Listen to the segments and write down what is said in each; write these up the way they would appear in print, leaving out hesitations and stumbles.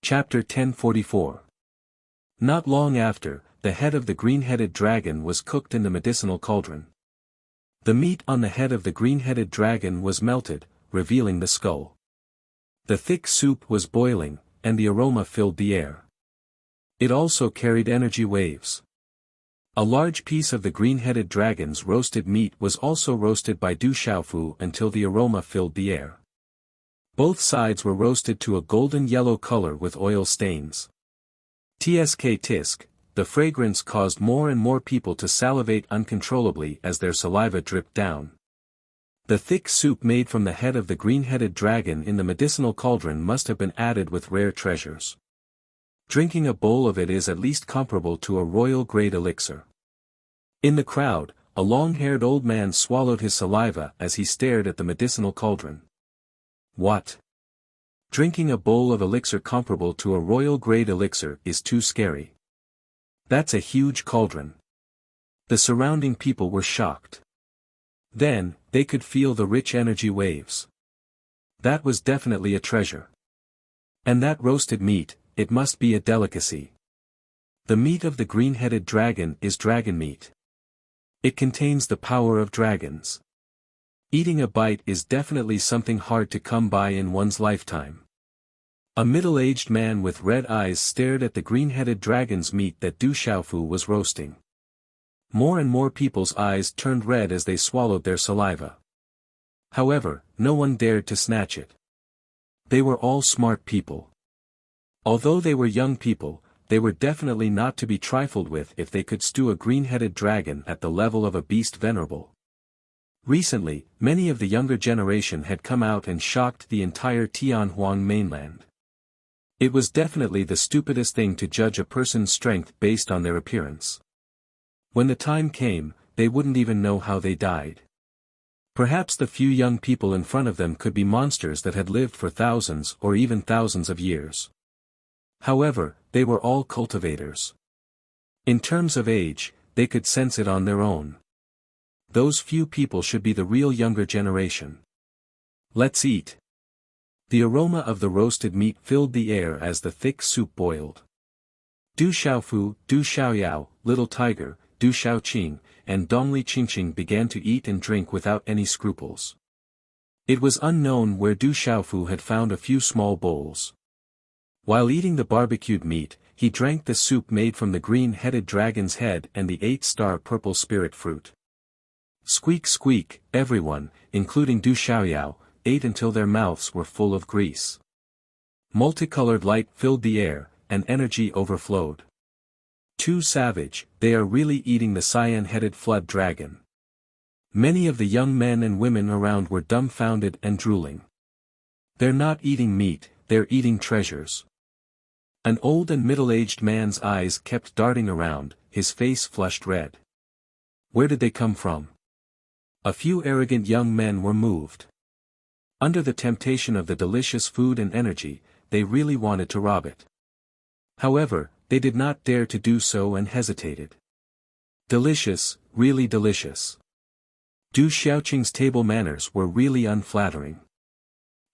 Chapter 1044. Not long after, the head of the green-headed dragon was cooked in the medicinal cauldron. The meat on the head of the green-headed dragon was melted, revealing the skull. The thick soup was boiling, and the aroma filled the air. It also carried energy waves. A large piece of the green-headed dragon's roasted meat was also roasted by Du Xiaofu until the aroma filled the air. Both sides were roasted to a golden yellow color with oil stains. Tisk, the fragrance caused more and more people to salivate uncontrollably as their saliva dripped down. The thick soup made from the head of the green-headed dragon in the medicinal cauldron must have been added with rare treasures. Drinking a bowl of it is at least comparable to a royal-grade elixir. In the crowd, a long-haired old man swallowed his saliva as he stared at the medicinal cauldron. What? Drinking a bowl of elixir comparable to a royal-grade elixir is too scary. That's a huge cauldron. The surrounding people were shocked. Then, they could feel the rich energy waves. That was definitely a treasure. And that roasted meat, it must be a delicacy. The meat of the green-headed dragon is dragon meat. It contains the power of dragons. Eating a bite is definitely something hard to come by in one's lifetime. A middle-aged man with red eyes stared at the green-headed dragon's meat that Du Xiaofu was roasting. More and more people's eyes turned red as they swallowed their saliva. However, no one dared to snatch it. They were all smart people. Although they were young people, they were definitely not to be trifled with if they could stew a green-headed dragon at the level of a beast venerable. Recently, many of the younger generation had come out and shocked the entire Tianhuang mainland. It was definitely the stupidest thing to judge a person's strength based on their appearance. When the time came, they wouldn't even know how they died. Perhaps the few young people in front of them could be monsters that had lived for thousands or even thousands of years. However, they were all cultivators. In terms of age, they could sense it on their own. Those few people should be the real younger generation. Let's eat. The aroma of the roasted meat filled the air as the thick soup boiled. Du Xiaofu, Du Xiaoyao, Little Tiger, Du Xiaoqing, and Dongli Qingqing began to eat and drink without any scruples. It was unknown where Du Xiaofu had found a few small bowls. While eating the barbecued meat, he drank the soup made from the green-headed dragon's head and the 8-star purple spirit fruit. Squeak squeak, everyone, including Du Xiaoyao, ate until their mouths were full of grease. Multicolored light filled the air, and energy overflowed. Too savage, they are really eating the cyan-headed flood dragon. Many of the young men and women around were dumbfounded and drooling. They're not eating meat, they're eating treasures. An old and middle-aged man's eyes kept darting around, his face flushed red. Where did they come from? A few arrogant young men were moved. Under the temptation of the delicious food and energy, they really wanted to rob it. However, they did not dare to do so and hesitated. Delicious, really delicious. Du Xiaoqing's table manners were really unflattering.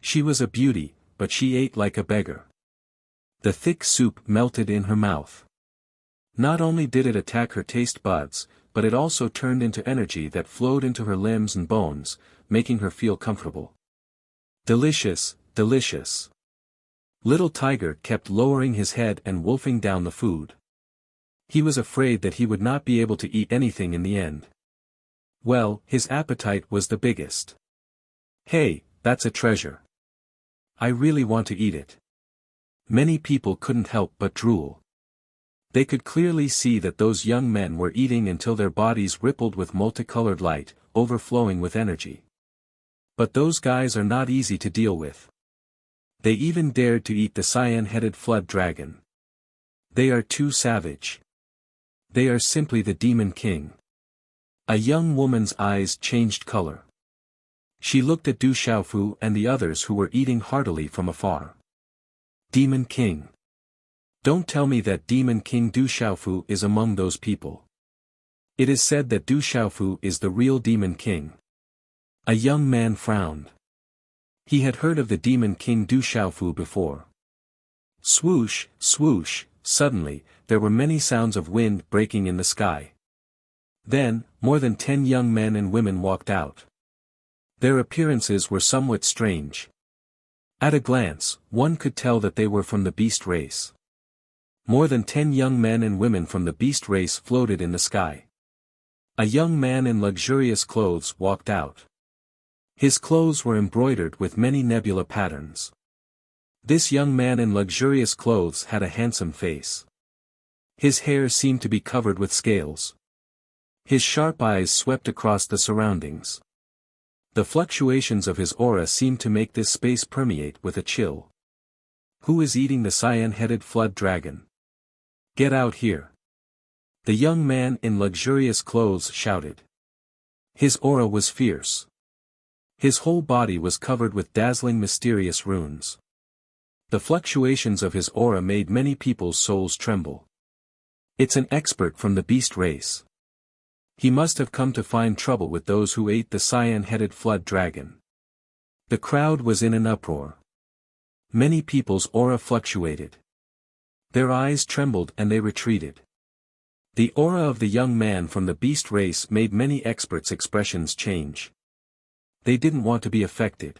She was a beauty, but she ate like a beggar. The thick soup melted in her mouth. Not only did it attack her taste buds, but it also turned into energy that flowed into her limbs and bones, making her feel comfortable. Delicious, delicious. Little Tiger kept lowering his head and wolfing down the food. He was afraid that he would not be able to eat anything in the end. Well, his appetite was the biggest. Hey, that's a treasure. I really want to eat it. Many people couldn't help but drool. They could clearly see that those young men were eating until their bodies rippled with multicolored light, overflowing with energy. But those guys are not easy to deal with. They even dared to eat the cyan-headed flood dragon. They are too savage. They are simply the Demon King. A young woman's eyes changed color. She looked at Du Xiaofu and the others who were eating heartily from afar. Demon King. Don't tell me that Demon King Du Xiaofu is among those people. It is said that Du Xiaofu is the real Demon King. A young man frowned. He had heard of the Demon King Du Xiaofu before. Swoosh, swoosh, suddenly, there were many sounds of wind breaking in the sky. Then, more than 10 young men and women walked out. Their appearances were somewhat strange. At a glance, one could tell that they were from the beast race. More than 10 young men and women from the beast race floated in the sky. A young man in luxurious clothes walked out. His clothes were embroidered with many nebula patterns. This young man in luxurious clothes had a handsome face. His hair seemed to be covered with scales. His sharp eyes swept across the surroundings. The fluctuations of his aura seemed to make this space permeate with a chill. Who is eating the cyan-headed flood dragon? Get out here! The young man in luxurious clothes shouted. His aura was fierce. His whole body was covered with dazzling mysterious runes. The fluctuations of his aura made many people's souls tremble. It's an expert from the beast race. He must have come to find trouble with those who ate the cyan-headed flood dragon. The crowd was in an uproar. Many people's aura fluctuated. Their eyes trembled and they retreated. The aura of the young man from the beast race made many experts' expressions change. They didn't want to be affected.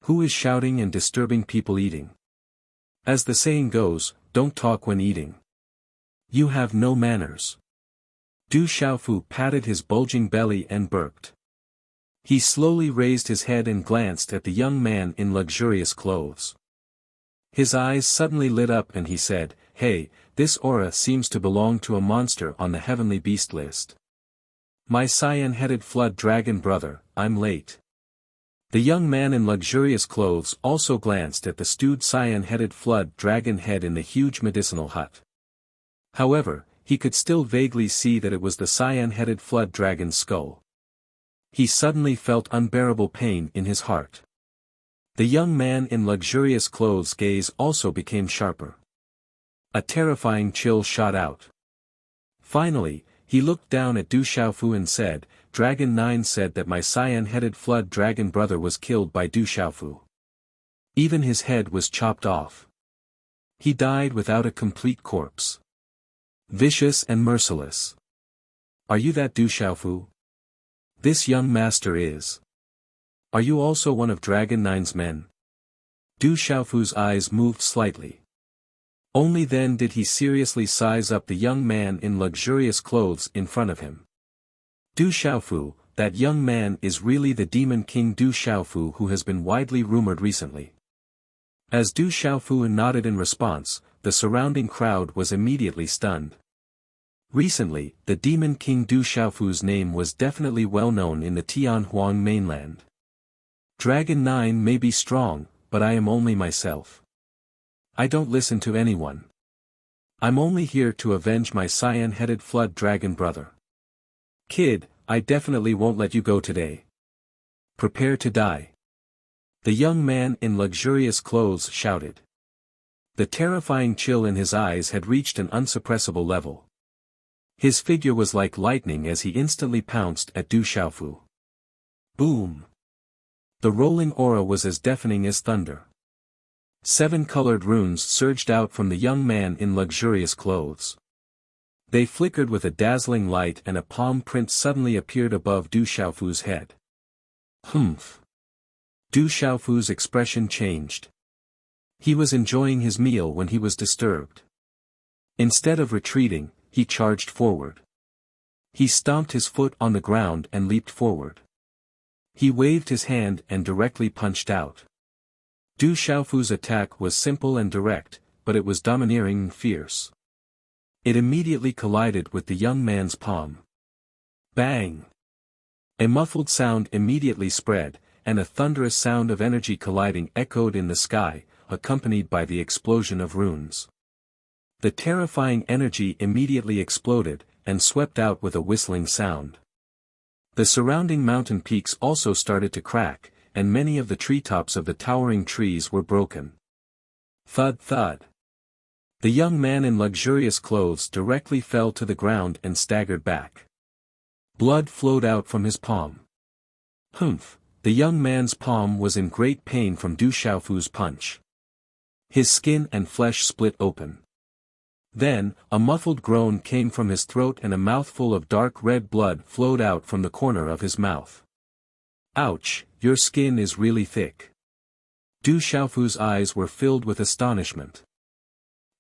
Who is shouting and disturbing people eating? As the saying goes, don't talk when eating. You have no manners. Du Xiaofu patted his bulging belly and burped. He slowly raised his head and glanced at the young man in luxurious clothes. His eyes suddenly lit up and he said, "Hey, this aura seems to belong to a monster on the heavenly beast list. My cyan-headed flood dragon brother, I'm late." The young man in luxurious clothes also glanced at the stewed cyan-headed flood dragon head in the huge medicinal hut. However, he could still vaguely see that it was the cyan-headed flood dragon's skull. He suddenly felt unbearable pain in his heart. The young man in luxurious clothes' gaze also became sharper. A terrifying chill shot out. Finally, he looked down at Du Xiaofu and said, "Dragon 9 said that my cyan-headed flood dragon brother was killed by Du Xiaofu. Even his head was chopped off. He died without a complete corpse. Vicious and merciless. Are you that Du Xiaofu? This young master is. Are you also one of Dragon 9's men?" Du Xiaofu's eyes moved slightly. Only then did he seriously size up the young man in luxurious clothes in front of him. Du Xiaofu, that young man is really the Demon King Du Xiaofu who has been widely rumored recently. As Du Xiaofu nodded in response, the surrounding crowd was immediately stunned. Recently, the Demon King Du Xiaofu's name was definitely well known in the Tianhuang mainland. Dragon 9 may be strong, but I am only myself. I don't listen to anyone. I'm only here to avenge my cyan-headed flood dragon brother. Kid, I definitely won't let you go today. Prepare to die. The young man in luxurious clothes shouted. The terrifying chill in his eyes had reached an unsuppressible level. His figure was like lightning as he instantly pounced at Du Xiaofu. Boom! The rolling aura was as deafening as thunder. 7 colored runes surged out from the young man in luxurious clothes. They flickered with a dazzling light and a palm print suddenly appeared above Du Xiaofu's head. Humph! Du Xiaofu's expression changed. He was enjoying his meal when he was disturbed. Instead of retreating, he charged forward. He stomped his foot on the ground and leaped forward. He waved his hand and directly punched out. Du Xiaofu's attack was simple and direct, but it was domineering and fierce. It immediately collided with the young man's palm. Bang! A muffled sound immediately spread, and a thunderous sound of energy colliding echoed in the sky, accompanied by the explosion of runes. The terrifying energy immediately exploded, and swept out with a whistling sound. The surrounding mountain peaks also started to crack, and many of the treetops of the towering trees were broken. Thud thud. The young man in luxurious clothes directly fell to the ground and staggered back. Blood flowed out from his palm. Humph! The young man's palm was in great pain from Du Xiaofu's punch. His skin and flesh split open. Then, a muffled groan came from his throat and a mouthful of dark red blood flowed out from the corner of his mouth. Ouch, your skin is really thick. Du Xiaofu's eyes were filled with astonishment.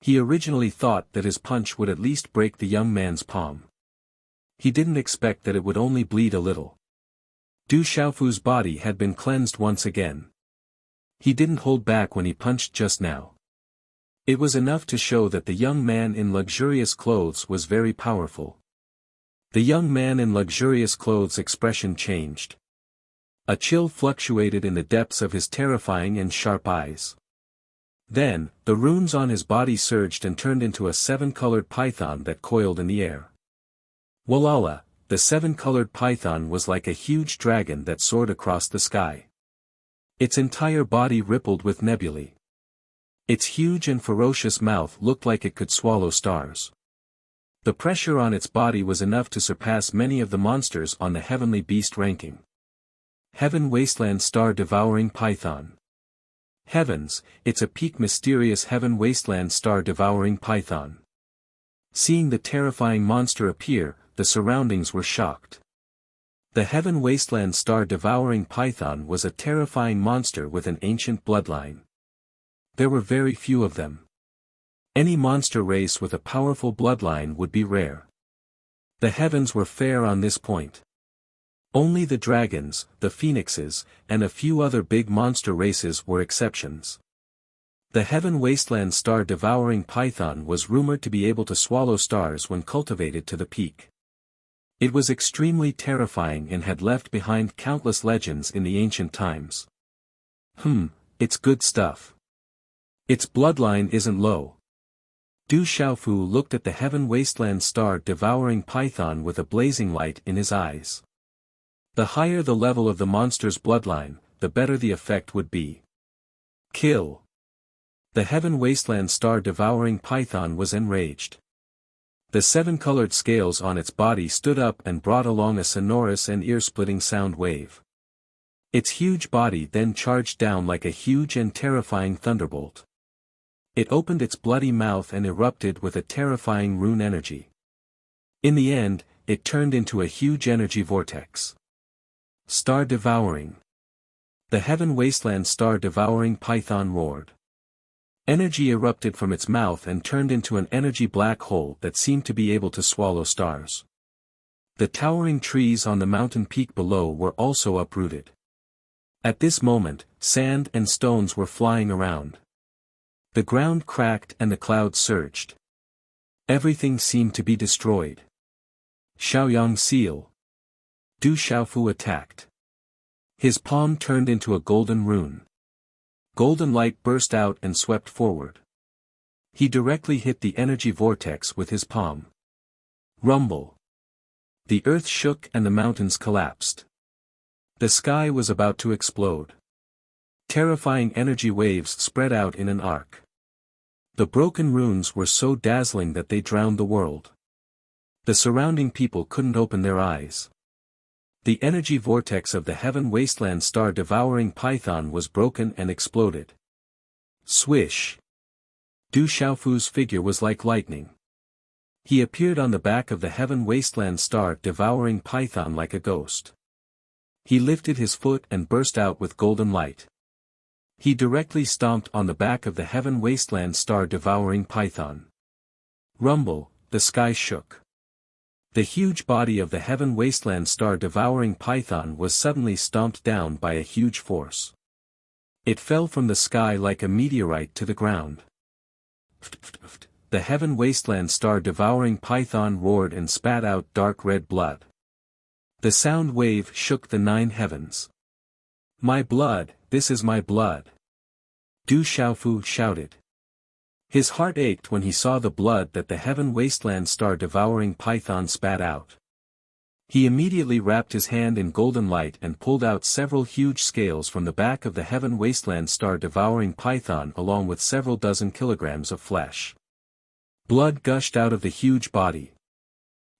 He originally thought that his punch would at least break the young man's palm. He didn't expect that it would only bleed a little. Du Xiaofu's body had been cleansed once again. He didn't hold back when he punched just now. It was enough to show that the young man in luxurious clothes was very powerful. The young man in luxurious clothes' expression changed. A chill fluctuated in the depths of his terrifying and sharp eyes. Then, the runes on his body surged and turned into a seven-colored python that coiled in the air. Walala, the seven-colored python was like a huge dragon that soared across the sky. Its entire body rippled with nebulae. Its huge and ferocious mouth looked like it could swallow stars. The pressure on its body was enough to surpass many of the monsters on the heavenly beast ranking. Heaven Wasteland Star-Devouring Python. Heavens, it's a peak mysterious Heaven Wasteland Star-Devouring Python. Seeing the terrifying monster appear, the surroundings were shocked. The Heaven Wasteland Star-Devouring Python was a terrifying monster with an ancient bloodline. There were very few of them. Any monster race with a powerful bloodline would be rare. The heavens were fair on this point. Only the dragons, the phoenixes, and a few other big monster races were exceptions. The Heaven Wasteland Star-Devouring Python was rumored to be able to swallow stars when cultivated to the peak. It was extremely terrifying and had left behind countless legends in the ancient times. It's good stuff. Its bloodline isn't low. Du Xiaofu looked at the Heaven Wasteland Star-Devouring Python with a blazing light in his eyes. The higher the level of the monster's bloodline, the better the effect would be. Kill. The Heaven Wasteland Star-Devouring Python was enraged. The seven-colored scales on its body stood up and brought along a sonorous and ear-splitting sound wave. Its huge body then charged down like a huge and terrifying thunderbolt. It opened its bloody mouth and erupted with a terrifying rune energy. In the end, it turned into a huge energy vortex. Star-Devouring. The Heaven Wasteland Star-Devouring Python roared. Energy erupted from its mouth and turned into an energy black hole that seemed to be able to swallow stars. The towering trees on the mountain peak below were also uprooted. At this moment, sand and stones were flying around. The ground cracked and the clouds surged. Everything seemed to be destroyed. Xiaoyang Seal. Du Xiaofu attacked. His palm turned into a golden rune. Golden light burst out and swept forward. He directly hit the energy vortex with his palm. Rumble. The earth shook and the mountains collapsed. The sky was about to explode. Terrifying energy waves spread out in an arc. The broken runes were so dazzling that they drowned the world. The surrounding people couldn't open their eyes. The energy vortex of the Heaven Wasteland Star-Devouring Python was broken and exploded. Swish. Du Xiaofu's figure was like lightning. He appeared on the back of the Heaven Wasteland Star-Devouring Python like a ghost. He lifted his foot and burst out with golden light. He directly stomped on the back of the Heaven Wasteland Star-Devouring Python. Rumble, the sky shook. The huge body of the Heaven Wasteland Star-Devouring Python was suddenly stomped down by a huge force. It fell from the sky like a meteorite to the ground. The Heaven Wasteland Star-Devouring Python roared and spat out dark red blood. The sound wave shook the 9 heavens. My blood, this is my blood. Du Xiaofu shouted. His heart ached when he saw the blood that the Heaven Wasteland Star-Devouring Python spat out. He immediately wrapped his hand in golden light and pulled out several huge scales from the back of the Heaven Wasteland Star-Devouring Python along with several dozen kilograms of flesh. Blood gushed out of the huge body.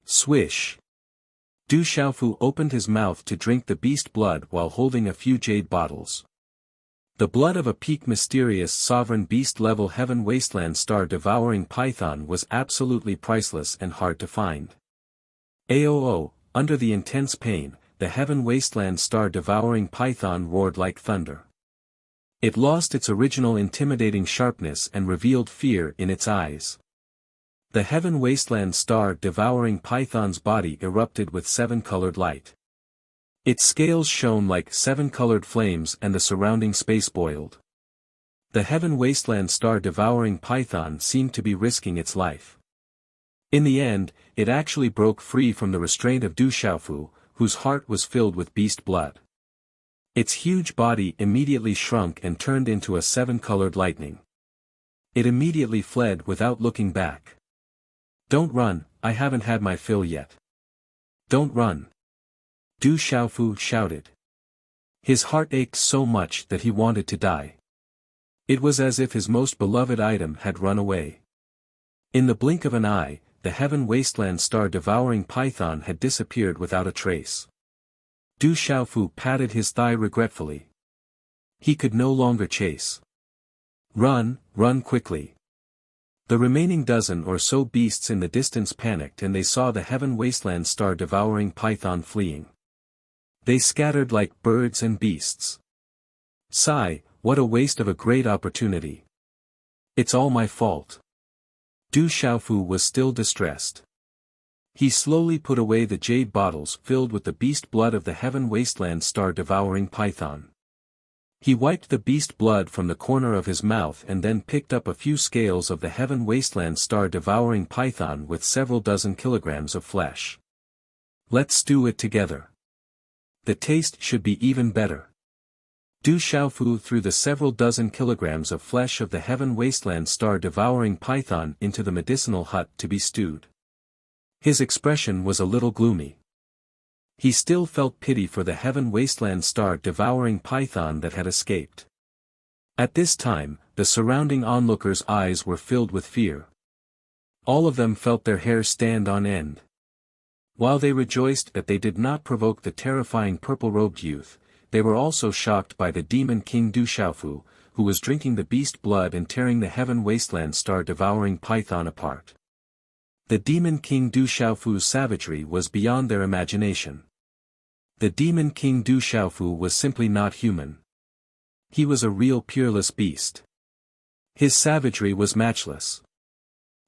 Swish. Du Xiaofu opened his mouth to drink the beast blood while holding a few jade bottles. The blood of a peak mysterious sovereign beast-level heaven wasteland star-devouring python was absolutely priceless and hard to find. AOO, under the intense pain, the heaven wasteland star-devouring python roared like thunder. It lost its original intimidating sharpness and revealed fear in its eyes. The heaven wasteland star-devouring python's body erupted with seven-colored light. Its scales shone like seven-colored flames and the surrounding space boiled. The heaven wasteland star-devouring python seemed to be risking its life. In the end, it actually broke free from the restraint of Du Xiaofu, whose heart was filled with beast blood. Its huge body immediately shrunk and turned into a seven-colored lightning. It immediately fled without looking back. "Don't run, I haven't had my fill yet. Don't run." Du Xiaofu shouted. His heart ached so much that he wanted to die. It was as if his most beloved item had run away. In the blink of an eye, the heaven wasteland star-devouring python had disappeared without a trace. Du Xiaofu patted his thigh regretfully. He could no longer chase. "Run, run quickly." The remaining dozen or so beasts in the distance panicked and they saw the heaven wasteland star-devouring python fleeing. They scattered like birds and beasts. Sigh, what a waste of a great opportunity. It's all my fault. Du Xiaofu was still distressed. He slowly put away the jade bottles filled with the beast blood of the heaven wasteland star-devouring python. He wiped the beast blood from the corner of his mouth and then picked up a few scales of the heaven wasteland star-devouring python with several dozen kilograms of flesh. "Let's stew it together. The taste should be even better." Du Xiaofu threw the several dozen kilograms of flesh of the heaven wasteland star-devouring python into the medicinal hut to be stewed. His expression was a little gloomy. He still felt pity for the heaven wasteland star-devouring python that had escaped. At this time, the surrounding onlookers' eyes were filled with fear. All of them felt their hair stand on end. While they rejoiced that they did not provoke the terrifying purple-robed youth, they were also shocked by the demon king Du Xiaofu, who was drinking the beast blood and tearing the heaven wasteland star-devouring python apart. The demon king Du Xiaofu's savagery was beyond their imagination. The demon king Du Xiaofu was simply not human. He was a real peerless beast. His savagery was matchless.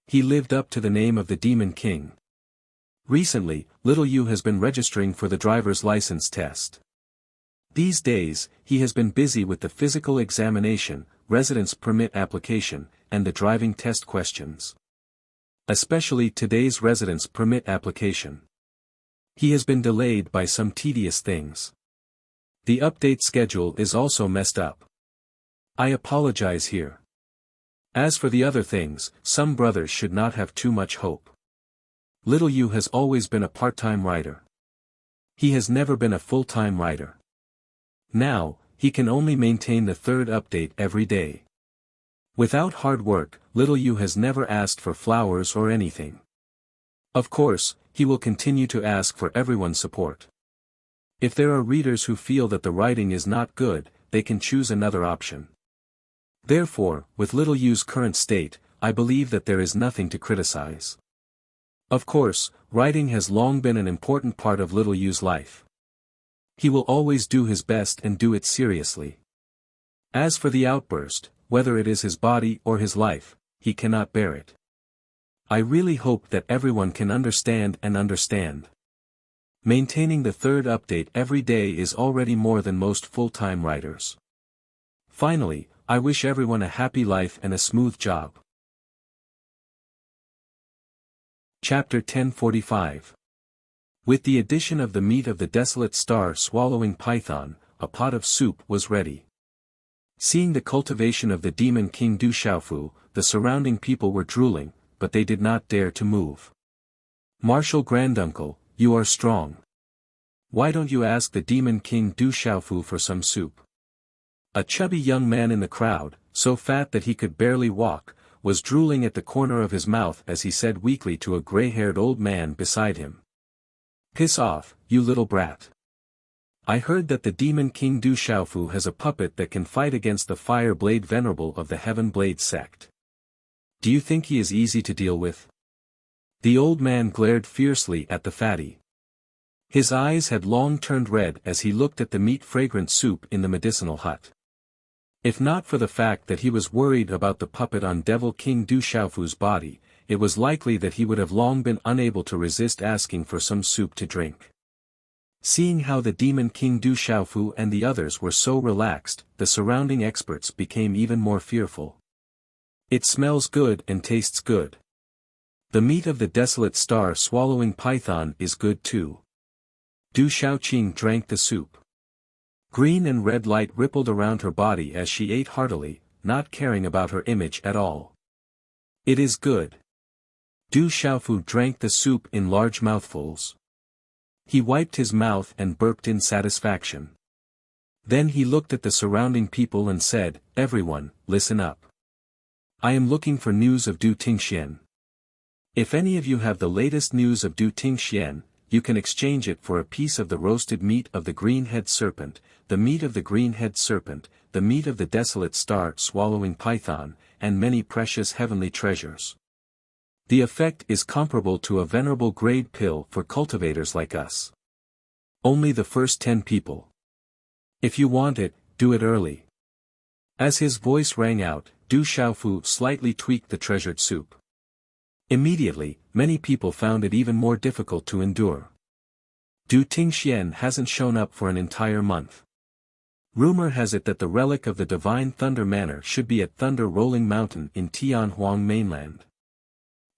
He lived up to the name of the demon king. Recently, Little Yu has been registering for the driver's license test. These days, he has been busy with the physical examination, residence permit application, and the driving test questions. Especially today's residence permit application. He has been delayed by some tedious things. The update schedule is also messed up. I apologize here. As for the other things, some brothers should not have too much hope. Little Yu has always been a part-time writer. He has never been a full-time writer. Now, he can only maintain the third update every day. Without hard work, Little Yu has never asked for flowers or anything. Of course, he will continue to ask for everyone's support. If there are readers who feel that the writing is not good, they can choose another option. Therefore, with Little Yu's current state, I believe that there is nothing to criticize. Of course, writing has long been an important part of Little Yu's life. He will always do his best and do it seriously. As for the outburst, whether it is his body or his life, he cannot bear it. I really hope that everyone can understand and understand. Maintaining the third update every day is already more than most full-time writers. Finally, I wish everyone a happy life and a smooth job. Chapter 1045. With the addition of the meat of the desolate star-swallowing python, a pot of soup was ready. Seeing the cultivation of the demon king Du Xiaofu, the surrounding people were drooling, but they did not dare to move. "Martial granduncle, you are strong. Why don't you ask the demon king Du Xiaofu for some soup?" A chubby young man in the crowd, so fat that he could barely walk, was drooling at the corner of his mouth as he said weakly to a gray-haired old man beside him. "Piss off, you little brat. I heard that the demon king Du Xiaofu has a puppet that can fight against the fire blade venerable of the Heaven Blade sect. Do you think he is easy to deal with? The old man glared fiercely at the fatty. His eyes had long turned red as he looked at the meat-fragrant soup in the medicinal hut. If not for the fact that he was worried about the puppet on Devil King Du Xiaofu's body, it was likely that he would have long been unable to resist asking for some soup to drink. Seeing how the demon king Du Xiaofu and the others were so relaxed, the surrounding experts became even more fearful. It smells good and tastes good. The meat of the desolate star-swallowing python is good too. Du Xiaoqing drank the soup. Green and red light rippled around her body as she ate heartily, not caring about her image at all. It is good. Du Xiaofu drank the soup in large mouthfuls. He wiped his mouth and burped in satisfaction. Then he looked at the surrounding people and said, "Everyone, listen up. I am looking for news of Du Tingxian. If any of you have the latest news of Du Tingxian, you can exchange it for a piece of the roasted meat of the green-head serpent, the meat of the green-head serpent, the meat of the desolate star-swallowing python, and many precious heavenly treasures. The effect is comparable to a venerable grade pill for cultivators like us. Only the first 10 people. If you want it, do it early." As his voice rang out, Du Xiaofu slightly tweaked the treasured soup. Immediately, many people found it even more difficult to endure. Du Tingxian hasn't shown up for an entire month. Rumor has it that the relic of the Divine Thunder Manor should be at Thunder Rolling Mountain in Tianhuang mainland.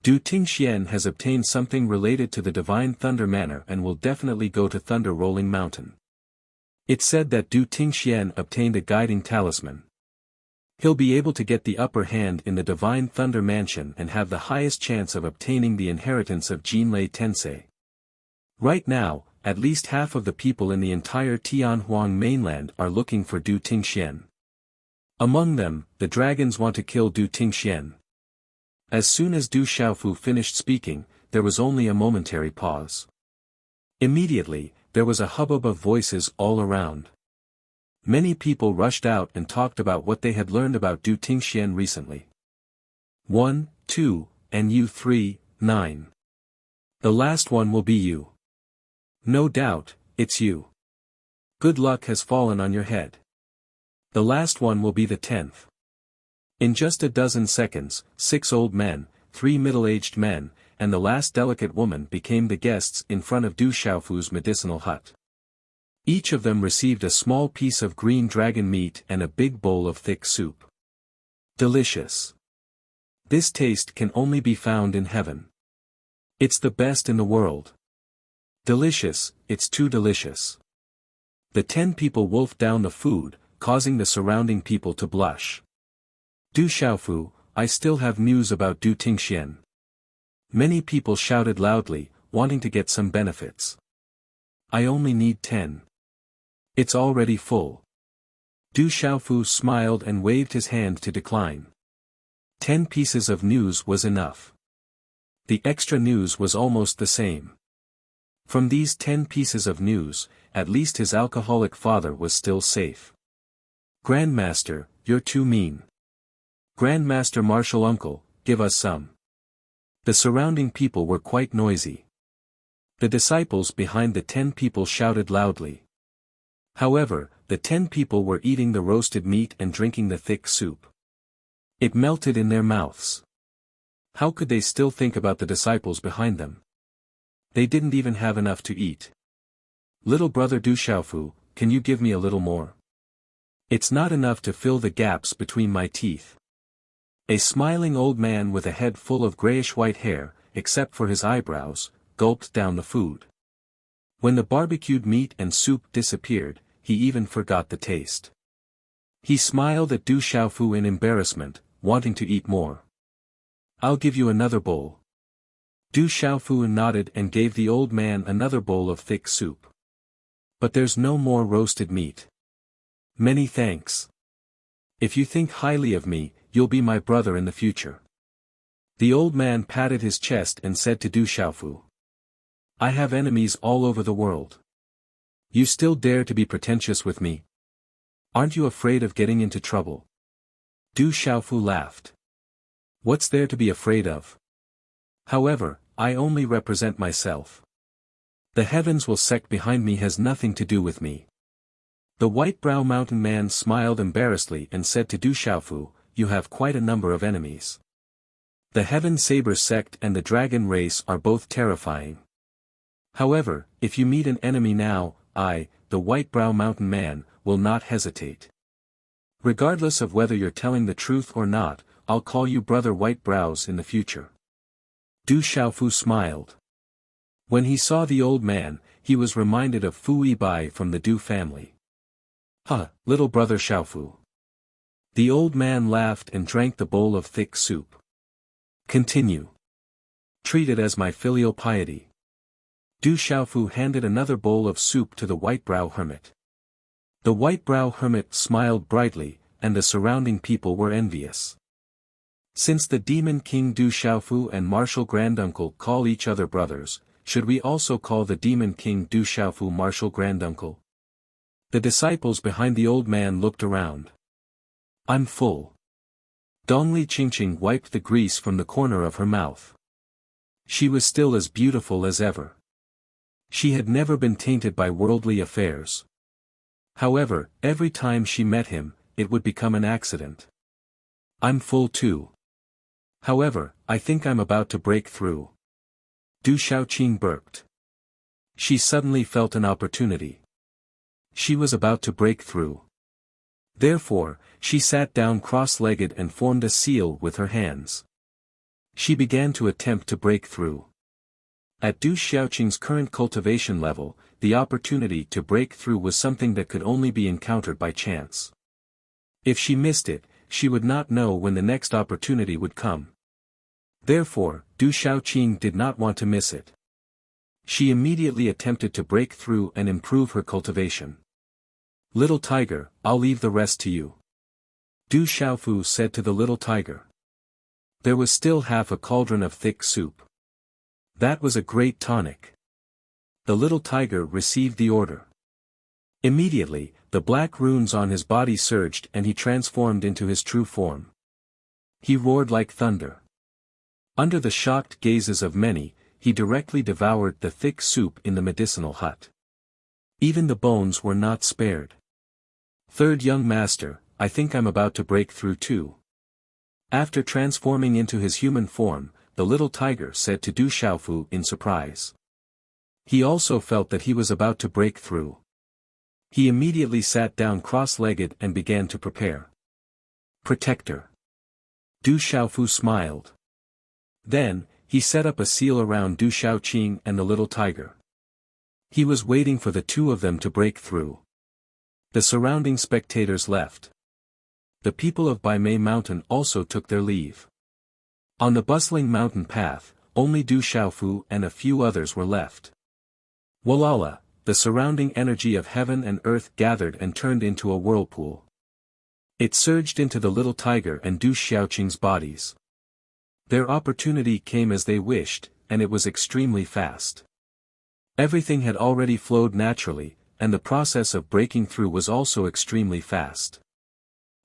Du Tingxian has obtained something related to the Divine Thunder Manor and will definitely go to Thunder Rolling Mountain. It's said that Du Tingxian obtained a guiding talisman. He'll be able to get the upper hand in the Divine Thunder Mansion and have the highest chance of obtaining the inheritance of Jinlei Tensei. Right now, at least half of the people in the entire Tianhuang mainland are looking for Du Tingxian. Among them, the dragons want to kill Du Tingxian. As soon as Du Xiaofu finished speaking, there was only a momentary pause. Immediately, there was a hubbub of voices all around. Many people rushed out and talked about what they had learned about Du Tingxian recently. 1, 2, and you 3, 9. The last one will be you. No doubt, it's you. Good luck has fallen on your head. The last one will be the 10th. In just a dozen seconds, 6 old men, 3 middle-aged men, and the last delicate woman became the guests in front of Du Xiaofu's medicinal hut. Each of them received a small piece of green dragon meat and a big bowl of thick soup. Delicious. This taste can only be found in heaven. It's the best in the world. Delicious, it's too delicious. The 10 people wolfed down the food, causing the surrounding people to blush. Du Xiaofu, I still have news about Du Tingxian. Many people shouted loudly, wanting to get some benefits. I only need 10. It's already full. Du Xiaofu smiled and waved his hand to decline. 10 pieces of news was enough. The extra news was almost the same. From these 10 pieces of news, at least his alcoholic father was still safe. Grandmaster, you're too mean. Grandmaster Martial Uncle, give us some. The surrounding people were quite noisy. The disciples behind the 10 people shouted loudly. However, the 10 people were eating the roasted meat and drinking the thick soup. It melted in their mouths. How could they still think about the disciples behind them? They didn't even have enough to eat. Little brother Du Xiaofu, can you give me a little more? It's not enough to fill the gaps between my teeth. A smiling old man with a head full of grayish-white hair, except for his eyebrows, gulped down the food. When the barbecued meat and soup disappeared, he even forgot the taste. He smiled at Du Xiaofu in embarrassment, wanting to eat more. I'll give you another bowl. Du Xiaofu nodded and gave the old man another bowl of thick soup. But there's no more roasted meat. Many thanks. If you think highly of me, you'll be my brother in the future. The old man patted his chest and said to Du Xiaofu. I have enemies all over the world. You still dare to be pretentious with me? Aren't you afraid of getting into trouble? Du Xiaofu laughed. What's there to be afraid of? However, I only represent myself. The heavens will sect behind me has nothing to do with me. The white-brow mountain man smiled embarrassedly and said to Du Xiaofu, you have quite a number of enemies. The Heaven Saber sect and the Dragon race are both terrifying. However, if you meet an enemy now, I, the white-brow mountain man, will not hesitate. Regardless of whether you're telling the truth or not, I'll call you Brother White Brows in the future. Du Xiaofu smiled. When he saw the old man, he was reminded of Fu Yibai from the Du family. Huh, little brother Xiaofu. The old man laughed and drank the bowl of thick soup. Continue. Treat it as my filial piety. Du Xiaofu handed another bowl of soup to the white-brow hermit. The white-brow hermit smiled brightly, and the surrounding people were envious. Since the demon king Du Xiaofu and martial granduncle call each other brothers, should we also call the demon king Du Xiaofu martial granduncle? The disciples behind the old man looked around. I'm full. Dongli Qingqing wiped the grease from the corner of her mouth. She was still as beautiful as ever. She had never been tainted by worldly affairs. However, every time she met him, it would become an accident. I'm full too. However, I think I'm about to break through. Du Xiaoqing burped. She suddenly felt an opportunity. She was about to break through. Therefore, she sat down cross-legged and formed a seal with her hands. She began to attempt to break through. At Du Xiaoqing's current cultivation level, the opportunity to break through was something that could only be encountered by chance. If she missed it, she would not know when the next opportunity would come. Therefore, Du Xiaoqing did not want to miss it. She immediately attempted to break through and improve her cultivation. Little tiger, I'll leave the rest to you. Du Xiaofu said to the little tiger. There was still half a cauldron of thick soup. That was a great tonic. The little tiger received the order. Immediately, the black runes on his body surged and he transformed into his true form. He roared like thunder. Under the shocked gazes of many, he directly devoured the thick soup in the medicinal hut. Even the bones were not spared. Third young master, I think I'm about to break through too. After transforming into his human form, the little tiger said to Du Xiaofu in surprise. He also felt that he was about to break through. He immediately sat down cross-legged and began to prepare. Protector. Du Xiaofu smiled. Then, he set up a seal around Du Xiaoqing and the little tiger. He was waiting for the two of them to break through. The surrounding spectators left. The people of Baimei Mountain also took their leave. On the bustling mountain path, only Du Xiaofu and a few others were left. Walala, the surrounding energy of heaven and earth gathered and turned into a whirlpool. It surged into the little tiger and Du Xiaoqing's bodies. Their opportunity came as they wished, and it was extremely fast. Everything had already flowed naturally, and the process of breaking through was also extremely fast.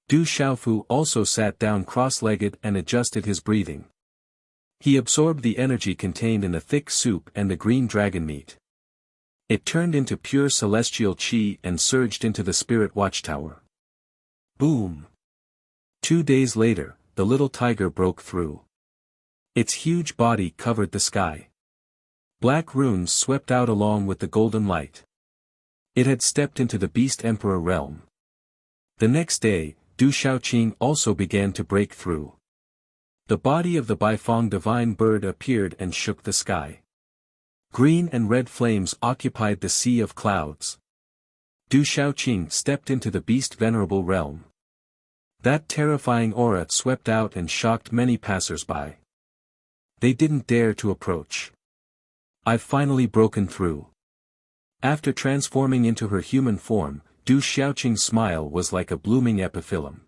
Du Xiaofu also sat down cross-legged and adjusted his breathing. He absorbed the energy contained in the thick soup and the green dragon meat. It turned into pure celestial qi and surged into the spirit watchtower. Boom! 2 days later, the little tiger broke through. Its huge body covered the sky. Black runes swept out along with the golden light. It had stepped into the Beast Emperor realm. The next day, Du Xiaoqing also began to break through. The body of the Baifeng divine bird appeared and shook the sky. Green and red flames occupied the sea of clouds. Du Xiaoqing stepped into the Beast Venerable realm. That terrifying aura swept out and shocked many passers-by. They didn't dare to approach. I've finally broken through. After transforming into her human form, Du Xiaoqing's smile was like a blooming epiphyllum.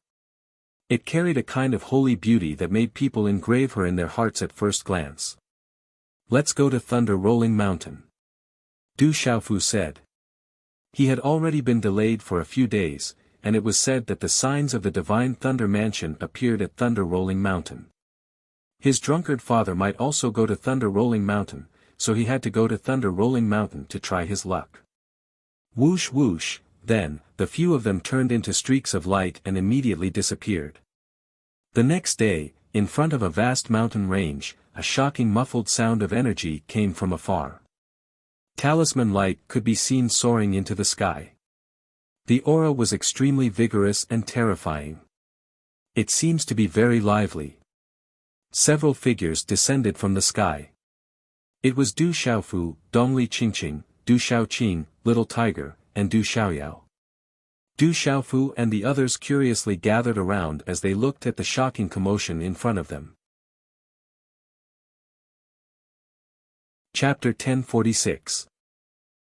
It carried a kind of holy beauty that made people engrave her in their hearts at first glance. Let's go to Thunder Rolling Mountain. Du Xiaofu said. He had already been delayed for a few days, and it was said that the signs of the divine Thunder Mansion appeared at Thunder Rolling Mountain. His drunkard father might also go to Thunder Rolling Mountain, so he had to go to Thunder Rolling Mountain to try his luck. Whoosh whoosh, then, the few of them turned into streaks of light and immediately disappeared. The next day, in front of a vast mountain range, a shocking muffled sound of energy came from afar. Talisman light could be seen soaring into the sky. The aura was extremely vigorous and terrifying. It seems to be very lively. Several figures descended from the sky. It was Du Xiaofu, Dongli Qingqing, Du Xiaoqing, Little Tiger, and Du Xiaoyao. Du Xiaofu and the others curiously gathered around as they looked at the shocking commotion in front of them. Chapter 1046.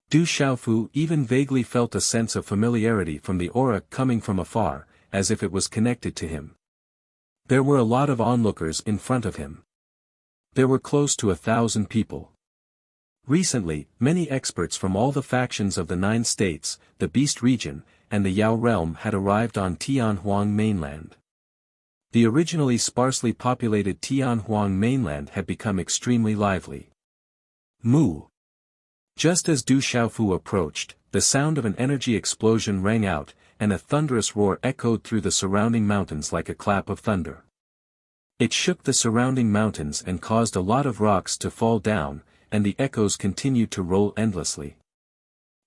Du Xiaofu even vaguely felt a sense of familiarity from the aura coming from afar, as if it was connected to him. There were a lot of onlookers in front of him. There were close to 1,000 people. Recently, many experts from all the factions of the 9 states, the Beast region, and the Yao realm had arrived on Tianhuang mainland. The originally sparsely populated Tianhuang mainland had become extremely lively. Moo! Just as Du Xiaofu approached, the sound of an energy explosion rang out, and a thunderous roar echoed through the surrounding mountains like a clap of thunder. It shook the surrounding mountains and caused a lot of rocks to fall down, and the echoes continued to roll endlessly.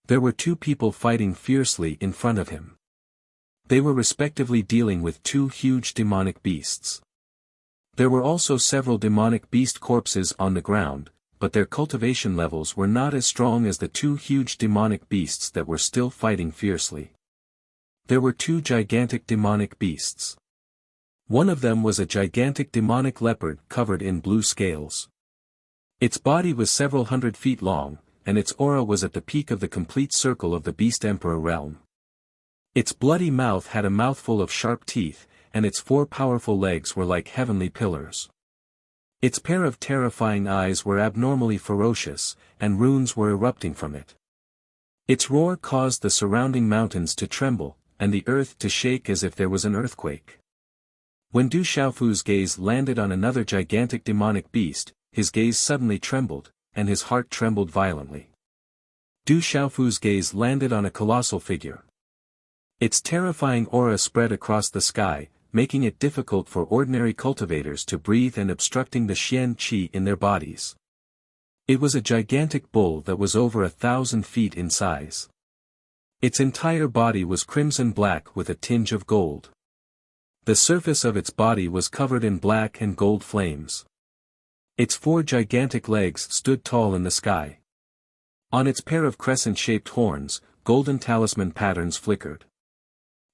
There were 2 people fighting fiercely in front of him. They were respectively dealing with 2 huge demonic beasts. There were also several demonic beast corpses on the ground, but their cultivation levels were not as strong as the 2 huge demonic beasts that were still fighting fiercely. There were 2 gigantic demonic beasts. One of them was a gigantic demonic leopard covered in blue scales. Its body was several hundred feet long, and its aura was at the peak of the complete circle of the Beast Emperor realm. Its bloody mouth had a mouthful of sharp teeth, and its 4 powerful legs were like heavenly pillars. Its pair of terrifying eyes were abnormally ferocious, and runes were erupting from it. Its roar caused the surrounding mountains to tremble, and the earth to shake as if there was an earthquake. When Du Xiaofu's gaze landed on another gigantic demonic beast, his gaze suddenly trembled, and his heart trembled violently. Du Xiaofu's gaze landed on a colossal figure. Its terrifying aura spread across the sky, making it difficult for ordinary cultivators to breathe and obstructing the Xian Qi in their bodies. It was a gigantic bull that was over 1,000 feet in size. Its entire body was crimson black with a tinge of gold. The surface of its body was covered in black and gold flames. Its 4 gigantic legs stood tall in the sky. On its pair of crescent-shaped horns, golden talisman patterns flickered.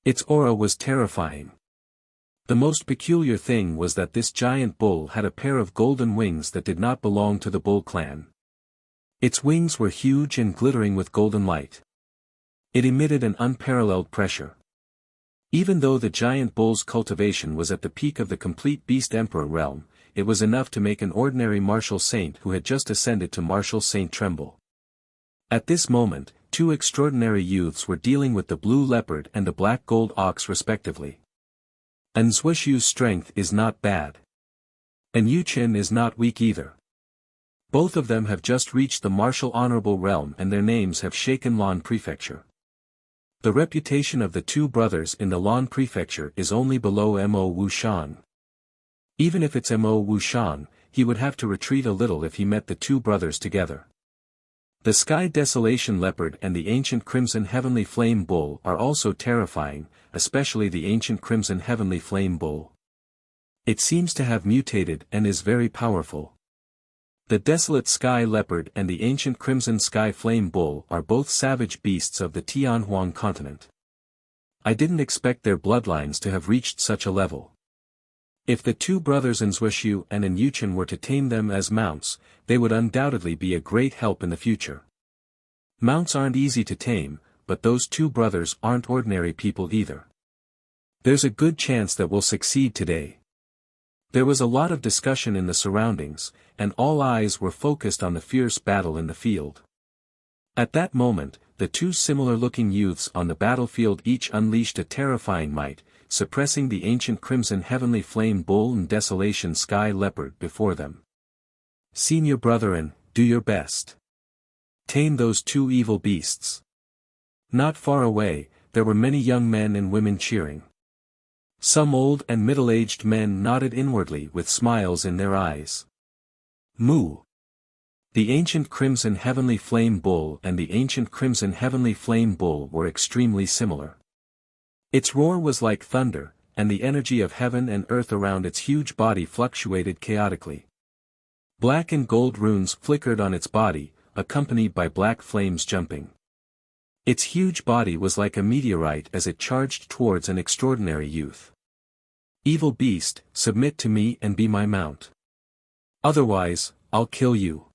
Its aura was terrifying. The most peculiar thing was that this giant bull had a pair of golden wings that did not belong to the bull clan. Its wings were huge and glittering with golden light. It emitted an unparalleled pressure. Even though the giant bull's cultivation was at the peak of the complete Beast Emperor realm, it was enough to make an ordinary martial saint who had just ascended to martial saint tremble. At this moment, 2 extraordinary youths were dealing with the blue leopard and the black gold ox respectively. An Zhuoshu's strength is not bad. And Yuchen is not weak either. Both of them have just reached the martial honorable realm and their names have shaken Lan Prefecture. The reputation of the 2 brothers in the Lan Prefecture is only below Mo Wushan. Even if it's Mo Wushan, he would have to retreat a little if he met the 2 brothers together. The Sky Desolation Leopard and the Ancient Crimson Heavenly Flame Bull are also terrifying, especially the Ancient Crimson Heavenly Flame Bull. It seems to have mutated and is very powerful. The Desolate Sky Leopard and the Ancient Crimson Sky Flame Bull are both savage beasts of the Tianhuang continent. I didn't expect their bloodlines to have reached such a level. If the 2 brothers Zhuoshu and Yuchen were to tame them as mounts, they would undoubtedly be a great help in the future. Mounts aren't easy to tame, but those 2 brothers aren't ordinary people either. There's a good chance that we'll succeed today. There was a lot of discussion in the surroundings, and all eyes were focused on the fierce battle in the field. At that moment, the two similar-looking youths on the battlefield each unleashed a terrifying might, suppressing the ancient crimson heavenly flame bull and desolation sky leopard before them. Senior brethren, do your best. Tame those two evil beasts. Not far away, there were many young men and women cheering. Some old and middle-aged men nodded inwardly with smiles in their eyes. Moo! The ancient crimson heavenly flame bull and the ancient crimson heavenly flame bull were extremely similar. Its roar was like thunder, and the energy of heaven and earth around its huge body fluctuated chaotically. Black and gold runes flickered on its body, accompanied by black flames jumping. Its huge body was like a meteorite as it charged towards an extraordinary youth. Evil beast, submit to me and be my mount. Otherwise, I'll kill you.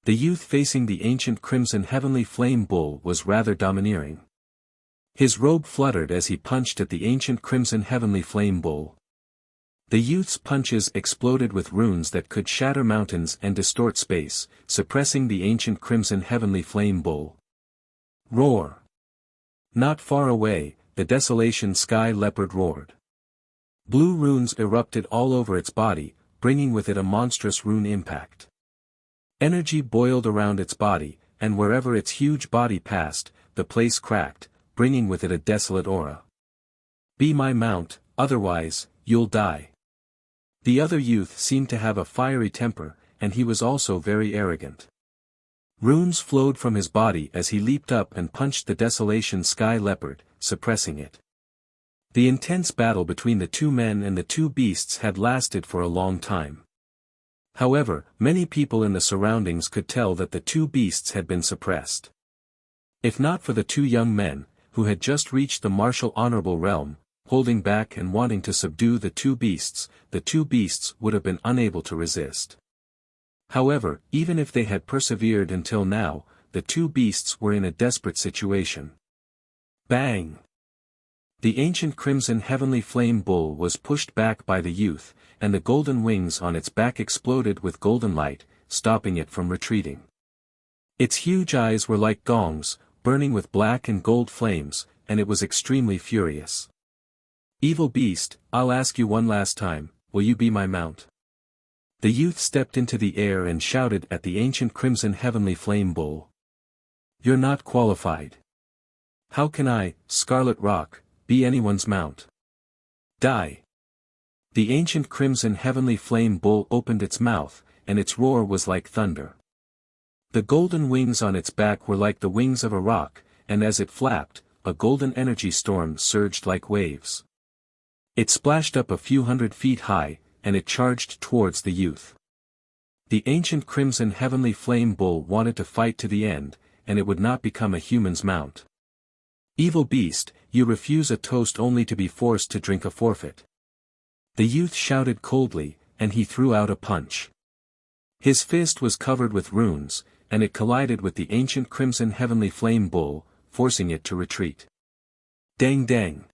The youth facing the ancient crimson heavenly flame bull was rather domineering. His robe fluttered as he punched at the ancient crimson heavenly flame bull. The youth's punches exploded with runes that could shatter mountains and distort space, suppressing the ancient crimson heavenly flame bull. Roar! Not far away, the desolation sky leopard roared. Blue runes erupted all over its body, bringing with it a monstrous rune impact. Energy boiled around its body, and wherever its huge body passed, the place cracked, bringing with it a desolate aura. Be my mount, otherwise, you'll die. The other youth seemed to have a fiery temper, and he was also very arrogant. Runes flowed from his body as he leaped up and punched the desolation sky leopard, suppressing it. The intense battle between the two men and the two beasts had lasted for a long time. However, many people in the surroundings could tell that the two beasts had been suppressed. If not for the two young men, who had just reached the martial honorable realm, holding back and wanting to subdue the two beasts would have been unable to resist. However, even if they had persevered until now, the two beasts were in a desperate situation. Bang! The ancient crimson heavenly flame bull was pushed back by the youth, and the golden wings on its back exploded with golden light, stopping it from retreating. Its huge eyes were like gongs, burning with black and gold flames, and it was extremely furious. Evil beast, I'll ask you one last time, will you be my mount? The youth stepped into the air and shouted at the ancient crimson heavenly flame bull. You're not qualified. How can I, Scarlet Rock, be anyone's mount? Die. The ancient crimson heavenly flame bull opened its mouth, and its roar was like thunder. The golden wings on its back were like the wings of a rock, and as it flapped, a golden energy storm surged like waves. It splashed up a few hundred feet high, and it charged towards the youth. The ancient crimson heavenly flame bull wanted to fight to the end, and it would not become a human's mount. Evil beast, you refuse a toast only to be forced to drink a forfeit. The youth shouted coldly, and he threw out a punch. His fist was covered with runes, and it collided with the ancient crimson heavenly flame bull, forcing it to retreat. Dang dang!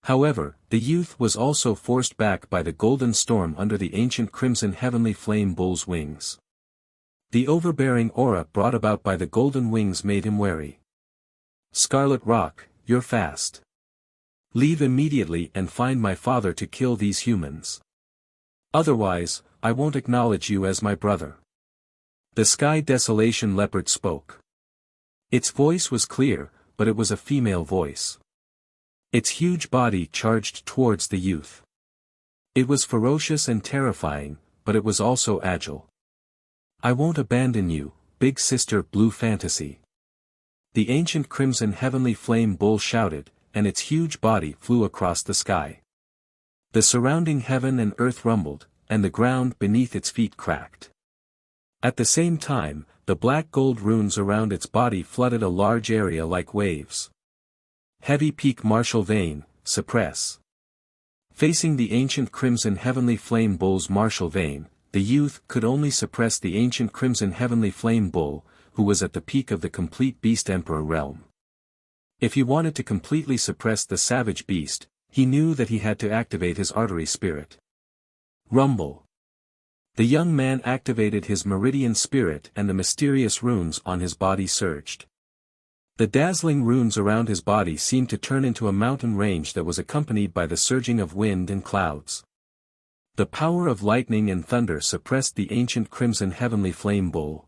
However, the youth was also forced back by the golden storm under the ancient crimson heavenly flame bull's wings. The overbearing aura brought about by the golden wings made him wary. Scarlet Rock, you're fast. Leave immediately and find my father to kill these humans. Otherwise, I won't acknowledge you as my brother. The Sky Desolation Leopard spoke. Its voice was clear, but it was a female voice. Its huge body charged towards the youth. It was ferocious and terrifying, but it was also agile. I won't abandon you, big sister Blue Fantasy. The ancient crimson heavenly flame bull shouted, and its huge body flew across the sky. The surrounding heaven and earth rumbled, and the ground beneath its feet cracked. At the same time, the black gold runes around its body flooded a large area like waves. Heavy peak martial vein, suppress. Facing the ancient crimson heavenly flame bull's martial vein, the youth could only suppress the ancient crimson heavenly flame bull, who was at the peak of the complete beast emperor realm. If he wanted to completely suppress the savage beast, he knew that he had to activate his artery spirit. Rumble. The young man activated his meridian spirit and the mysterious runes on his body surged. The dazzling runes around his body seemed to turn into a mountain range that was accompanied by the surging of wind and clouds. The power of lightning and thunder suppressed the ancient crimson heavenly flame bull.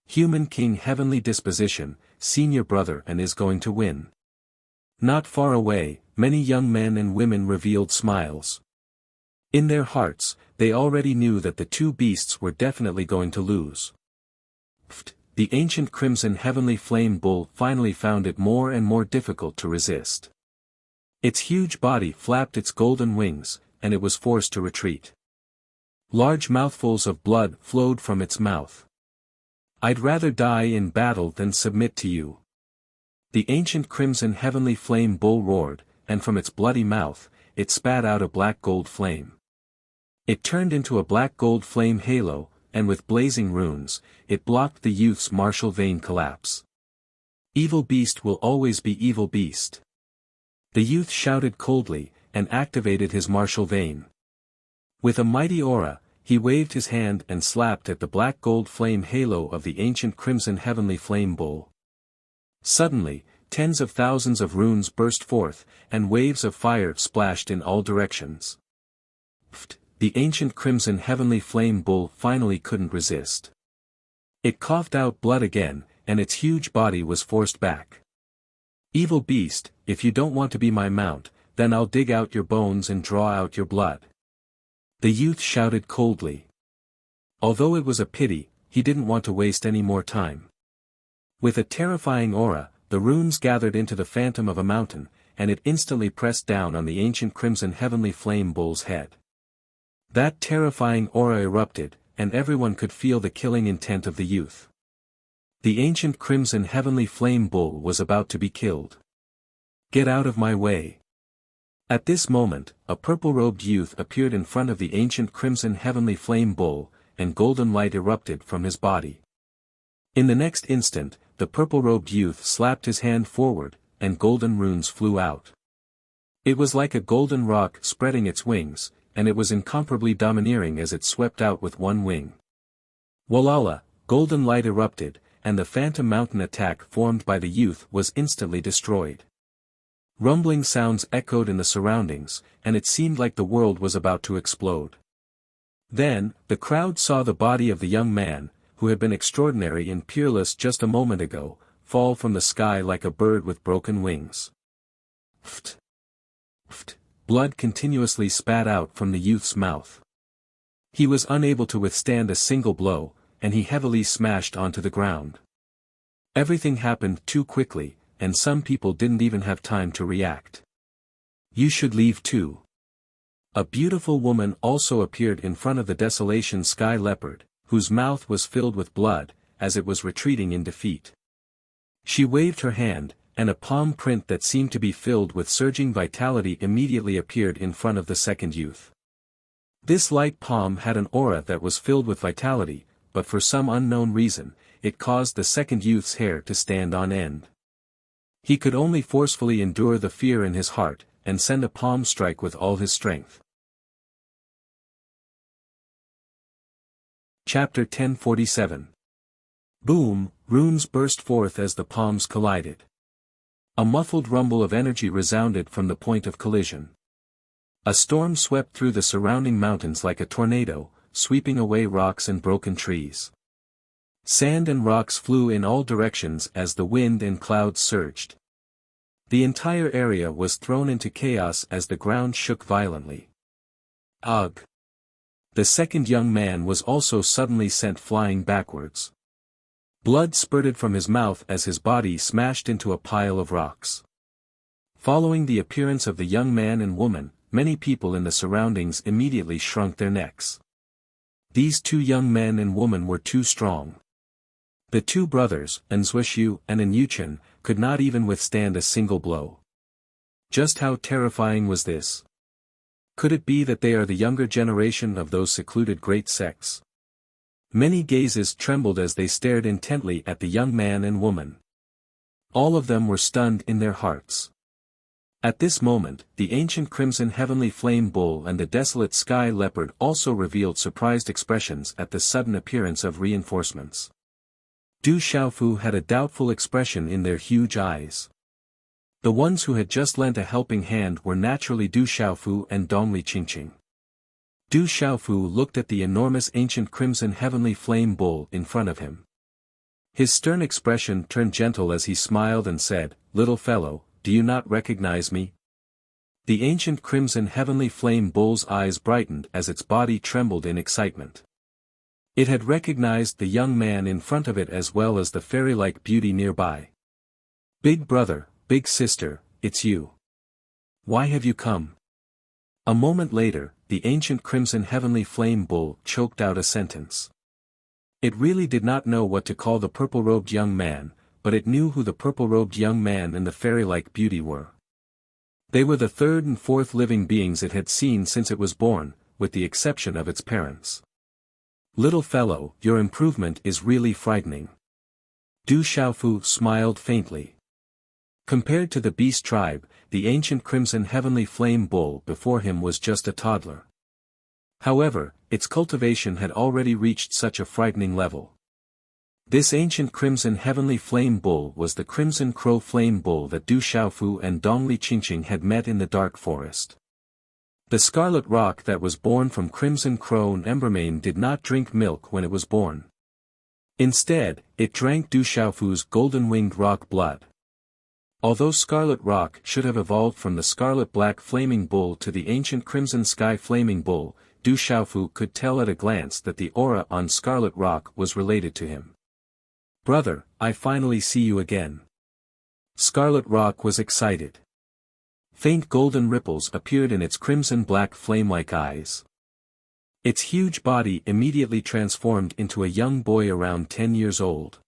Human king heavenly disposition, senior brother and is going to win. Not far away, many young men and women revealed smiles. In their hearts, they already knew that the two beasts were definitely going to lose. The ancient crimson heavenly flame bull finally found it more and more difficult to resist. Its huge body flapped its golden wings, and it was forced to retreat. Large mouthfuls of blood flowed from its mouth. "I'd rather die in battle than submit to you." The ancient crimson heavenly flame bull roared, and from its bloody mouth, it spat out a black gold flame. It turned into a black gold flame halo, and with blazing runes, it blocked the youth's martial vein collapse. "Evil beast will always be evil beast." The youth shouted coldly, and activated his martial vein. With a mighty aura, he waved his hand and slapped at the black gold flame halo of the ancient crimson heavenly flame bull. Suddenly, tens of thousands of runes burst forth, and waves of fire splashed in all directions. The ancient crimson heavenly flame bull finally couldn't resist. It coughed out blood again, and its huge body was forced back. "Evil beast, if you don't want to be my mount, then I'll dig out your bones and draw out your blood." The youth shouted coldly. Although it was a pity, he didn't want to waste any more time. With a terrifying aura, the runes gathered into the phantom of a mountain, and it instantly pressed down on the ancient crimson heavenly flame bull's head. That terrifying aura erupted, and everyone could feel the killing intent of the youth. The ancient crimson heavenly flame bull was about to be killed. "Get out of my way." At this moment, a purple-robed youth appeared in front of the ancient crimson heavenly flame bull, and golden light erupted from his body. In the next instant, the purple-robed youth slapped his hand forward, and golden runes flew out. It was like a golden rock spreading its wings, and it was incomparably domineering as it swept out with one wing. Walala, golden light erupted, and the phantom mountain attack formed by the youth was instantly destroyed. Rumbling sounds echoed in the surroundings, and it seemed like the world was about to explode. Then, the crowd saw the body of the young man, who had been extraordinary and peerless just a moment ago, fall from the sky like a bird with broken wings. Ft. Ft. Blood continuously spat out from the youth's mouth. He was unable to withstand a single blow, and he heavily smashed onto the ground. Everything happened too quickly, and some people didn't even have time to react. "You should leave too." A beautiful woman also appeared in front of the desolation sky leopard, whose mouth was filled with blood, as it was retreating in defeat. She waved her hand, and a palm print that seemed to be filled with surging vitality immediately appeared in front of the second youth. This light palm had an aura that was filled with vitality, but for some unknown reason, it caused the second youth's hair to stand on end. He could only forcefully endure the fear in his heart, and send a palm strike with all his strength. Chapter 1047. Boom, runes burst forth as the palms collided. A muffled rumble of energy resounded from the point of collision. A storm swept through the surrounding mountains like a tornado, sweeping away rocks and broken trees. Sand and rocks flew in all directions as the wind and clouds surged. The entire area was thrown into chaos as the ground shook violently. Ugh! The second young man was also suddenly sent flying backwards. Blood spurted from his mouth as his body smashed into a pile of rocks. Following the appearance of the young man and woman, many people in the surroundings immediately shrunk their necks. These two young men and woman were too strong. The two brothers, Nzwishu and Nyuchen, could not even withstand a single blow. Just how terrifying was this? Could it be that they are the younger generation of those secluded great sects? Many gazes trembled as they stared intently at the young man and woman. All of them were stunned in their hearts. At this moment, the ancient crimson heavenly flame bull and the desolate sky leopard also revealed surprised expressions at the sudden appearance of reinforcements. Du Xiaofu had a doubtful expression in their huge eyes. The ones who had just lent a helping hand were naturally Du Xiaofu and Dongli Qingqing. Du Xiaofu looked at the enormous ancient crimson heavenly flame bull in front of him. His stern expression turned gentle as he smiled and said, "Little fellow, do you not recognize me?" The ancient crimson heavenly flame bull's eyes brightened as its body trembled in excitement. It had recognized the young man in front of it as well as the fairy-like beauty nearby. "Big brother, big sister, it's you. Why have you come?" A moment later, the ancient crimson heavenly flame bull choked out a sentence. It really did not know what to call the purple-robed young man, but it knew who the purple-robed young man and the fairy-like beauty were. They were the third and fourth living beings it had seen since it was born, with the exception of its parents. "Little fellow, your improvement is really frightening." Du Xiaofu smiled faintly. Compared to the beast tribe, the ancient crimson heavenly flame bull before him was just a toddler. However, its cultivation had already reached such a frightening level. This ancient crimson heavenly flame bull was the crimson crow flame bull that Du Xiaofu and Dongli Qingqing had met in the dark forest. The scarlet rock that was born from crimson crow and embermane did not drink milk when it was born. Instead, it drank Du Xiaofu's golden-winged rock blood. Although Scarlet Rock should have evolved from the Scarlet Black Flaming Bull to the ancient Crimson Sky Flaming Bull, Du Xiaofu could tell at a glance that the aura on Scarlet Rock was related to him. "Brother, I finally see you again." Scarlet Rock was excited. Faint golden ripples appeared in its crimson-black flame-like eyes. Its huge body immediately transformed into a young boy around 10 years old.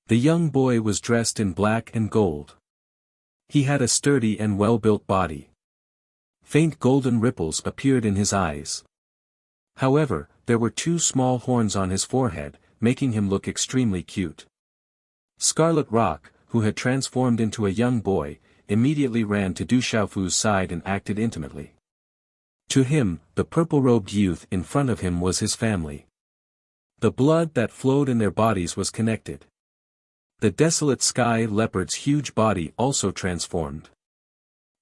The young boy was dressed in black and gold. He had a sturdy and well-built body. Faint golden ripples appeared in his eyes. However, there were 2 small horns on his forehead, making him look extremely cute. Scarlet Rock, who had transformed into a young boy, immediately ran to Du Xiaofu's side and acted intimately. To him, the purple-robed youth in front of him was his family. The blood that flowed in their bodies was connected. The desolate sky leopard's huge body also transformed.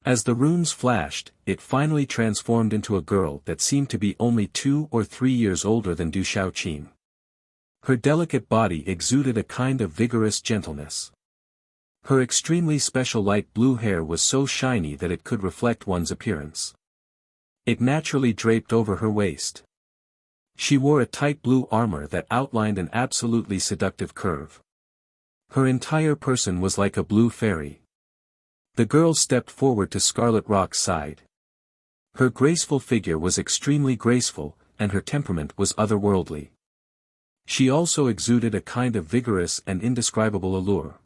As the runes flashed, it finally transformed into a girl that seemed to be only 2 or 3 years older than Du Xiaoqing. Her delicate body exuded a kind of vigorous gentleness. Her extremely special light blue hair was so shiny that it could reflect one's appearance. It naturally draped over her waist. She wore a tight blue armor that outlined an absolutely seductive curve. Her entire person was like a blue fairy. The girl stepped forward to Scarlet Rock's side. Her graceful figure was extremely graceful, and her temperament was otherworldly. She also exuded a kind of vigorous and indescribable allure.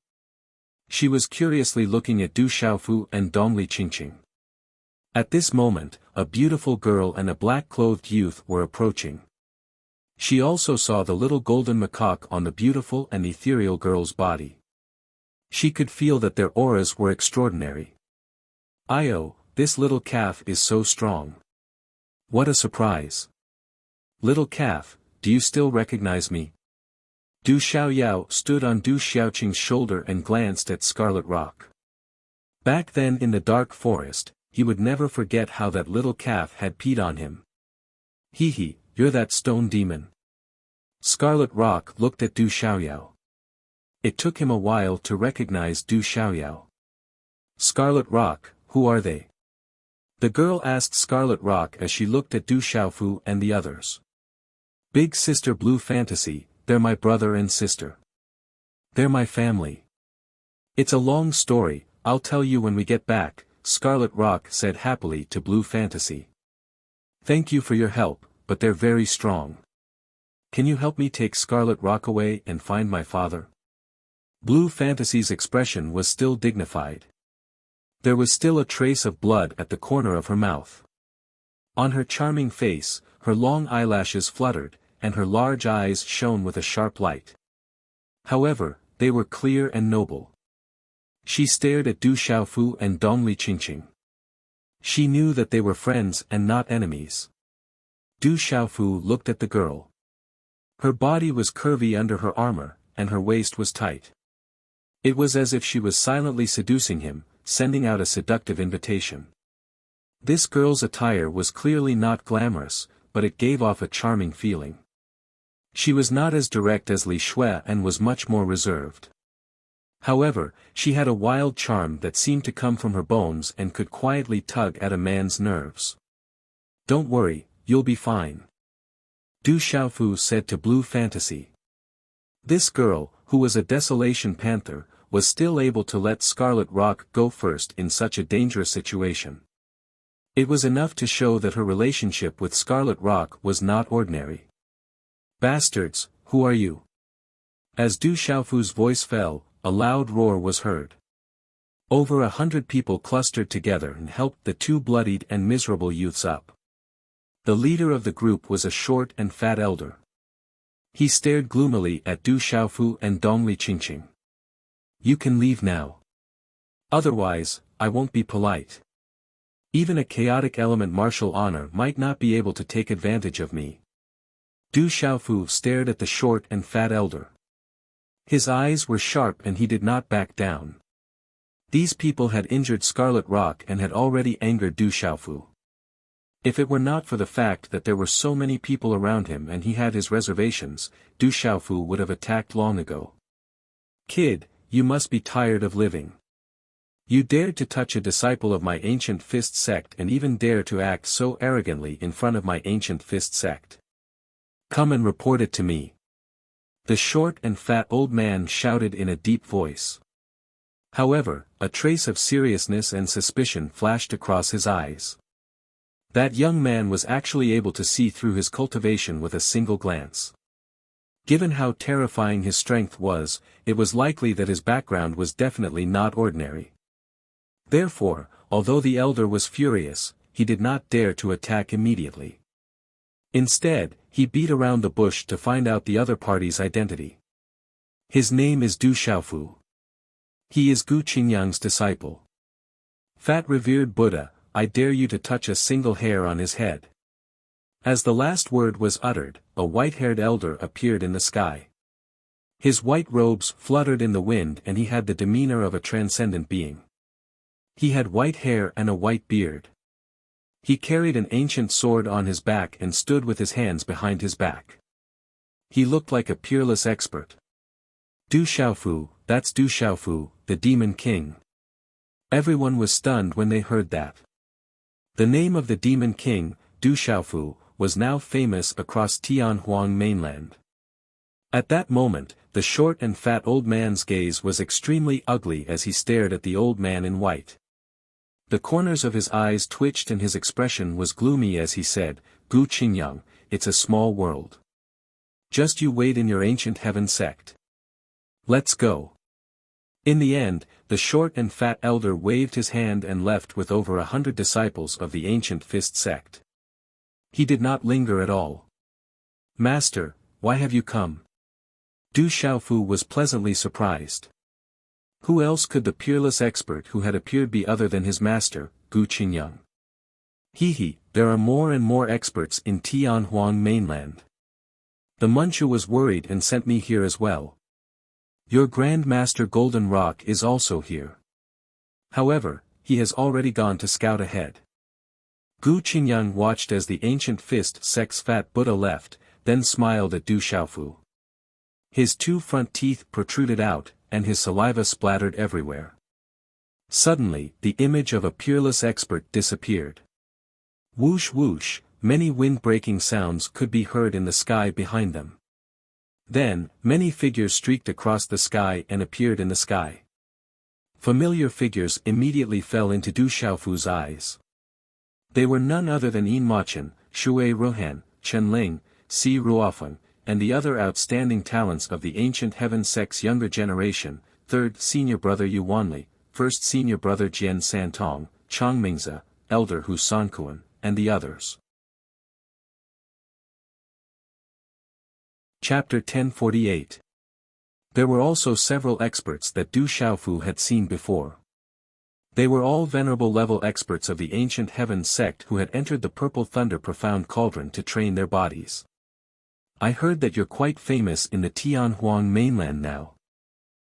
She was curiously looking at Du Xiaofu and Dongli Qingqing. At this moment, a beautiful girl and a black-clothed youth were approaching. She also saw the little golden macaque on the beautiful and ethereal girl's body. She could feel that their auras were extraordinary. "Io, this little calf is so strong. What a surprise. Little calf, do you still recognize me?" Du Xiaoyao stood on Du Xiaoqing's shoulder and glanced at Scarlet Rock. Back then in the dark forest, he would never forget how that little calf had peed on him. "Hee, you're that stone demon." Scarlet Rock looked at Du Xiaoyao. It took him a while to recognize Du Xiaoyao. "Scarlet Rock, who are they?" The girl asked Scarlet Rock as she looked at Du Xiaofu and the others. "Big Sister Blue Fantasy, they're my brother and sister. They're my family." "It's a long story, I'll tell you when we get back," Scarlet Rock said happily to Blue Fantasy. "Thank you for your help, but they're very strong. Can you help me take Scarlet Rock away and find my father?" Blue Fantasy's expression was still dignified. There was still a trace of blood at the corner of her mouth. On her charming face, her long eyelashes fluttered, and her large eyes shone with a sharp light. However, they were clear and noble. She stared at Du Xiaofu and Dongli Qingqing. She knew that they were friends and not enemies. Du Xiaofu looked at the girl. Her body was curvy under her armor, and her waist was tight. It was as if she was silently seducing him, sending out a seductive invitation. This girl's attire was clearly not glamorous, but it gave off a charming feeling. She was not as direct as Li Shui and was much more reserved. However, she had a wild charm that seemed to come from her bones and could quietly tug at a man's nerves. "Don't worry, you'll be fine," Du Xiaofu said to Blue Fantasy. This girl, who was a Desolation Panther, was still able to let Scarlet Rock go first in such a dangerous situation. It was enough to show that her relationship with Scarlet Rock was not ordinary. "Bastards, who are you?" As Du Xiaofu's voice fell, a loud roar was heard. Over 100 people clustered together and helped the two bloodied and miserable youths up. The leader of the group was a short and fat elder. He stared gloomily at Du Xiaofu and Dongli Qingqing. "You can leave now. Otherwise, I won't be polite. Even a chaotic element martial honor might not be able to take advantage of me." Du Xiaofu stared at the short and fat elder. His eyes were sharp and he did not back down. These people had injured Scarlet Rock and had already angered Du Xiaofu. If it were not for the fact that there were so many people around him and he had his reservations, Du Xiaofu would have attacked long ago. "Kid, you must be tired of living. You dared to touch a disciple of my Ancient Fist sect and even dare to act so arrogantly in front of my Ancient Fist sect. Come and report it to me." The short and fat old man shouted in a deep voice. However, a trace of seriousness and suspicion flashed across his eyes. That young man was actually able to see through his cultivation with a single glance. Given how terrifying his strength was, it was likely that his background was definitely not ordinary. Therefore, although the elder was furious, he did not dare to attack immediately. Instead, he beat around the bush to find out the other party's identity. "His name is Du Xiaofu. He is Gu Qingyang's disciple. Fat revered Buddha, I dare you to touch a single hair on his head." As the last word was uttered, a white-haired elder appeared in the sky. His white robes fluttered in the wind and he had the demeanor of a transcendent being. He had white hair and a white beard. He carried an ancient sword on his back and stood with his hands behind his back. He looked like a peerless expert. "Du Xiaofu, that's Du Xiaofu, the Demon King." Everyone was stunned when they heard that. The name of the Demon King, Du Xiaofu, was now famous across Tianhuang mainland. At that moment, the short and fat old man's gaze was extremely ugly as he stared at the old man in white. The corners of his eyes twitched and his expression was gloomy as he said, "Gu Qingyang, it's a small world. Just you wait in your ancient heaven sect. Let's go." In the end, the short and fat elder waved his hand and left with over 100 disciples of the Ancient Fist sect. He did not linger at all. "Master, why have you come?" Du Xiaofu was pleasantly surprised. Who else could the peerless expert who had appeared be other than his master, Gu Qingyang? There are more and more experts in Tianhuang mainland. The Munchu was worried and sent me here as well. Your Grand Master Golden Rock is also here. However, he has already gone to scout ahead. Gu Qingyang watched as the Ancient Fist sect's fat Buddha left, then smiled at Du Xiaofu. His two front teeth protruded out, and his saliva splattered everywhere. Suddenly, the image of a peerless expert disappeared. Whoosh whoosh, many wind-breaking sounds could be heard in the sky behind them. Then, many figures streaked across the sky and appeared in the sky. Familiar figures immediately fell into Du Xiaofu's eyes. They were none other than Yin Machin, Shui Ruhan, Chen Ling, Si Ruofeng, and the other outstanding talents of the ancient heaven sect's younger generation, third senior brother Yu Wanli, first senior brother Jian Santong, Chang Mingze, elder Hu Sankuan, and the others. Chapter 1048. There were also several experts that Du Xiaofu had seen before. They were all venerable level experts of the ancient heaven sect who had entered the Purple Thunder Profound Cauldron to train their bodies. I heard that you're quite famous in the Tianhuang mainland now.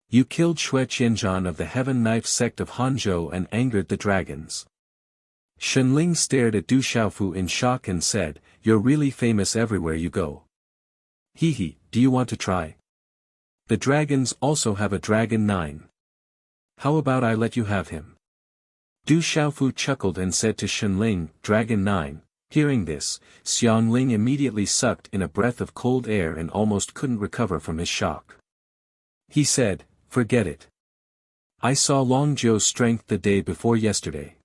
You killed Xue Qianzhan of the Heaven Knife sect of Hanzhou and angered the dragons. Shenling stared at Du Xiaofu in shock and said, "You're really famous everywhere you go. Hehe, do you want to try? The dragons also have a Dragon 9. How about I let you have him?" Du Xiaofu chuckled and said to Shenling, "Dragon 9, hearing this, Xiangling immediately sucked in a breath of cold air and almost couldn't recover from his shock. He said, "Forget it. I saw Long Zhou's strength the day before yesterday.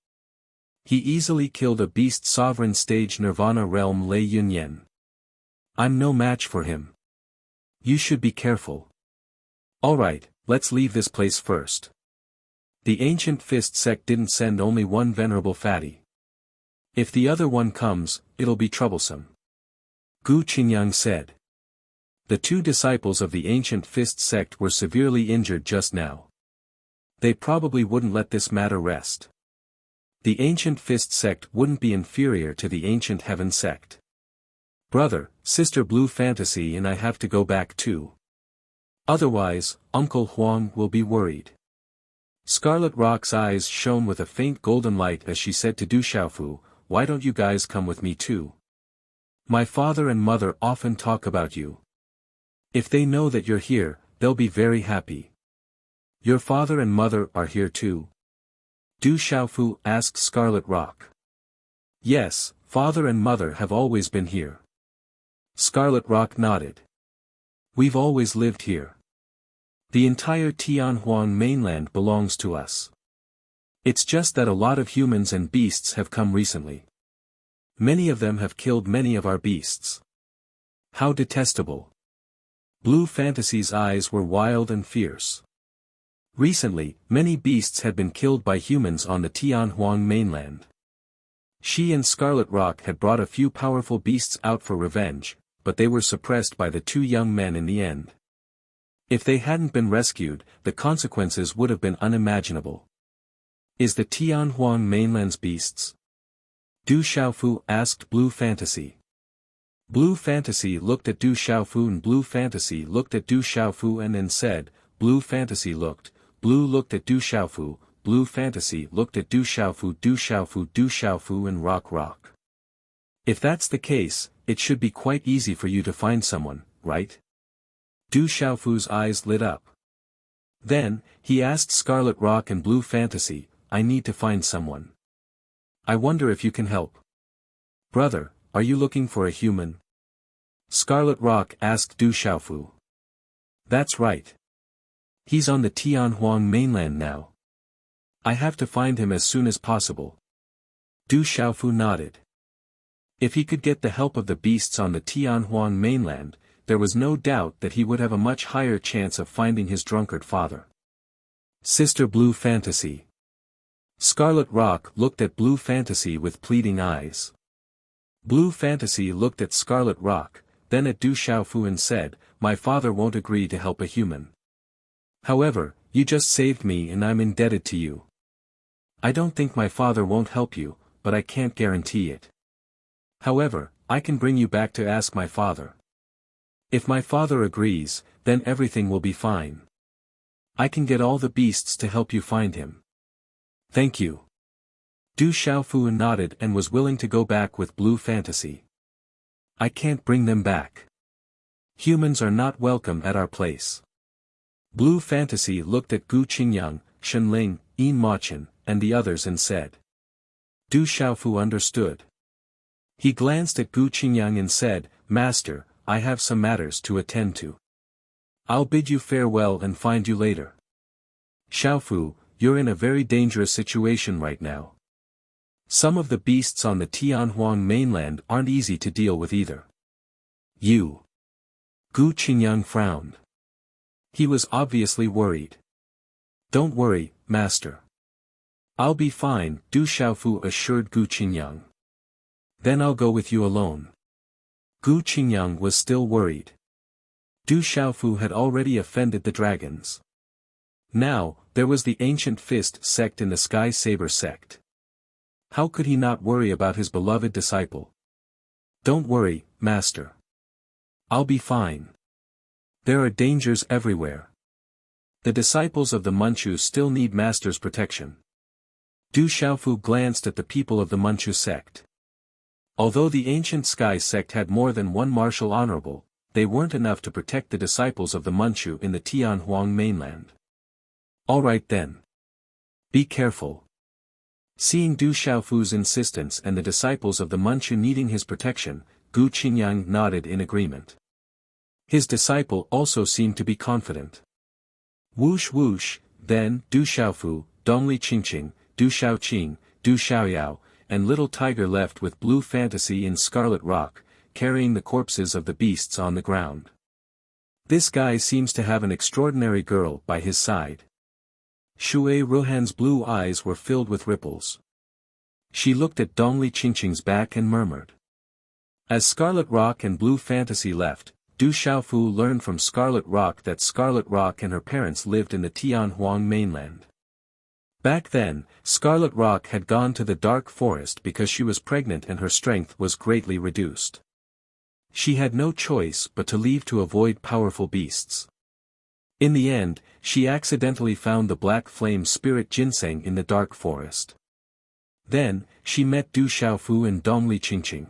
He easily killed a beast sovereign stage Nirvana realm Lei Yunyan. I'm no match for him. You should be careful. Alright, let's leave this place first." The ancient fist sect didn't send only one venerable fatty. If the other one comes, it'll be troublesome. Gu Qingyang said. The two disciples of the ancient fist sect were severely injured just now. They probably wouldn't let this matter rest. The ancient fist sect wouldn't be inferior to the ancient heaven sect. Brother, Sister Blue Fantasy and I have to go back too. Otherwise, Uncle Huang will be worried. Scarlet Rock's eyes shone with a faint golden light as she said to Du Xiaofu, "Why don't you guys come with me too? My father and mother often talk about you. If they know that you're here, they'll be very happy." "Your father and mother are here too?" Du Xiaofu asked Scarlet Rock. "Yes, father and mother have always been here." Scarlet Rock nodded. "We've always lived here. The entire Tianhuang mainland belongs to us. It's just that a lot of humans and beasts have come recently. Many of them have killed many of our beasts. How detestable." Blue Fantasy's eyes were wild and fierce. Recently, many beasts had been killed by humans on the Tianhuang mainland. She and Scarlet Rock had brought a few powerful beasts out for revenge, but they were suppressed by the two young men in the end. If they hadn't been rescued, the consequences would have been unimaginable. "Is the Tianhuang mainland's beasts?" Du Xiaofu asked Blue Fantasy. Blue Fantasy looked at Du Xiaofu and Blue Fantasy looked at Du Xiaofu and then said, Blue Fantasy looked, Blue looked at Du Xiaofu, Blue Fantasy looked at Du Xiaofu, Du Xiaofu, Du Xiaofu and Rock. "If that's the case, it should be quite easy for you to find someone, right?" Du Xiaofu's eyes lit up. Then, he asked Scarlet Rock and Blue Fantasy, "I need to find someone. I wonder if you can help." "Brother, are you looking for a human?" Scarlet Rock asked Du Xiaofu. "That's right. He's on the Tianhuang mainland now. I have to find him as soon as possible." Du Xiaofu nodded. If he could get the help of the beasts on the Tianhuang mainland, there was no doubt that he would have a much higher chance of finding his drunkard father. Sister Blue Fantasy. Scarlet Rock looked at Blue Fantasy with pleading eyes. Blue Fantasy looked at Scarlet Rock, then at Du Xiaofu and said, "My father won't agree to help a human. However, you just saved me and I'm indebted to you. I don't think my father won't help you, but I can't guarantee it. However, I can bring you back to ask my father. If my father agrees, then everything will be fine. I can get all the beasts to help you find him." "Thank you." Du Xiaofu nodded and was willing to go back with Blue Fantasy. "I can't bring them back. Humans are not welcome at our place." Blue Fantasy looked at Gu Qingyang, Shenling, Yin Machin, and the others and said. Du Xiaofu understood. He glanced at Gu Qingyang and said, "Master, I have some matters to attend to. I'll bid you farewell and find you later. Xiaofu, you're in a very dangerous situation right now. Some of the beasts on the Tianhuang mainland aren't easy to deal with either." "You." Gu Qingyang frowned. He was obviously worried. "Don't worry, Master. I'll be fine," Du Xiaofu assured Gu Qingyang. "Then I'll go with you alone." Gu Qingyang was still worried. Du Xiaofu had already offended the dragons. Now, there was the ancient fist sect in the Sky Saber sect. How could he not worry about his beloved disciple? Don't worry, master. I'll be fine. There are dangers everywhere. The disciples of the Manchu still need master's protection. Du Xiaofu glanced at the people of the Manchu sect. Although the ancient Sky sect had more than one martial honorable, they weren't enough to protect the disciples of the Manchu in the Tianhuang mainland. All right then. Be careful. Seeing Du Xiaofu's insistence and the disciples of the Manchu needing his protection, Gu Qingyang nodded in agreement. His disciple also seemed to be confident. Whoosh whoosh, then, Du Xiaofu, Dongli Qingqing, Du Xiaoqing, Du Xiaoyao, and Little Tiger left with Blue Fantasy in Scarlet Rock, carrying the corpses of the beasts on the ground. This guy seems to have an extraordinary girl by his side. Shui Ruhan's blue eyes were filled with ripples. She looked at Dongli Qingqing's back and murmured. As Scarlet Rock and Blue Fantasy left, Du Xiaofu learned from Scarlet Rock that Scarlet Rock and her parents lived in the Tianhuang mainland. Back then, Scarlet Rock had gone to the dark forest because she was pregnant and her strength was greatly reduced. She had no choice but to leave to avoid powerful beasts. In the end, she accidentally found the black flame spirit ginseng in the dark forest. Then, she met Du Xiaofu and Dongli Qingqing.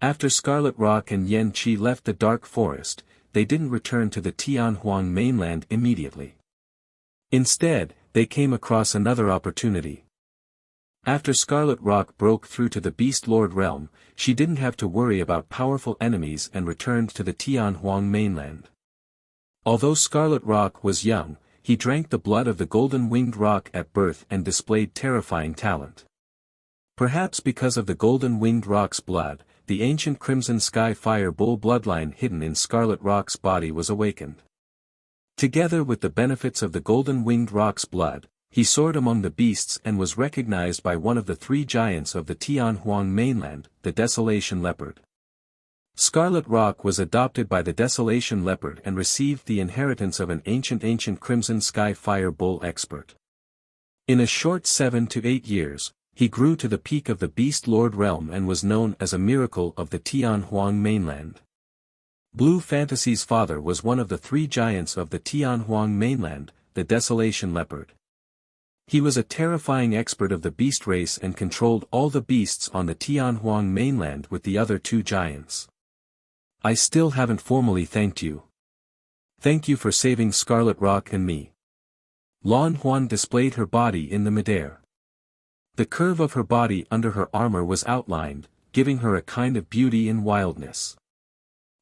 After Scarlet Rock and Yan Qi left the dark forest, they didn't return to the Tianhuang mainland immediately. Instead, they came across another opportunity. After Scarlet Rock broke through to the Beast Lord realm, she didn't have to worry about powerful enemies and returned to the Tianhuang mainland. Although Scarlet Rock was young, he drank the blood of the golden-winged rock at birth and displayed terrifying talent. Perhaps because of the golden-winged rock's blood, the ancient Crimson Sky Fire Bull bloodline hidden in Scarlet Rock's body was awakened. Together with the benefits of the golden-winged rock's blood, he soared among the beasts and was recognized by one of the three giants of the Tianhuang mainland, the Desolation Leopard. Scarlet Rock was adopted by the Desolation Leopard and received the inheritance of an ancient Crimson Sky Fire Bull expert. In a short 7 to 8 years, he grew to the peak of the Beast Lord realm and was known as a miracle of the Tianhuang mainland. Blue Fantasy's father was one of the three giants of the Tianhuang mainland, the Desolation Leopard. He was a terrifying expert of the beast race and controlled all the beasts on the Tianhuang mainland with the other two giants. I still haven't formally thanked you. Thank you for saving Scarlet Rock and me. Lan Huan displayed her body in the midair. The curve of her body under her armor was outlined, giving her a kind of beauty and wildness.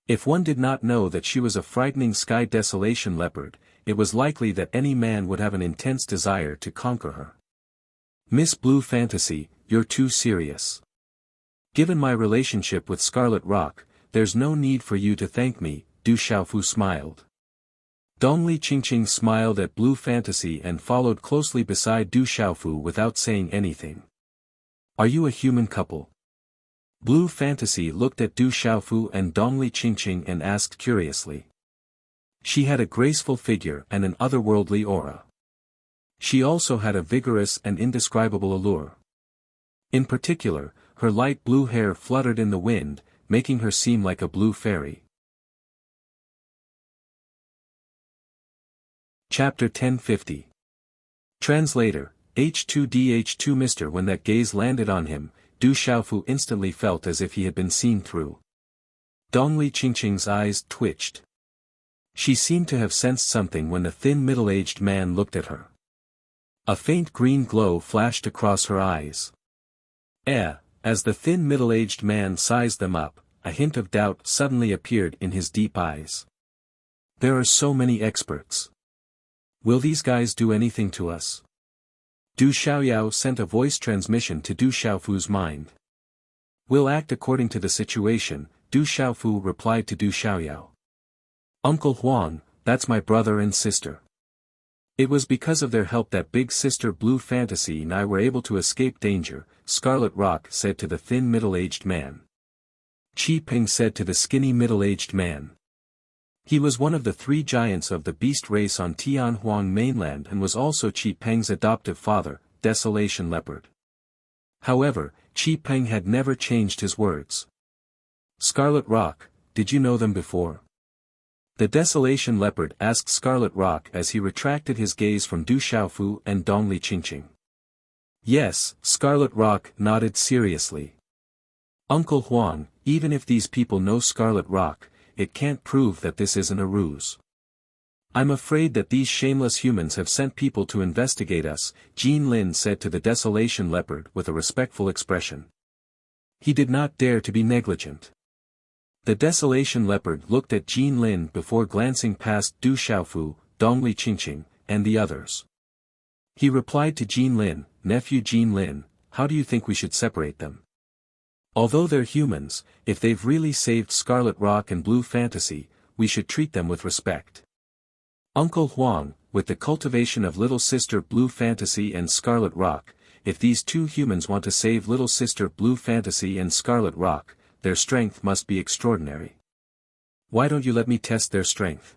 If one did not know that she was a frightening Sky Desolation Leopard, it was likely that any man would have an intense desire to conquer her. Miss Blue Fantasy, you're too serious. Given my relationship with Scarlet Rock, there's no need for you to thank me, Du Xiaofu smiled. Dongli Qingqing smiled at Blue Fantasy and followed closely beside Du Xiaofu without saying anything. Are you a human couple? Blue Fantasy looked at Du Xiaofu and Dongli Qingqing and asked curiously. She had a graceful figure and an otherworldly aura. She also had a vigorous and indescribable allure. In particular, her light blue hair fluttered in the wind, making her seem like a blue fairy. Chapter 1050. Translator, H2DH2 Mr. When that gaze landed on him, Du Xiaofu instantly felt as if he had been seen through. Dongli Qingqing's eyes twitched. She seemed to have sensed something when the thin middle-aged man looked at her. A faint green glow flashed across her eyes. As the thin middle-aged man sized them up, a hint of doubt suddenly appeared in his deep eyes. There are so many experts. Will these guys do anything to us? Du Xiaoyao sent a voice transmission to Du Xiaofu's mind. We'll act according to the situation, Du Xiaofu replied to Du Xiaoyao. Uncle Huang, that's my brother and sister. It was because of their help that big sister Blue Fantasy and I were able to escape danger, Scarlet Rock said to the thin middle-aged man. Qi Ping said to the skinny middle-aged man. He was one of the 3 giants of the beast race on Tianhuang mainland and was also Qi Peng's adoptive father, Desolation Leopard. However, Qi Peng had never changed his words. Scarlet Rock, did you know them before? The Desolation Leopard asked Scarlet Rock as he retracted his gaze from Du Xiaofu and Dongli Qingqing. Yes, Scarlet Rock nodded seriously. Uncle Huang, even if these people know Scarlet Rock, it can't prove that this isn't a ruse. I'm afraid that these shameless humans have sent people to investigate us, Jean Lin said to the Desolation Leopard with a respectful expression. He did not dare to be negligent. The Desolation Leopard looked at Jean Lin before glancing past Du Xiaofu, Dongli Qingqing, and the others. He replied to Jean Lin, Nephew Jean Lin, how do you think we should separate them? Although they're humans, if they've really saved Scarlet Rock and Blue Fantasy, we should treat them with respect. Uncle Huang, with the cultivation of Little Sister Blue Fantasy and Scarlet Rock, if these 2 humans want to save Little Sister Blue Fantasy and Scarlet Rock, their strength must be extraordinary. Why don't you let me test their strength?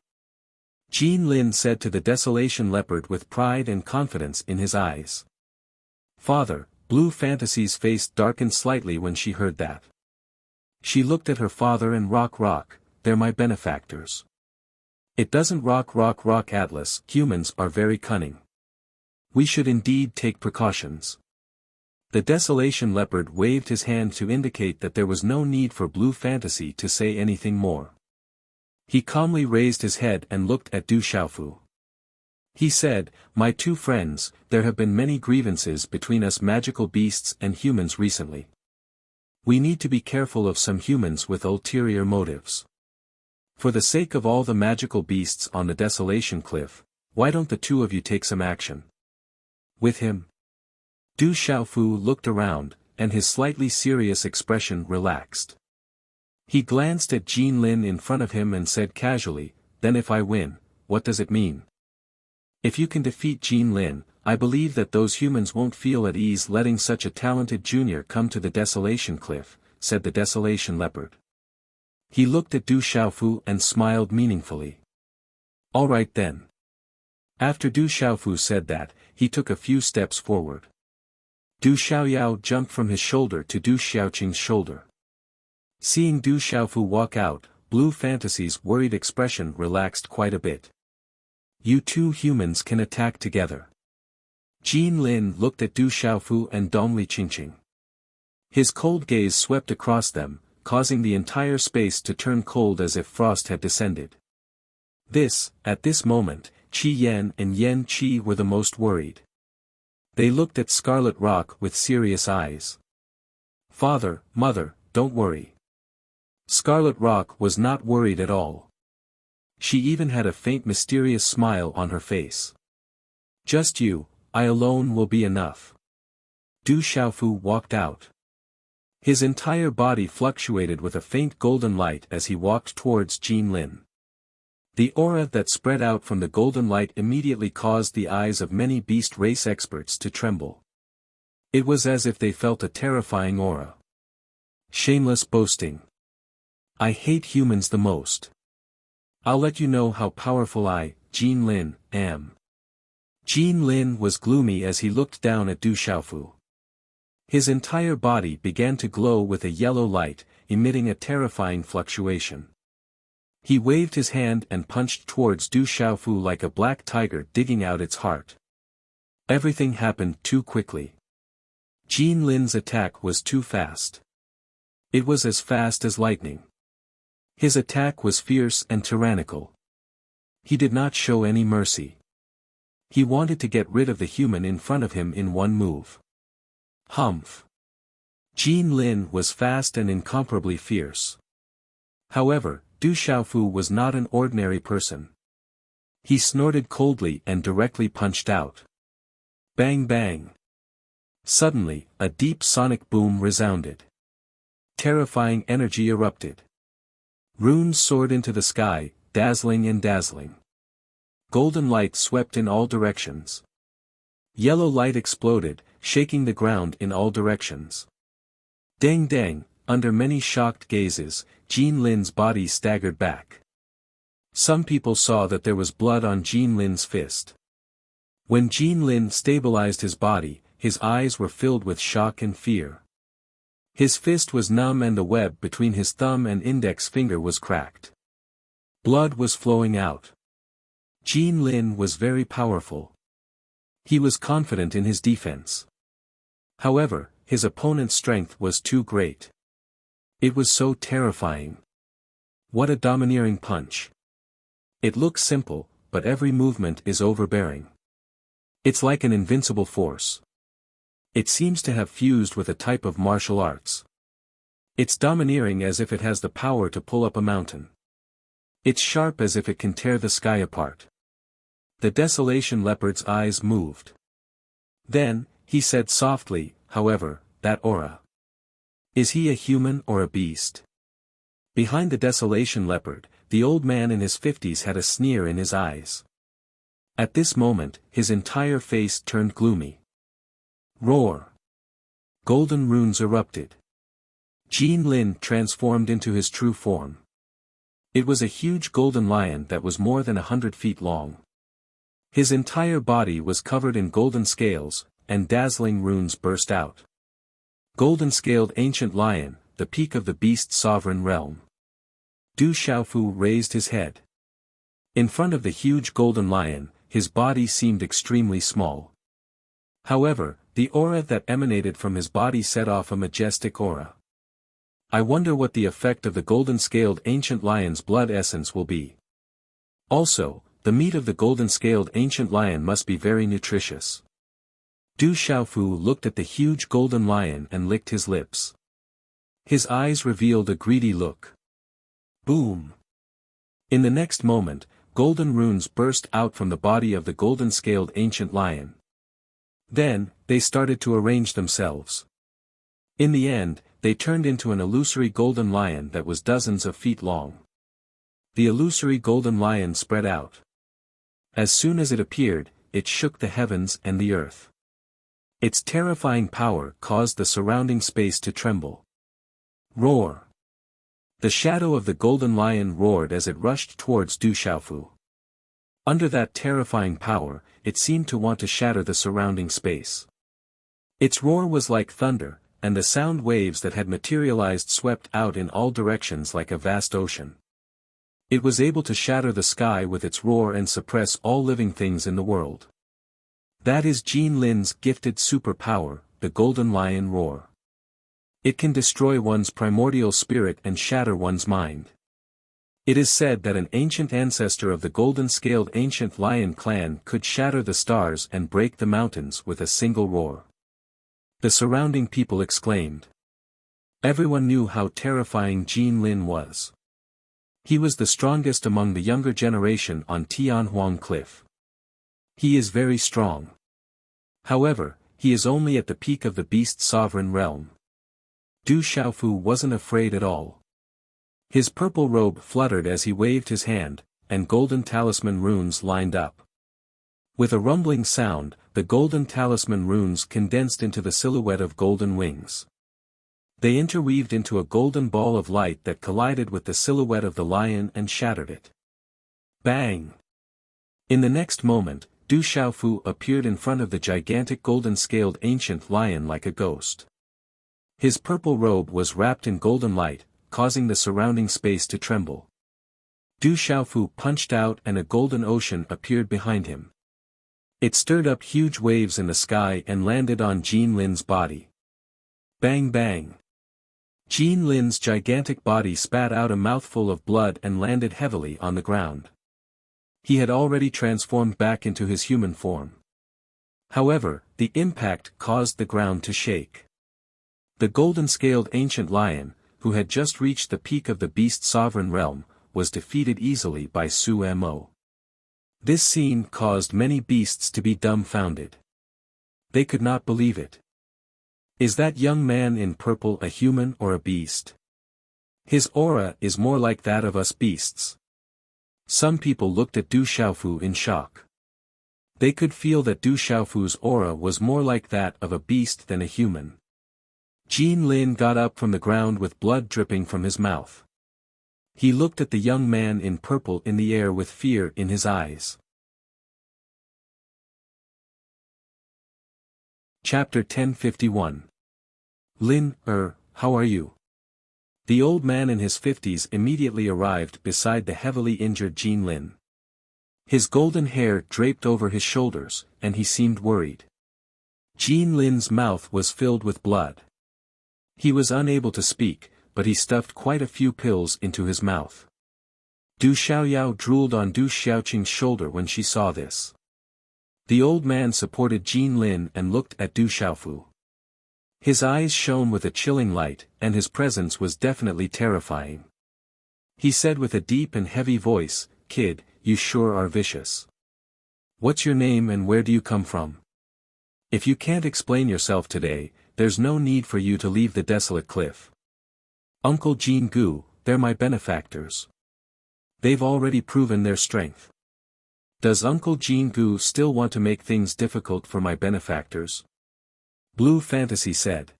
Jean Lin said to the Desolation Leopard with pride and confidence in his eyes. Father, Blue Fantasy's face darkened slightly when she heard that. She looked at her father and Rock, they're my benefactors. It doesn't Rock Atlas, humans are very cunning. We should indeed take precautions. The Desolation Leopard waved his hand to indicate that there was no need for Blue Fantasy to say anything more. He calmly raised his head and looked at Du Xiaofu. He said, My 2 friends, there have been many grievances between us magical beasts and humans recently. We need to be careful of some humans with ulterior motives. For the sake of all the magical beasts on the Desolation Cliff, why don't the 2 of you take some action? With him? Du Xiaofu looked around, and his slightly serious expression relaxed. He glanced at Jean Lin in front of him and said casually, Then if I win, what does it mean? If you can defeat Jean Lin, I believe that those humans won't feel at ease letting such a talented junior come to the Desolation Cliff, said the Desolation Leopard. He looked at Du Xiaofu and smiled meaningfully. All right then. After Du Xiaofu said that, he took a few steps forward. Du Xiaoyao jumped from his shoulder to Du Xiaoqing's shoulder. Seeing Du Xiaofu walk out, Blue Fantasy's worried expression relaxed quite a bit. You 2 humans can attack together. Jean Lin looked at Du Xiaofu and Dongli Qingqing. His cold gaze swept across them, causing the entire space to turn cold as if frost had descended. At this moment, Qi Yan and Yan Qi were the most worried. They looked at Scarlet Rock with serious eyes. Father, Mother, don't worry. Scarlet Rock was not worried at all. She even had a faint mysterious smile on her face. Just you, I alone will be enough. Du Xiaofu walked out. His entire body fluctuated with a faint golden light as he walked towards Jean Lin. The aura that spread out from the golden light immediately caused the eyes of many beast race experts to tremble. It was as if they felt a terrifying aura. Shameless boasting. I hate humans the most. I'll let you know how powerful I, Jean Lin, am. Jean Lin was gloomy as he looked down at Du Xiaofu. His entire body began to glow with a yellow light, emitting a terrifying fluctuation. He waved his hand and punched towards Du Xiaofu like a black tiger digging out its heart. Everything happened too quickly. Jean Lin's attack was too fast. It was as fast as lightning. His attack was fierce and tyrannical. He did not show any mercy. He wanted to get rid of the human in front of him in one move. Humph. Jean Lin was fast and incomparably fierce. However, Du Xiaofu was not an ordinary person. He snorted coldly and directly punched out. Bang bang. Suddenly, a deep sonic boom resounded. Terrifying energy erupted. Runes soared into the sky, dazzling and dazzling. Golden light swept in all directions. Yellow light exploded, shaking the ground in all directions. Dang dang, under many shocked gazes, Jean Lin's body staggered back. Some people saw that there was blood on Jin Lin's fist. When Jin Lin stabilized his body, his eyes were filled with shock and fear. His fist was numb and the web between his thumb and index finger was cracked. Blood was flowing out. Jin Lin was very powerful. He was confident in his defense. However, his opponent's strength was too great. It was so terrifying. What a domineering punch. It looks simple, but every movement is overbearing. It's like an invincible force. It seems to have fused with a type of martial arts. It's domineering as if it has the power to pull up a mountain. It's sharp as if it can tear the sky apart. The Desolation Leopard's eyes moved. Then, he said softly, however, that aura. Is he a human or a beast? Behind the Desolation Leopard, the old man in his 50s had a sneer in his eyes. At this moment, his entire face turned gloomy. Roar! Golden runes erupted. Jin Lin transformed into his true form. It was a huge golden lion that was more than 100 feet long. His entire body was covered in golden scales, and dazzling runes burst out. Golden-scaled ancient lion, the peak of the beast's sovereign realm. Du Xiaofu raised his head. In front of the huge golden lion, his body seemed extremely small. However, the aura that emanated from his body set off a majestic aura. I wonder what the effect of the golden-scaled ancient lion's blood essence will be. Also, the meat of the golden-scaled ancient lion must be very nutritious. Du Xiaofu looked at the huge golden lion and licked his lips. His eyes revealed a greedy look. Boom! In the next moment, golden runes burst out from the body of the golden-scaled ancient lion. Then, they started to arrange themselves. In the end, they turned into an illusory golden lion that was dozens of feet long. The illusory golden lion spread out. As soon as it appeared, it shook the heavens and the earth. Its terrifying power caused the surrounding space to tremble. Roar! The shadow of the golden lion roared as it rushed towards Du Xiaofu. Under that terrifying power, it seemed to want to shatter the surrounding space. Its roar was like thunder, and the sound waves that had materialized swept out in all directions like a vast ocean. It was able to shatter the sky with its roar and suppress all living things in the world. That is Jin Lin's gifted superpower, the Golden Lion Roar. It can destroy one's primordial spirit and shatter one's mind. It is said that an ancient ancestor of the golden-scaled ancient lion clan could shatter the stars and break the mountains with a single roar. The surrounding people exclaimed. Everyone knew how terrifying Jin Lin was. He was the strongest among the younger generation on Tianhuang Cliff. He is very strong. However, he is only at the peak of the beast's sovereign realm. Du Xiaofu wasn't afraid at all. His purple robe fluttered as he waved his hand, and golden talisman runes lined up. With a rumbling sound, the golden talisman runes condensed into the silhouette of golden wings. They interweaved into a golden ball of light that collided with the silhouette of the lion and shattered it. Bang! In the next moment, Du Xiaofu appeared in front of the gigantic golden-scaled ancient lion like a ghost. His purple robe was wrapped in golden light, causing the surrounding space to tremble. Du Xiaofu punched out and a golden ocean appeared behind him. It stirred up huge waves in the sky and landed on Jin Lin's body. Bang bang! Jin Lin's gigantic body spat out a mouthful of blood and landed heavily on the ground. He had already transformed back into his human form. However, the impact caused the ground to shake. The golden-scaled ancient lion, who had just reached the peak of the beast's sovereign realm, was defeated easily by Su Mo. This scene caused many beasts to be dumbfounded. They could not believe it. Is that young man in purple a human or a beast? His aura is more like that of us beasts. Some people looked at Du Xiaofu in shock. They could feel that Du Xiaofu's aura was more like that of a beast than a human. Jin Lin got up from the ground with blood dripping from his mouth. He looked at the young man in purple in the air with fear in his eyes. Chapter 1051. Lin, how are you? The old man in his 50s immediately arrived beside the heavily injured Jean Lin. His golden hair draped over his shoulders, and he seemed worried. Jean Lin's mouth was filled with blood. He was unable to speak, but he stuffed quite a few pills into his mouth. Du Xiaoyao drooled on Du Xiaoqing's shoulder when she saw this. The old man supported Jean Lin and looked at Du Xiaofu. His eyes shone with a chilling light, and his presence was definitely terrifying. He said with a deep and heavy voice, "Kid, you sure are vicious. What's your name and where do you come from? If you can't explain yourself today, there's no need for you to leave the desolate cliff. Uncle Jean Gu, they're my benefactors. They've already proven their strength. Does Uncle Jean Gu still want to make things difficult for my benefactors?" Blue Fantasy said.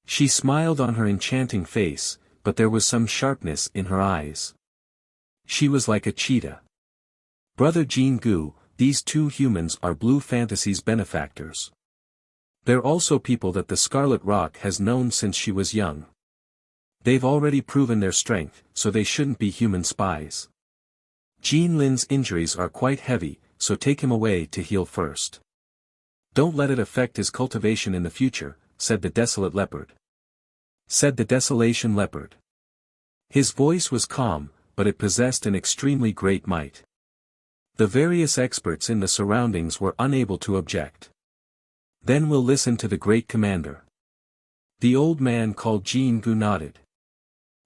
She smiled on her enchanting face, but there was some sharpness in her eyes. She was like a cheetah. Brother Jean Gu, these two humans are Blue Fantasy's benefactors. They're also people that the Scarlet Rock has known since she was young. They've already proven their strength, so they shouldn't be human spies. Jean Lin's injuries are quite heavy, so take him away to heal first. Don't let it affect his cultivation in the future, said the Desolate Leopard. Said the Desolation Leopard. His voice was calm, but it possessed an extremely great might. The various experts in the surroundings were unable to object. Then we'll listen to the great commander. The old man called Jean Gu nodded.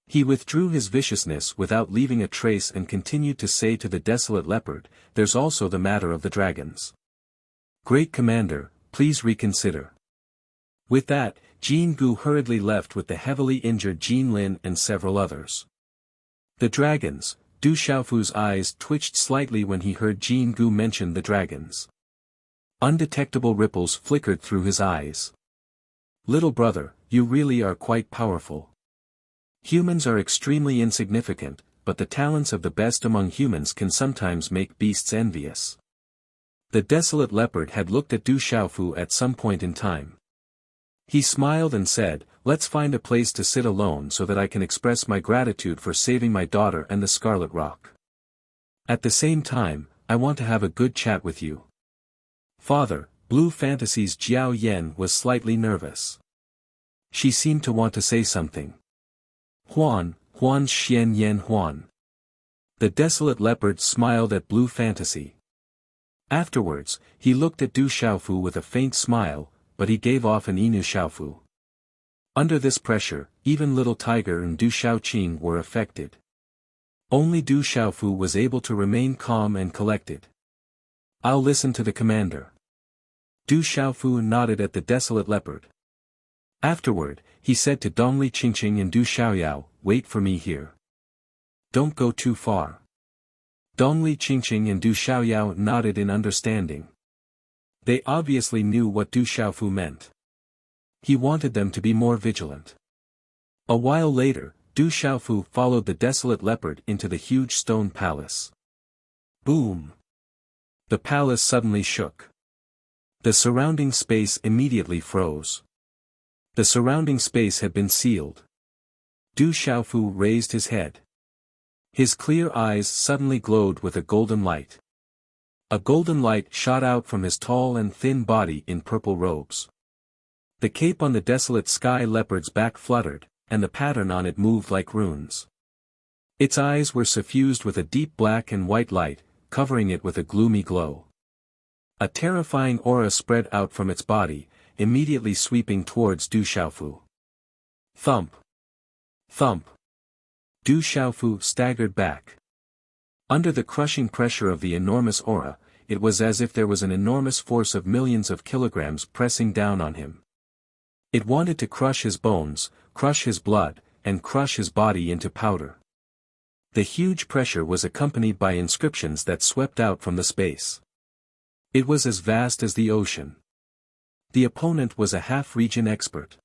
He withdrew his viciousness without leaving a trace and continued to say to the Desolate Leopard, "There's also the matter of the dragons. Great commander, please reconsider." With that, Jean Gu hurriedly left with the heavily injured Jean Lin and several others. The dragons, Du Xiaofu's eyes twitched slightly when he heard Jean Gu mention the dragons. Undetectable ripples flickered through his eyes. "Little brother, you really are quite powerful. Humans are extremely insignificant, but the talents of the best among humans can sometimes make beasts envious." The Desolate Leopard had looked at Du Xiaofu at some point in time. He smiled and said, "Let's find a place to sit alone so that I can express my gratitude for saving my daughter and the Scarlet Rock. At the same time, I want to have a good chat with you." Father, Blue Fantasy's Jiao Yen was slightly nervous. She seemed to want to say something. Huan Xian Yen Huan. The Desolate Leopard smiled at Blue Fantasy. Afterwards, he looked at Du Xiaofu with a faint smile, but he gave off an Inu Xiaofu. Under this pressure, even Little Tiger and Du Xiaoqing were affected. Only Du Xiaofu was able to remain calm and collected. "I'll listen to the commander." Du Xiaofu nodded at the Desolate Leopard. Afterward, he said to Dongli Qingqing and Du Xiaoyao, "Wait for me here. Don't go too far." Dongli Qingqing and Du Xiaoyao nodded in understanding. They obviously knew what Du Xiaofu meant. He wanted them to be more vigilant. A while later, Du Xiaofu followed the Desolate Leopard into the huge stone palace. Boom! The palace suddenly shook. The surrounding space immediately froze. The surrounding space had been sealed. Du Xiaofu raised his head. His clear eyes suddenly glowed with a golden light. A golden light shot out from his tall and thin body in purple robes. The cape on the Desolate Sky Leopard's back fluttered, and the pattern on it moved like runes. Its eyes were suffused with a deep black and white light, covering it with a gloomy glow. A terrifying aura spread out from its body, immediately sweeping towards Du Xiaofu. Thump! Thump! Du Xiaofu staggered back. Under the crushing pressure of the enormous aura, it was as if there was an enormous force of millions of kilograms pressing down on him. It wanted to crush his bones, crush his blood, and crush his body into powder. The huge pressure was accompanied by inscriptions that swept out from the space. It was as vast as the ocean. The opponent was a half-region expert.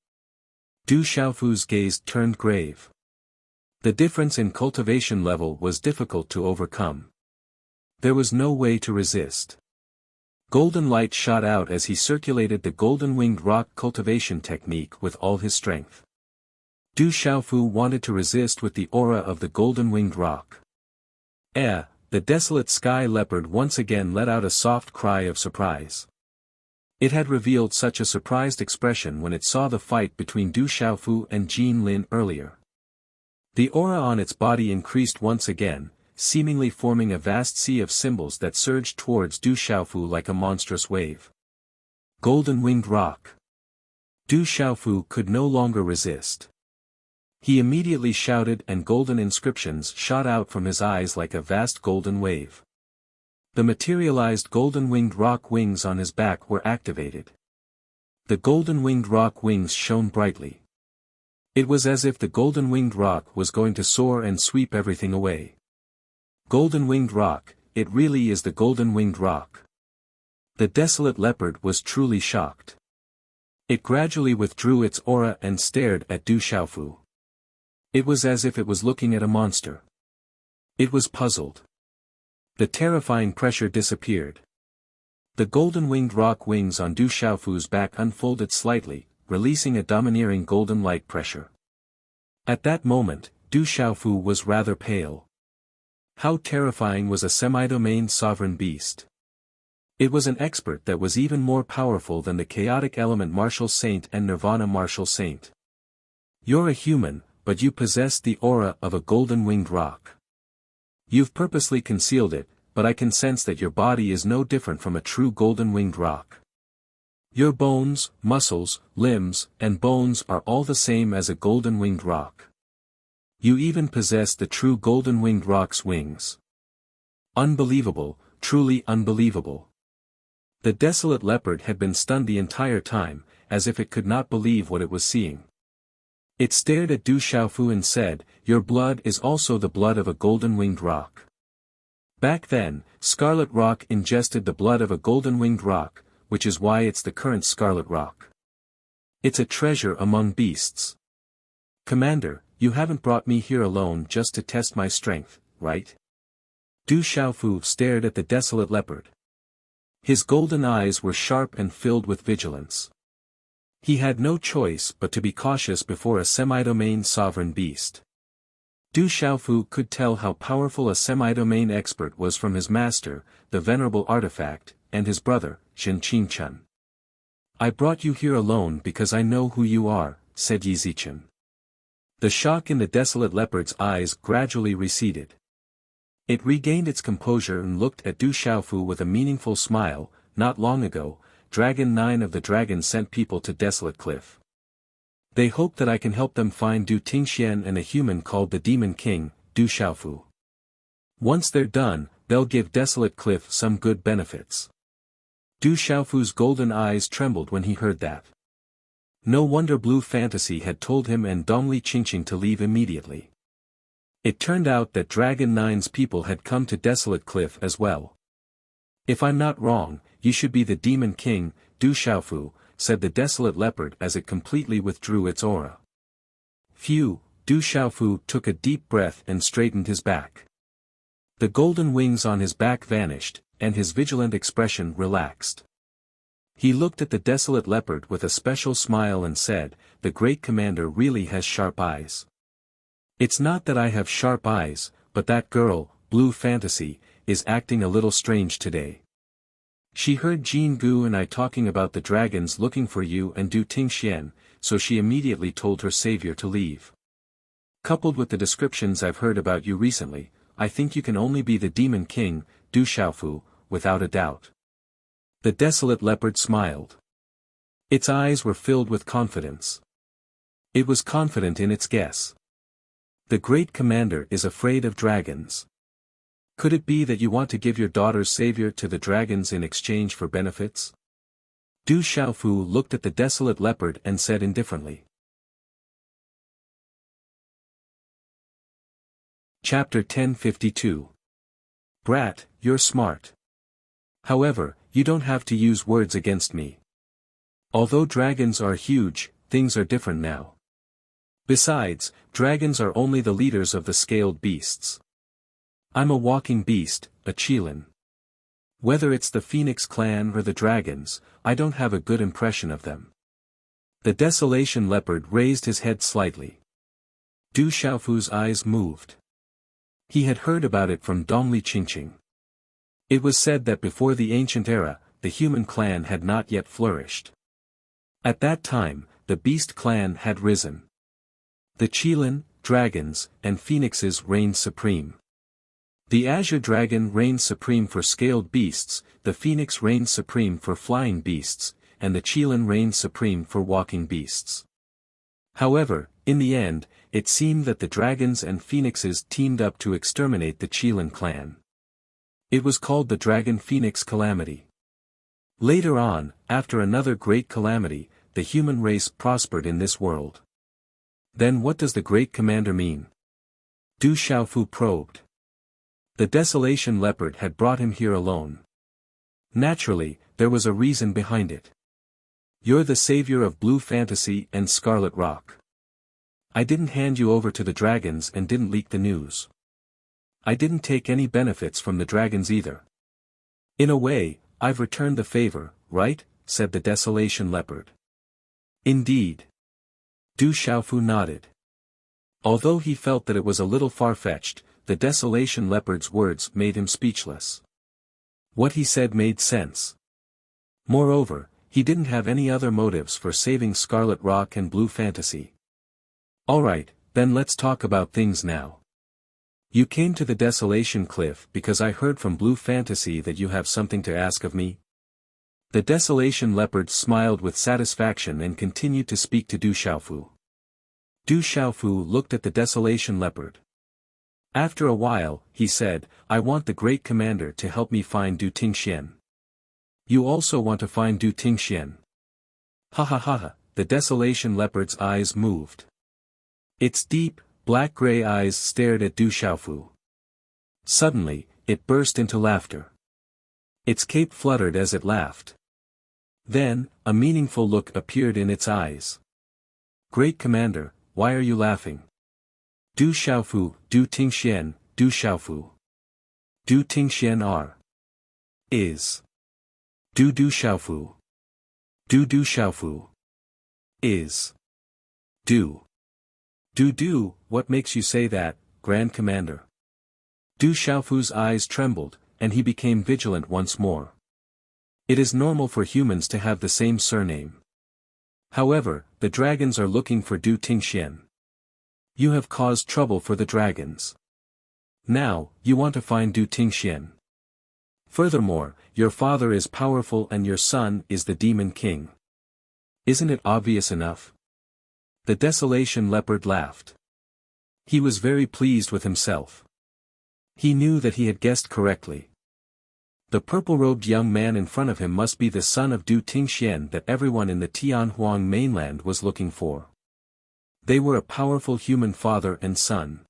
Du Xiaofu's gaze turned grave. The difference in cultivation level was difficult to overcome. There was no way to resist. Golden light shot out as he circulated the golden-winged rock cultivation technique with all his strength. Du Xiaofu wanted to resist with the aura of the golden-winged rock. The desolate sky leopard once again let out a soft cry of surprise. It had revealed such a surprised expression when it saw the fight between Du Xiaofu and Jin Lin earlier. The aura on its body increased once again, seemingly forming a vast sea of symbols that surged towards Du Xiaofu like a monstrous wave. Golden-winged rock. Du Xiaofu could no longer resist. He immediately shouted and golden inscriptions shot out from his eyes like a vast golden wave. The materialized golden-winged rock wings on his back were activated. The golden-winged rock wings shone brightly. It was as if the golden-winged rock was going to soar and sweep everything away. Golden-winged rock, it really is the golden-winged rock. The desolate leopard was truly shocked. It gradually withdrew its aura and stared at Du Xiaofu. It was as if it was looking at a monster. It was puzzled. The terrifying pressure disappeared. The golden-winged rock wings on Du Xiaofu's back unfolded slightly, releasing a domineering golden light pressure. At that moment, Du Xiaofu was rather pale. How terrifying was a semi-domain sovereign beast. It was an expert that was even more powerful than the chaotic element martial saint and nirvana martial saint. You're a human, but you possess the aura of a golden-winged rock. You've purposely concealed it, but I can sense that your body is no different from a true golden-winged rock. Your bones, muscles, limbs, and bones are all the same as a golden-winged rock. You even possess the true golden-winged rock's wings. Unbelievable, truly unbelievable. The desolate leopard had been stunned the entire time, as if it could not believe what it was seeing. It stared at Du Xiaofu and said, "Your blood is also the blood of a golden-winged rock." Back then, Scarlet Rock ingested the blood of a golden-winged rock, which is why it's the current Scarlet Rock. It's a treasure among beasts. Commander, you haven't brought me here alone just to test my strength, right? Du Xiaofu stared at the desolate leopard. His golden eyes were sharp and filled with vigilance. He had no choice but to be cautious before a semi-domain sovereign beast. Du Xiaofu could tell how powerful a semi-domain expert was from his master, the venerable artifact, and his brother, Shen Qingchen. "I brought you here alone because I know who you are," said Yi Zichen. The shock in the desolate leopard's eyes gradually receded. It regained its composure and looked at Du Xiaofu with a meaningful smile. "Not long ago, Dragon 9 of the Dragon sent people to Desolate Cliff. They hope that I can help them find Du Tingxian and a human called the Demon King, Du Xiaofu. Once they're done, they'll give Desolate Cliff some good benefits." Du Xiaofu's golden eyes trembled when he heard that. No wonder Blue Fantasy had told him and Dongli Qingqing to leave immediately. It turned out that Dragon 9's people had come to Desolate Cliff as well. "If I'm not wrong, you should be the Demon King, Du Xiaofu," said the desolate leopard as it completely withdrew its aura. Phew, Du Xiaofu took a deep breath and straightened his back. The golden wings on his back vanished, and his vigilant expression relaxed. He looked at the desolate leopard with a special smile and said, "The great commander really has sharp eyes. It's not that I have sharp eyes, but that girl, Blue Fantasy, is acting a little strange today. She heard Jin Gu and I talking about the dragons looking for you and Du Tingxian, so she immediately told her savior to leave. Coupled with the descriptions I've heard about you recently, I think you can only be the Demon King, Du Xiaofu, without a doubt." The desolate leopard smiled. Its eyes were filled with confidence. It was confident in its guess. The great commander is afraid of dragons. Could it be that you want to give your daughter's savior to the dragons in exchange for benefits? Du Xiaofu looked at the desolate leopard and said indifferently. Chapter 1052. Brat, you're smart. However, you don't have to use words against me. Although dragons are huge, things are different now. Besides, dragons are only the leaders of the scaled beasts. I'm a walking beast, a Qilin. Whether it's the Phoenix clan or the dragons, I don't have a good impression of them. The Desolation Leopard raised his head slightly. Du Xiaofu's eyes moved. He had heard about it from Dongli Qingqing. It was said that before the ancient era, the human clan had not yet flourished. At that time, the beast clan had risen. The Qilin, dragons, and phoenixes reigned supreme. The azure dragon reigned supreme for scaled beasts, the phoenix reigned supreme for flying beasts, and the Qilin reigned supreme for walking beasts. However, in the end, it seemed that the dragons and phoenixes teamed up to exterminate the Qilin clan. It was called the Dragon-Phoenix Calamity. Later on, after another great calamity, the human race prospered in this world. Then what does the Great Commander mean? Du Xiaofu probed. The Desolation Leopard had brought him here alone. Naturally, there was a reason behind it. You're the savior of Blue Fantasy and Scarlet Rock. I didn't hand you over to the dragons and didn't leak the news. I didn't take any benefits from the dragons either. In a way, I've returned the favor, right? Said the Desolation Leopard. Indeed. Du Xiaofu nodded. Although he felt that it was a little far-fetched, the Desolation Leopard's words made him speechless. What he said made sense. Moreover, he didn't have any other motives for saving Scarlet Rock and Blue Fantasy. Alright, then let's talk about things now. You came to the Desolation Cliff because I heard from Blue Fantasy that you have something to ask of me? The Desolation Leopard smiled with satisfaction and continued to speak to Du Xiaofu. Du Xiaofu looked at the Desolation Leopard. After a while, he said, I want the Great Commander to help me find Du Tingxian. You also want to find Du Tingxian? Ha ha ha ha, the Desolation Leopard's eyes moved. Its deep, black-gray eyes stared at Du Xiaofu. Suddenly, it burst into laughter. Its cape fluttered as it laughed. Then, a meaningful look appeared in its eyes. Great Commander, why are you laughing? Du Xiaofu, Du Tingxian, Du Xiaofu. Du Tingxian are. Is. Du Xiaofu. Du Xiaofu. Is. Du. What makes you say that, Grand Commander? Du Xiaofu's eyes trembled, and he became vigilant once more. It is normal for humans to have the same surname. However, the dragons are looking for Du Tingxian. You have caused trouble for the dragons. Now, you want to find Du Tingxian. Furthermore, your father is powerful and your son is the Demon King. Isn't it obvious enough? The Desolation Leopard laughed. He was very pleased with himself. He knew that he had guessed correctly. The purple-robed young man in front of him must be the son of Du Tingxian that everyone in the Tianhuang mainland was looking for. They were a powerful human father and son.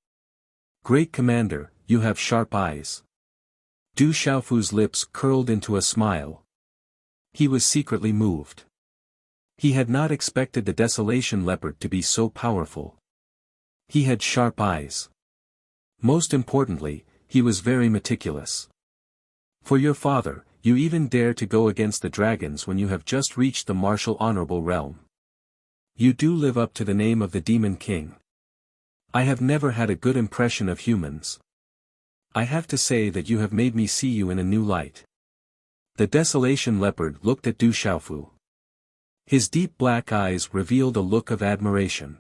Great Commander, you have sharp eyes. Du Xiaofu's lips curled into a smile. He was secretly moved. He had not expected the Desolation Leopard to be so powerful. He had sharp eyes. Most importantly, he was very meticulous. For your father, you even dare to go against the dragons when you have just reached the martial honorable realm. You do live up to the name of the Demon King. I have never had a good impression of humans. I have to say that you have made me see you in a new light. The Desolation Leopard looked at Du Xiaofu. His deep black eyes revealed a look of admiration.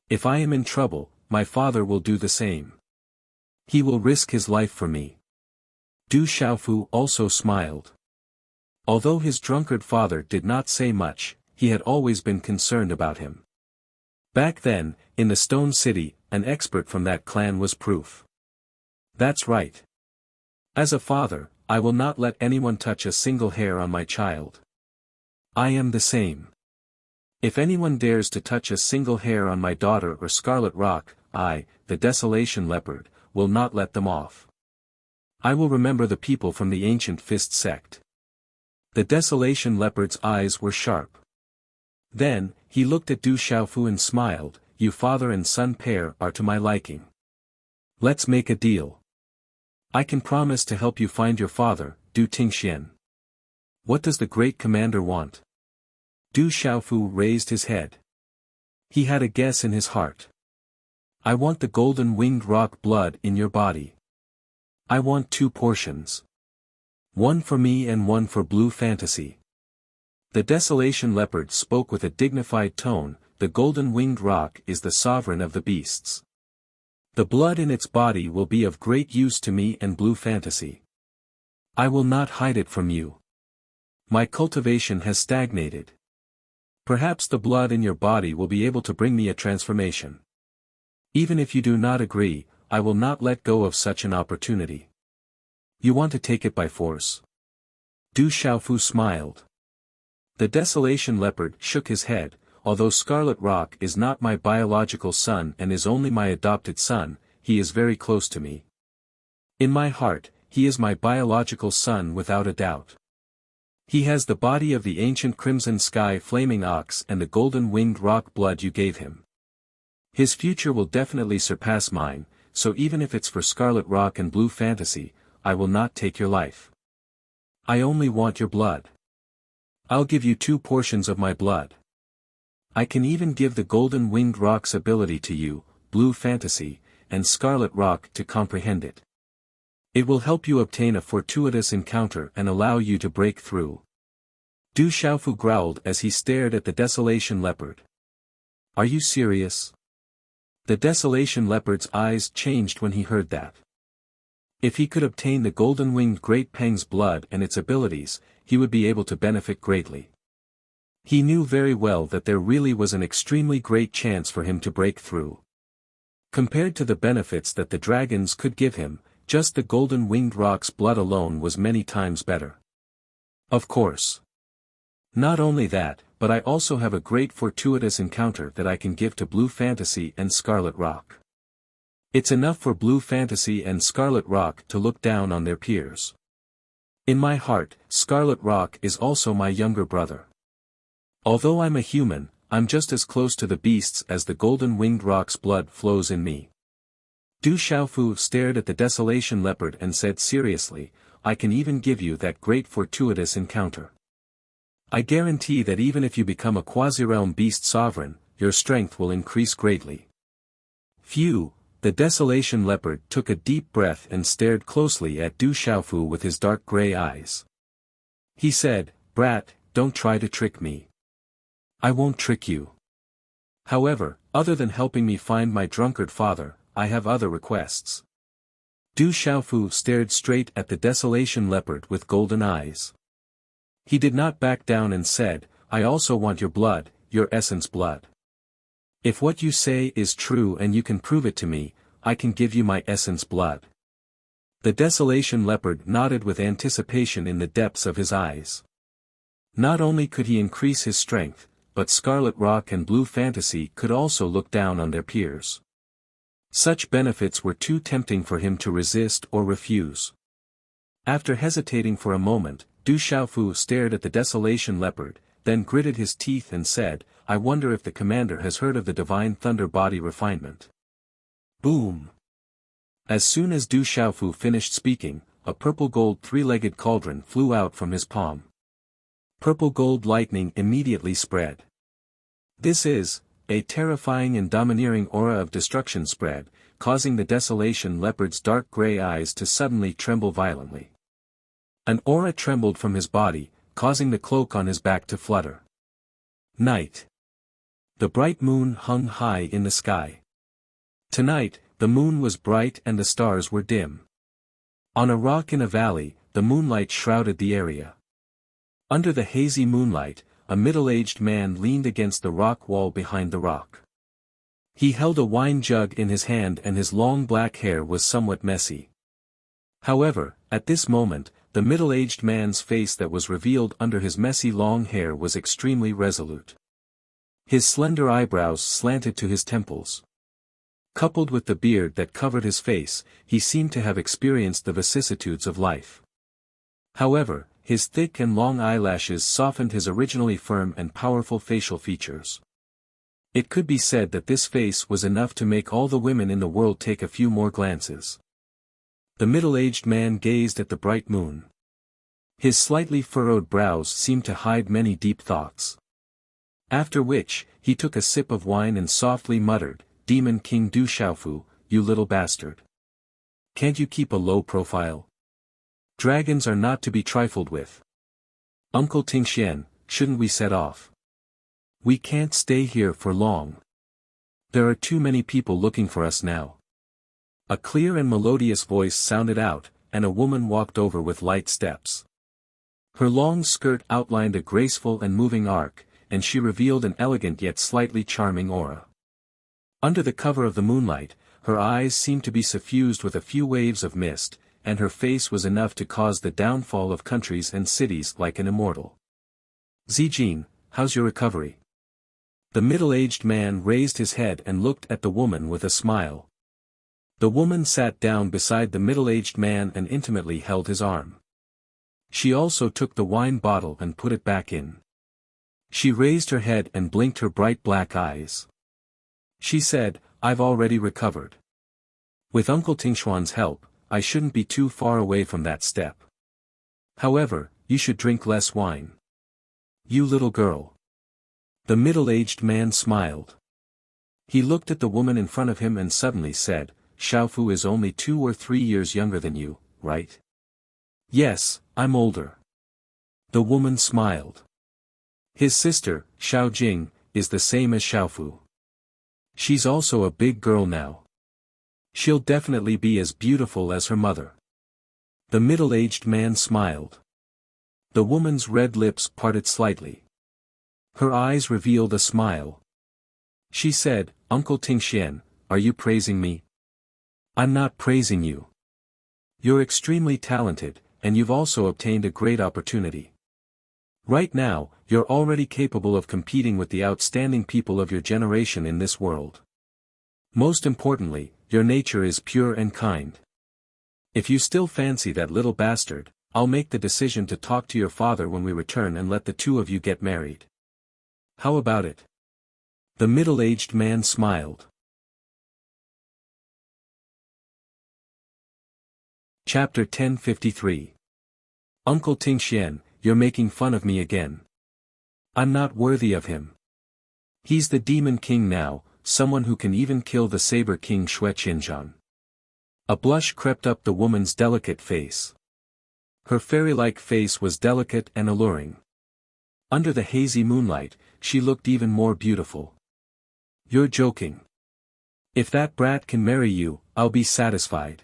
If I am in trouble, my father will do the same. He will risk his life for me. Du Xiaofu also smiled. Although his drunkard father did not say much, he had always been concerned about him. Back then, in the Stone City, an expert from that clan was proof. That's right. As a father, I will not let anyone touch a single hair on my child. I am the same. If anyone dares to touch a single hair on my daughter or Scarlet Rock, I, the Desolation Leopard, will not let them off. I will remember the people from the ancient Fist sect. The Desolation Leopard's eyes were sharp. Then, he looked at Du Xiaofu and smiled, you father and son pair are to my liking. Let's make a deal. I can promise to help you find your father, Du Tingxian. What does the great commander want? Du Xiaofu raised his head. He had a guess in his heart. I want the golden winged rock blood in your body. I want 2 portions. One for me and one for Blue Fantasy. The Desolation Leopard spoke with a dignified tone. The golden winged rock is the sovereign of the beasts. The blood in its body will be of great use to me and Blue Fantasy. I will not hide it from you. My cultivation has stagnated. Perhaps the blood in your body will be able to bring me a transformation. Even if you do not agree, I will not let go of such an opportunity. You want to take it by force? Du Xiaofu smiled. The Desolation Leopard shook his head. Although Scarlet Rock is not my biological son and is only my adopted son, he is very close to me. In my heart, he is my biological son without a doubt. He has the body of the ancient Crimson Sky Flaming Ox and the golden winged rock blood you gave him. His future will definitely surpass mine, so even if it's for Scarlet Rock and Blue Fantasy, I will not take your life. I only want your blood. I'll give you 2 portions of my blood. I can even give the golden winged rock's ability to you, Blue Fantasy, and Scarlet Rock to comprehend it. It will help you obtain a fortuitous encounter and allow you to break through. Du Xiaofu growled as he stared at the Desolation Leopard. Are you serious? The Desolation Leopard's eyes changed when he heard that. If he could obtain the golden winged Great Peng's blood and its abilities, he would be able to benefit greatly. He knew very well that there really was an extremely great chance for him to break through. Compared to the benefits that the dragons could give him, just the golden winged rock's blood alone was many times better. Of course. Not only that, but I also have a great fortuitous encounter that I can give to Blue Fantasy and Scarlet Rock. It's enough for Blue Fantasy and Scarlet Rock to look down on their peers. In my heart, Scarlet Rock is also my younger brother. Although I'm a human, I'm just as close to the beasts as the golden winged rock's blood flows in me. Du Xiaofu stared at the Desolation Leopard and said seriously, I can even give you that great fortuitous encounter. I guarantee that even if you become a quasi-realm beast sovereign, your strength will increase greatly. Phew, the Desolation Leopard took a deep breath and stared closely at Du Xiaofu with his dark gray eyes. He said, Brat, don't try to trick me. I won't trick you. However, other than helping me find my drunkard father, I have other requests. Du Xiaofu stared straight at the Desolation Leopard with golden eyes. He did not back down and said, I also want your blood, your essence blood. If what you say is true and you can prove it to me, I can give you my essence blood. The Desolation Leopard nodded with anticipation in the depths of his eyes. Not only could he increase his strength, but Scarlet Rock and Blue Fantasy could also look down on their peers. Such benefits were too tempting for him to resist or refuse. After hesitating for a moment, Du Xiaofu stared at the Desolation Leopard, then gritted his teeth and said, I wonder if the commander has heard of the Divine Thunder Body refinement. Boom! As soon as Du Xiaofu finished speaking, a purple-gold 3-legged cauldron flew out from his palm. Purple-gold lightning immediately spread. This is, a terrifying and domineering aura of destruction spread, causing the Desolation Leopard's dark gray eyes to suddenly tremble violently. An aura trembled from his body, causing the cloak on his back to flutter. Night. The bright moon hung high in the sky. Tonight, the moon was bright and the stars were dim. On a rock in a valley, the moonlight shrouded the area. Under the hazy moonlight, a middle-aged man leaned against the rock wall behind the rock. He held a wine jug in his hand and his long black hair was somewhat messy. However, at this moment, the middle-aged man's face that was revealed under his messy long hair was extremely resolute. His slender eyebrows slanted to his temples. Coupled with the beard that covered his face, he seemed to have experienced the vicissitudes of life. However, his thick and long eyelashes softened his originally firm and powerful facial features. It could be said that this face was enough to make all the women in the world take a few more glances. The middle-aged man gazed at the bright moon. His slightly furrowed brows seemed to hide many deep thoughts. After which, he took a sip of wine and softly muttered, "Demon King Du Xiaofu, you little bastard. Can't you keep a low profile? Dragons are not to be trifled with. Uncle Tingxian, shouldn't we set off? We can't stay here for long. There are too many people looking for us now." A clear and melodious voice sounded out, and a woman walked over with light steps. Her long skirt outlined a graceful and moving arc, and she revealed an elegant yet slightly charming aura. Under the cover of the moonlight, her eyes seemed to be suffused with a few waves of mist, and her face was enough to cause the downfall of countries and cities like an immortal. "Zijin, how's your recovery?" The middle-aged man raised his head and looked at the woman with a smile. The woman sat down beside the middle-aged man and intimately held his arm. She also took the wine bottle and put it back in. She raised her head and blinked her bright black eyes. She said, "I've already recovered. With Uncle Tingshuan's help, I shouldn't be too far away from that step. However, you should drink less wine. You little girl." The middle-aged man smiled. He looked at the woman in front of him and suddenly said, "Xiaofu is only 2 or 3 years younger than you, right?" "Yes, I'm older." The woman smiled. "His sister, Xiao Jing, is the same as Xiaofu. She's also a big girl now. She'll definitely be as beautiful as her mother." The middle-aged man smiled. The woman's red lips parted slightly. Her eyes revealed a smile. She said, "Uncle Tingxian, are you praising me?" "I'm not praising you. You're extremely talented, and you've also obtained a great opportunity. Right now, you're already capable of competing with the outstanding people of your generation in this world. Most importantly, your nature is pure and kind. If you still fancy that little bastard, I'll make the decision to talk to your father when we return and let the two of you get married. How about it?" The middle-aged man smiled. Chapter 1053. Uncle Tingxian, you're making fun of me again. I'm not worthy of him. He's the Demon King now, someone who can even kill the Saber King Xue Qinzhan. A blush crept up the woman's delicate face. Her fairy-like face was delicate and alluring. Under the hazy moonlight, she looked even more beautiful. "You're joking. If that brat can marry you, I'll be satisfied."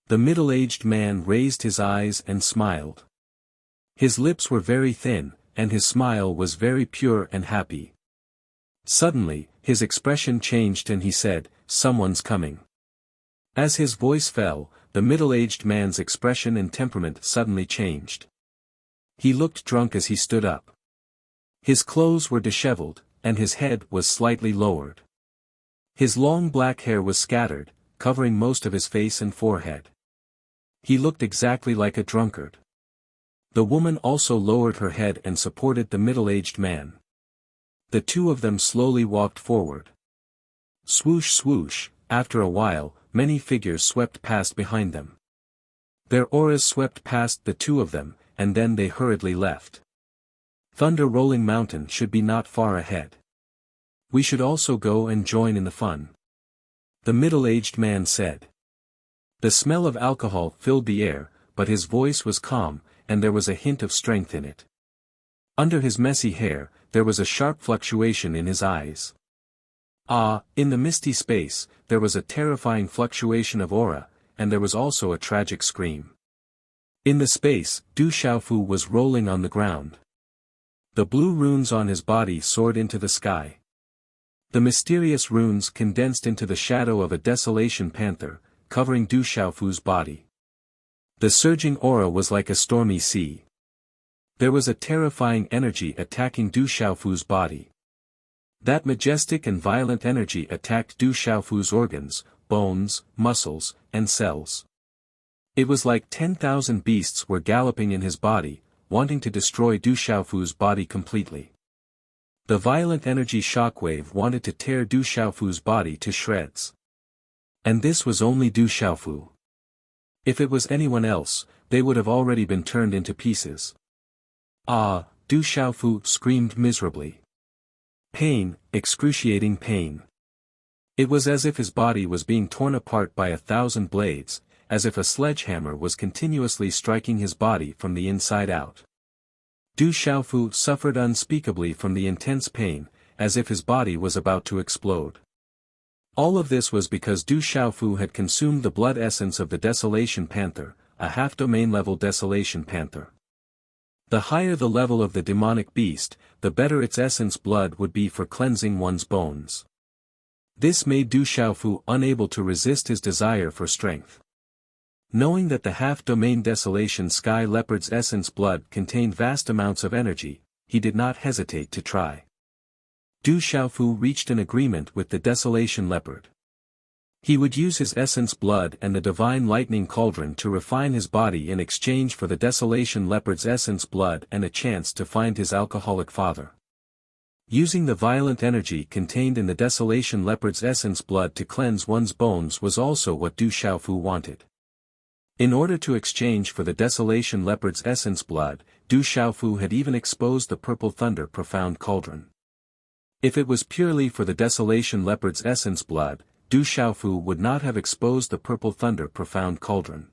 The middle-aged man raised his eyes and smiled. His lips were very thin, and his smile was very pure and happy. Suddenly, his expression changed and he said, "Someone's coming." As his voice fell, the middle-aged man's expression and temperament suddenly changed. He looked drunk as he stood up. His clothes were disheveled, and his head was slightly lowered. His long black hair was scattered, covering most of his face and forehead. He looked exactly like a drunkard. The woman also lowered her head and supported the middle-aged man. The two of them slowly walked forward. Swoosh swoosh, after a while, many figures swept past behind them. Their auras swept past the two of them, and then they hurriedly left. Thunder Rolling Mountain should be not far ahead. We should also go and join in the fun. The middle-aged man said. The smell of alcohol filled the air, but his voice was calm, and there was a hint of strength in it. Under his messy hair, there was a sharp fluctuation in his eyes. In the misty space, there was a terrifying fluctuation of aura, and there was also a tragic scream. In the space, Du Xiaofu was rolling on the ground. The blue runes on his body soared into the sky. The mysterious runes condensed into the shadow of a desolation panther, covering Du Xiaofu's body. The surging aura was like a stormy sea. There was a terrifying energy attacking Du Xiaofu's body. That majestic and violent energy attacked Du Xiaofu's organs, bones, muscles, and cells. It was like 10,000 beasts were galloping in his body, wanting to destroy Du Xiaofu's body completely. The violent energy shockwave wanted to tear Du Xiaofu's body to shreds. And this was only Du Xiaofu. If it was anyone else, they would have already been turned into pieces. Ah, Du Xiaofu screamed miserably. Pain, excruciating pain. It was as if his body was being torn apart by 1,000 blades, as if a sledgehammer was continuously striking his body from the inside out. Du Xiaofu suffered unspeakably from the intense pain, as if his body was about to explode. All of this was because Du Xiaofu had consumed the blood essence of the Desolation Panther, a half-domain level Desolation Panther. The higher the level of the demonic beast, the better its essence blood would be for cleansing one's bones. This made Du Xiaofu unable to resist his desire for strength. Knowing that the half-domain Desolation Sky Leopard's essence blood contained vast amounts of energy, he did not hesitate to try. Du Xiaofu reached an agreement with the Desolation Leopard. He would use his essence blood and the Divine Lightning Cauldron to refine his body in exchange for the Desolation Leopard's essence blood and a chance to find his alcoholic father. Using the violent energy contained in the Desolation Leopard's essence blood to cleanse one's bones was also what Du Xiaofu wanted. In order to exchange for the Desolation Leopard's essence blood, Du Xiaofu had even exposed the Purple Thunder Profound Cauldron. If it was purely for the Desolation Leopard's essence blood, Du Xiaofu would not have exposed the Purple Thunder Profound Cauldron.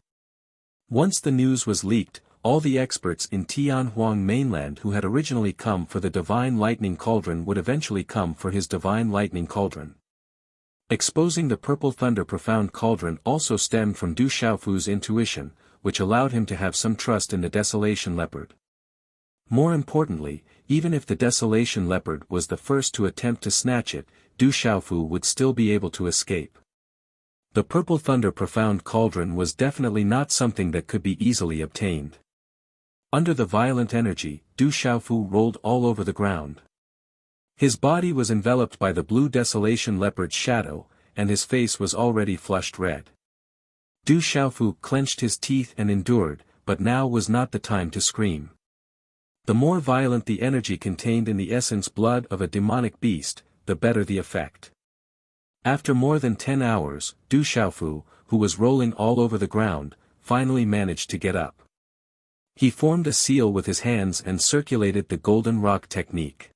Once the news was leaked, all the experts in Tianhuang mainland who had originally come for the Divine Lightning Cauldron would eventually come for his Divine Lightning Cauldron. Exposing the Purple Thunder Profound Cauldron also stemmed from Du Xiaofu's intuition, which allowed him to have some trust in the Desolation Leopard. More importantly, even if the Desolation Leopard was the first to attempt to snatch it, Du Xiaofu would still be able to escape. The Purple Thunder Profound Cauldron was definitely not something that could be easily obtained. Under the violent energy, Du Xiaofu rolled all over the ground. His body was enveloped by the blue Desolation Leopard's shadow, and his face was already flushed red. Du Xiaofu clenched his teeth and endured, but now was not the time to scream. The more violent the energy contained in the essence blood of a demonic beast, the better the effect. After more than 10 hours, Du Xiaofu, who was rolling all over the ground, finally managed to get up. He formed a seal with his hands and circulated the golden rock technique.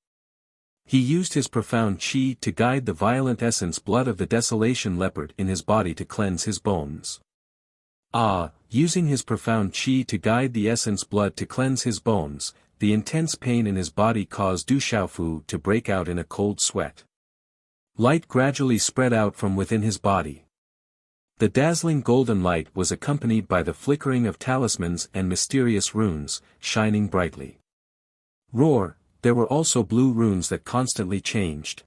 He used his profound qi to guide the violent essence blood of the Desolation Leopard in his body to cleanse his bones. Using his profound qi to guide the essence blood to cleanse his bones, the intense pain in his body caused Du Xiaofu to break out in a cold sweat. Light gradually spread out from within his body. The dazzling golden light was accompanied by the flickering of talismans and mysterious runes, shining brightly. Roar! There were also blue runes that constantly changed.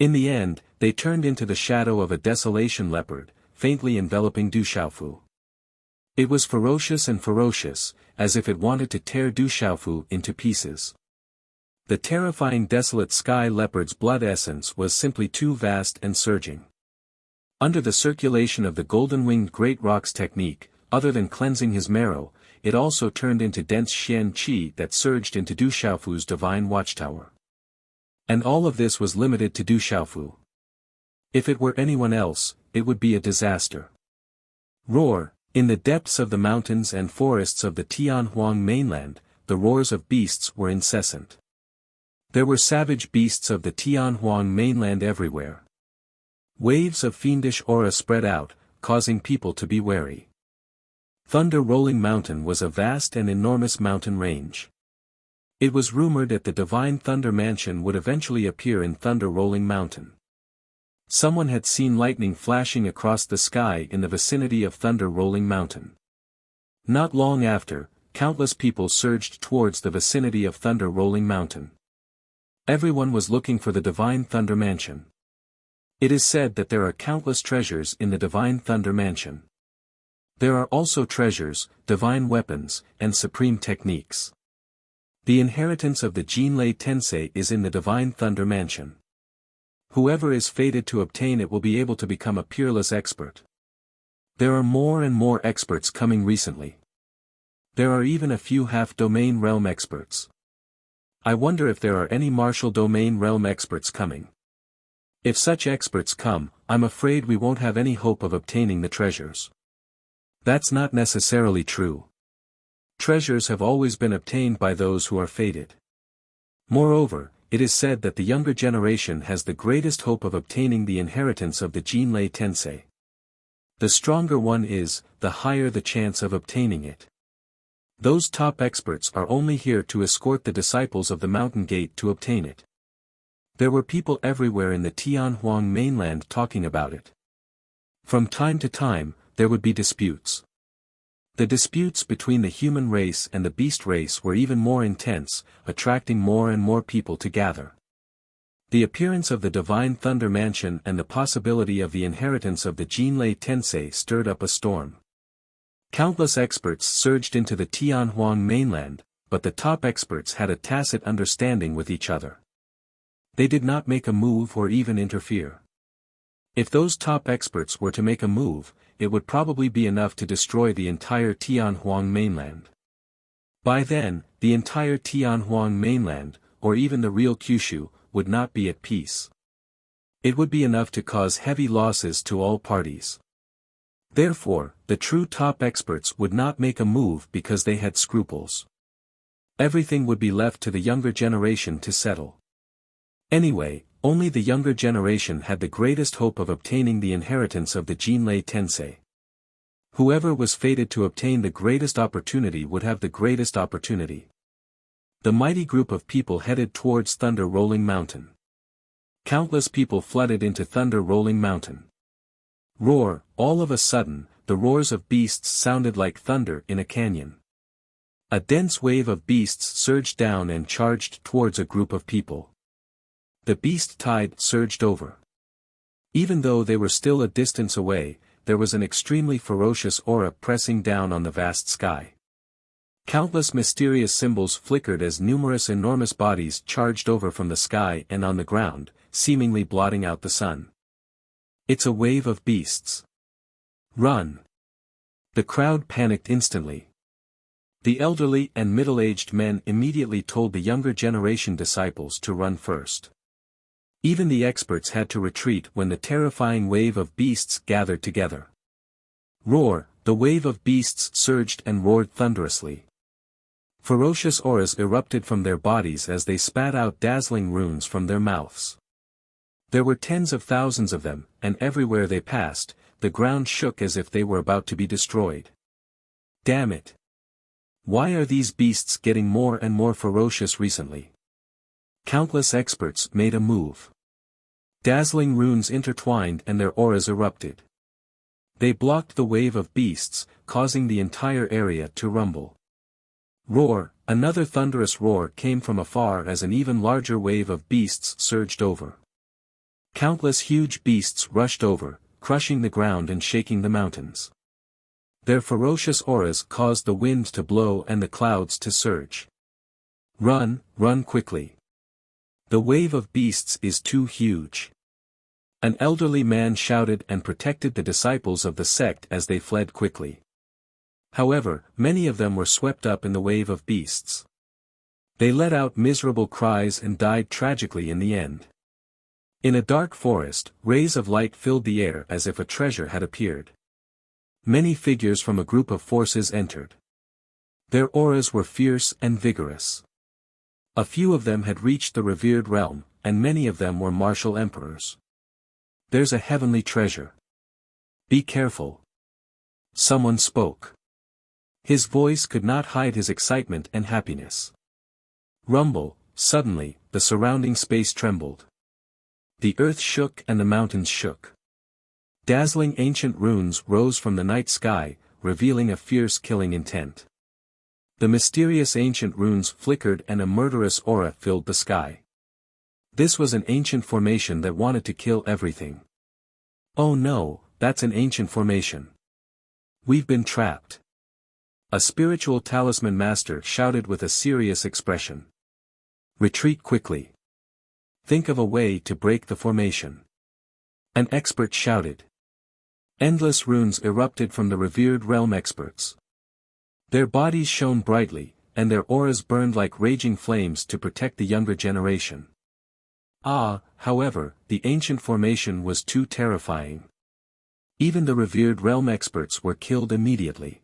In the end, they turned into the shadow of a Desolation Leopard, faintly enveloping Du Xiaofu. It was ferocious and ferocious, as if it wanted to tear Du Xiaofu into pieces. The terrifying desolate sky leopard's blood essence was simply too vast and surging. Under the circulation of the golden-winged great rocks technique, other than cleansing his marrow, it also turned into dense Xian Qi that surged into Du Xiaofu's divine watchtower. And all of this was limited to Du Xiaofu. If it were anyone else, it would be a disaster. Roar! In the depths of the mountains and forests of the Tianhuang mainland, the roars of beasts were incessant. There were savage beasts of the Tianhuang mainland everywhere. Waves of fiendish aura spread out, causing people to be wary. Thunder Rolling Mountain was a vast and enormous mountain range. It was rumored that the Divine Thunder Mansion would eventually appear in Thunder Rolling Mountain. Someone had seen lightning flashing across the sky in the vicinity of Thunder Rolling Mountain. Not long after, countless people surged towards the vicinity of Thunder Rolling Mountain. Everyone was looking for the Divine Thunder Mansion. It is said that there are countless treasures in the Divine Thunder Mansion. There are also treasures, divine weapons, and supreme techniques. The inheritance of the Jinlei Tensei is in the Divine Thunder Mansion. Whoever is fated to obtain it will be able to become a peerless expert. There are more and more experts coming recently. There are even a few half-domain realm experts. I wonder if there are any martial domain realm experts coming. If such experts come, I'm afraid we won't have any hope of obtaining the treasures. That's not necessarily true. Treasures have always been obtained by those who are fated. Moreover, it is said that the younger generation has the greatest hope of obtaining the inheritance of the Jinlei Tensei. The stronger one is, the higher the chance of obtaining it. Those top experts are only here to escort the disciples of the Mountain Gate to obtain it. There were people everywhere in the Tianhuang mainland talking about it. From time to time, there would be disputes. The disputes between the human race and the beast race were even more intense, attracting more and more people to gather. The appearance of the Divine Thunder Mansion and the possibility of the inheritance of the Jinlei Tensei stirred up a storm. Countless experts surged into the Tianhuang mainland, but the top experts had a tacit understanding with each other. They did not make a move or even interfere. If those top experts were to make a move, it would probably be enough to destroy the entire Tianhuang mainland. By then, the entire Tianhuang mainland, or even the real Kyushu, would not be at peace. It would be enough to cause heavy losses to all parties. Therefore, the true top experts would not make a move because they had scruples. Everything would be left to the younger generation to settle. Anyway, only the younger generation had the greatest hope of obtaining the inheritance of the Jinlei Tensei. Whoever was fated to obtain the greatest opportunity would have the greatest opportunity. The mighty group of people headed towards Thunder Rolling Mountain. Countless people flooded into Thunder Rolling Mountain. Roar, all of a sudden, the roars of beasts sounded like thunder in a canyon. A dense wave of beasts surged down and charged towards a group of people. The beast tide surged over. Even though they were still a distance away, there was an extremely ferocious aura pressing down on the vast sky. Countless mysterious symbols flickered as numerous enormous bodies charged over from the sky and on the ground, seemingly blotting out the sun. It's a wave of beasts. Run! The crowd panicked instantly. The elderly and middle-aged men immediately told the younger generation disciples to run first. Even the experts had to retreat when the terrifying wave of beasts gathered together. Roar, the wave of beasts surged and roared thunderously. Ferocious auras erupted from their bodies as they spat out dazzling runes from their mouths. There were tens of thousands of them, and everywhere they passed, the ground shook as if they were about to be destroyed. Damn it! Why are these beasts getting more and more ferocious recently? Countless experts made a move. Dazzling runes intertwined and their auras erupted. They blocked the wave of beasts, causing the entire area to rumble. Roar, another thunderous roar came from afar as an even larger wave of beasts surged over. Countless huge beasts rushed over, crushing the ground and shaking the mountains. Their ferocious auras caused the wind to blow and the clouds to surge. Run, run quickly. The wave of beasts is too huge. An elderly man shouted and protected the disciples of the sect as they fled quickly. However, many of them were swept up in the wave of beasts. They let out miserable cries and died tragically in the end. In a dark forest, rays of light filled the air as if a treasure had appeared. Many figures from a group of forces entered. Their auras were fierce and vigorous. A few of them had reached the revered realm, and many of them were martial emperors. There's a heavenly treasure. Be careful. Someone spoke. His voice could not hide his excitement and happiness. Rumble, suddenly, the surrounding space trembled. The earth shook and the mountains shook. Dazzling ancient runes rose from the night sky, revealing a fierce killing intent. The mysterious ancient runes flickered and a murderous aura filled the sky. This was an ancient formation that wanted to kill everything. Oh no, that's an ancient formation. We've been trapped. A spiritual talisman master shouted with a serious expression. Retreat quickly. Think of a way to break the formation. An expert shouted. Endless runes erupted from the revered realm experts. Their bodies shone brightly, and their auras burned like raging flames to protect the younger generation. However, the ancient formation was too terrifying. Even the revered realm experts were killed immediately.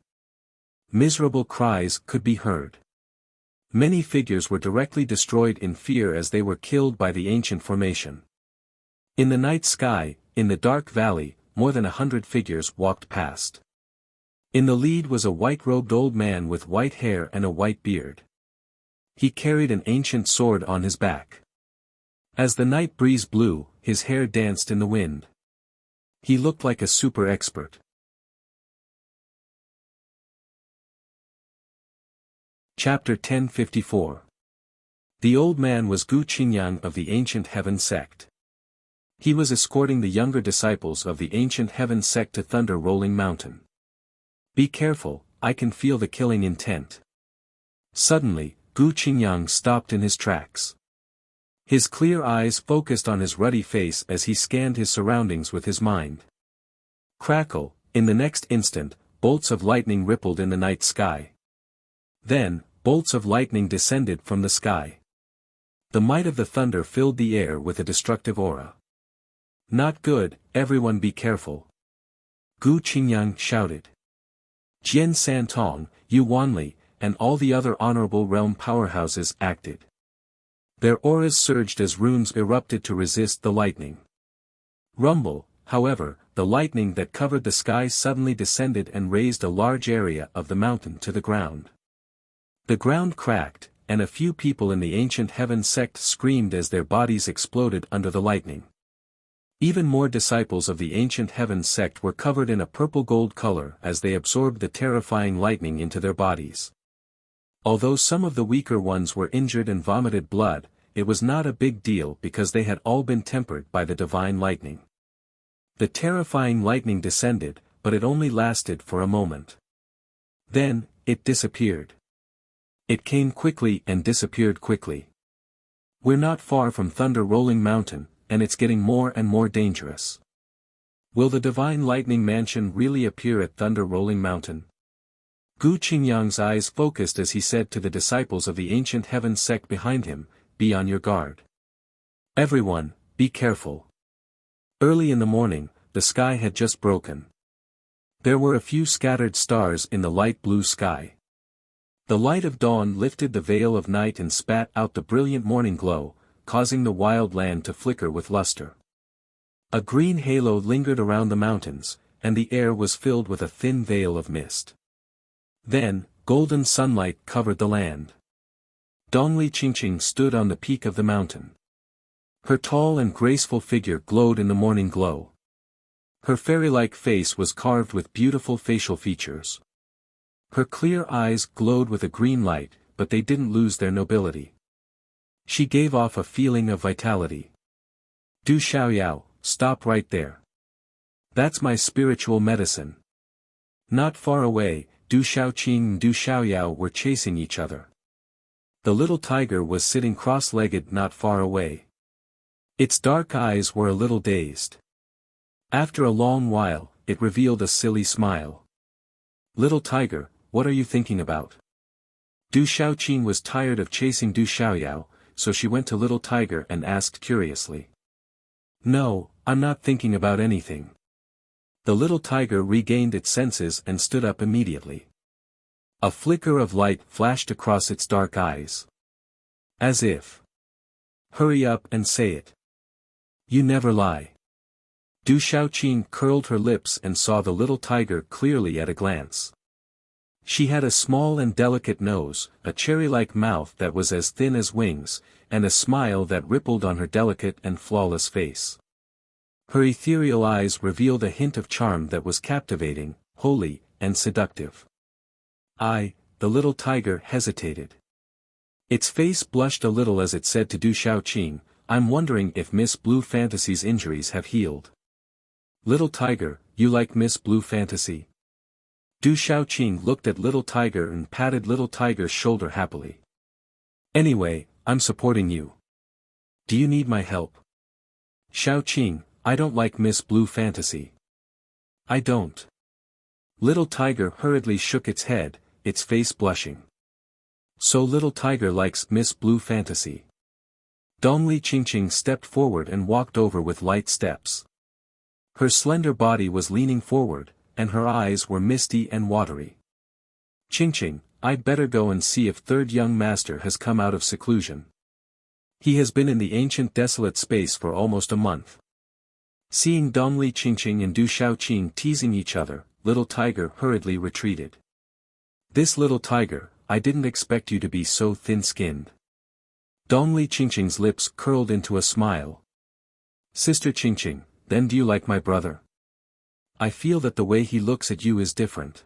Miserable cries could be heard. Many figures were directly destroyed in fear as they were killed by the ancient formation. In the night sky, in the dark valley, more than 100 figures walked past. In the lead was a white-robed old man with white hair and a white beard. He carried an ancient sword on his back. As the night breeze blew, his hair danced in the wind. He looked like a super expert. Chapter 1054. The old man was Gu Qingyang of the Ancient Heaven Sect. He was escorting the younger disciples of the Ancient Heaven Sect to Thunder Rolling Mountain. Be careful, I can feel the killing intent. Suddenly, Gu Qingyang stopped in his tracks. His clear eyes focused on his ruddy face as he scanned his surroundings with his mind. Crackle, in the next instant, bolts of lightning rippled in the night sky. Then, bolts of lightning descended from the sky. The might of the thunder filled the air with a destructive aura. Not good, everyone be careful. Gu Qingyang shouted. Jian Santong, Yu Wanli, and all the other honorable realm powerhouses acted. Their auras surged as runes erupted to resist the lightning. Rumble, however, the lightning that covered the sky suddenly descended and razed a large area of the mountain to the ground. The ground cracked, and a few people in the Ancient Heaven Sect screamed as their bodies exploded under the lightning. Even more disciples of the Ancient Heaven Sect were covered in a purple-gold color as they absorbed the terrifying lightning into their bodies. Although some of the weaker ones were injured and vomited blood, it was not a big deal because they had all been tempered by the divine lightning. The terrifying lightning descended, but it only lasted for a moment. Then, it disappeared. It came quickly and disappeared quickly. We're not far from Thunder Rolling Mountain, and it's getting more and more dangerous. Will the divine lightning mansion really appear at Thunder Rolling Mountain? Gu Qingyang's eyes focused as he said to the disciples of the Ancient Heaven Sect behind him, be on your guard. Everyone, be careful. Early in the morning, the sky had just broken. There were a few scattered stars in the light blue sky. The light of dawn lifted the veil of night and spat out the brilliant morning glow, causing the wild land to flicker with luster. A green halo lingered around the mountains, and the air was filled with a thin veil of mist. Then, golden sunlight covered the land. Dongli Qingqing stood on the peak of the mountain. Her tall and graceful figure glowed in the morning glow. Her fairy-like face was carved with beautiful facial features. Her clear eyes glowed with a green light, but they didn't lose their nobility. She gave off a feeling of vitality. Du Xiaoyao, stop right there. That's my spiritual medicine. Not far away, Du Xiaoqing and Du Xiaoyao were chasing each other. The little tiger was sitting cross-legged not far away. Its dark eyes were a little dazed. After a long while, it revealed a silly smile. Little tiger, what are you thinking about? Du Xiaoqing was tired of chasing Du Xiaoyao, so she went to Little Tiger and asked curiously. No, I'm not thinking about anything. The little tiger regained its senses and stood up immediately. A flicker of light flashed across its dark eyes. As if. Hurry up and say it. You never lie. Du Xiaoqing curled her lips and saw the little tiger clearly at a glance. She had a small and delicate nose, a cherry-like mouth that was as thin as wings, and a smile that rippled on her delicate and flawless face. Her ethereal eyes revealed a hint of charm that was captivating, holy, and seductive. The little tiger hesitated. Its face blushed a little as it said to Du Xiaoqing, I'm wondering if Miss Blue Fantasy's injuries have healed. Little tiger, you like Miss Blue Fantasy? Du Xiaoqing looked at Little Tiger and patted Little Tiger's shoulder happily. Anyway, I'm supporting you. Do you need my help? Xiaoqing, I don't like Miss Blue Fantasy. I don't. Little Tiger hurriedly shook its head, its face blushing. So little tiger likes Miss Blue fantasy. Dongli Qingqing stepped forward and walked over with light steps. Her slender body was leaning forward, and her eyes were misty and watery. Qingqing, I'd better go and see if third young master has come out of seclusion. He has been in the ancient desolate space for almost a month. Seeing Dongli Qingqing and Du Shaoqing teasing each other, little tiger hurriedly retreated. This little tiger, I didn't expect you to be so thin-skinned. Dongli Qingqing's lips curled into a smile. Sister Qingqing, then do you like my brother? I feel that the way he looks at you is different.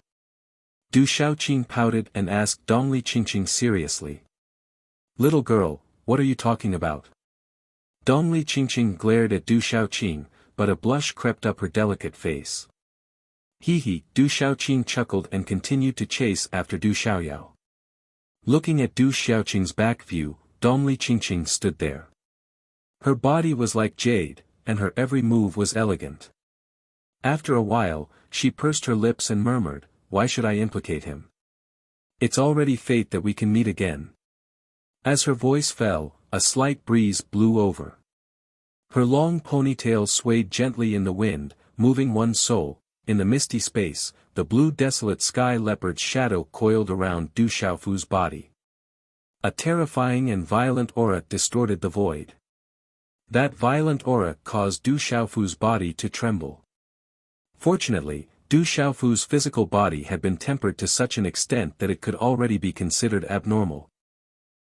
Du Shaoqing pouted and asked Dongli Qingqing seriously. Little girl, what are you talking about? Dongli Qingqing glared at Du Shaoqing, but a blush crept up her delicate face. Hee, Du Shaoqing chuckled and continued to chase after Du Xiaoyao. Looking at Du Xiaoqing's back view, Dongli Qingqing stood there. Her body was like jade, and her every move was elegant. After a while, she pursed her lips and murmured, why should I implicate him? It's already fate that we can meet again. As her voice fell, a slight breeze blew over. Her long ponytail swayed gently in the wind, moving one's soul. In the misty space, the blue desolate sky leopard's shadow coiled around Du Xiaofu's body. A terrifying and violent aura distorted the void. That violent aura caused Du Xiaofu's body to tremble. Fortunately, Du Xiaofu's physical body had been tempered to such an extent that it could already be considered abnormal.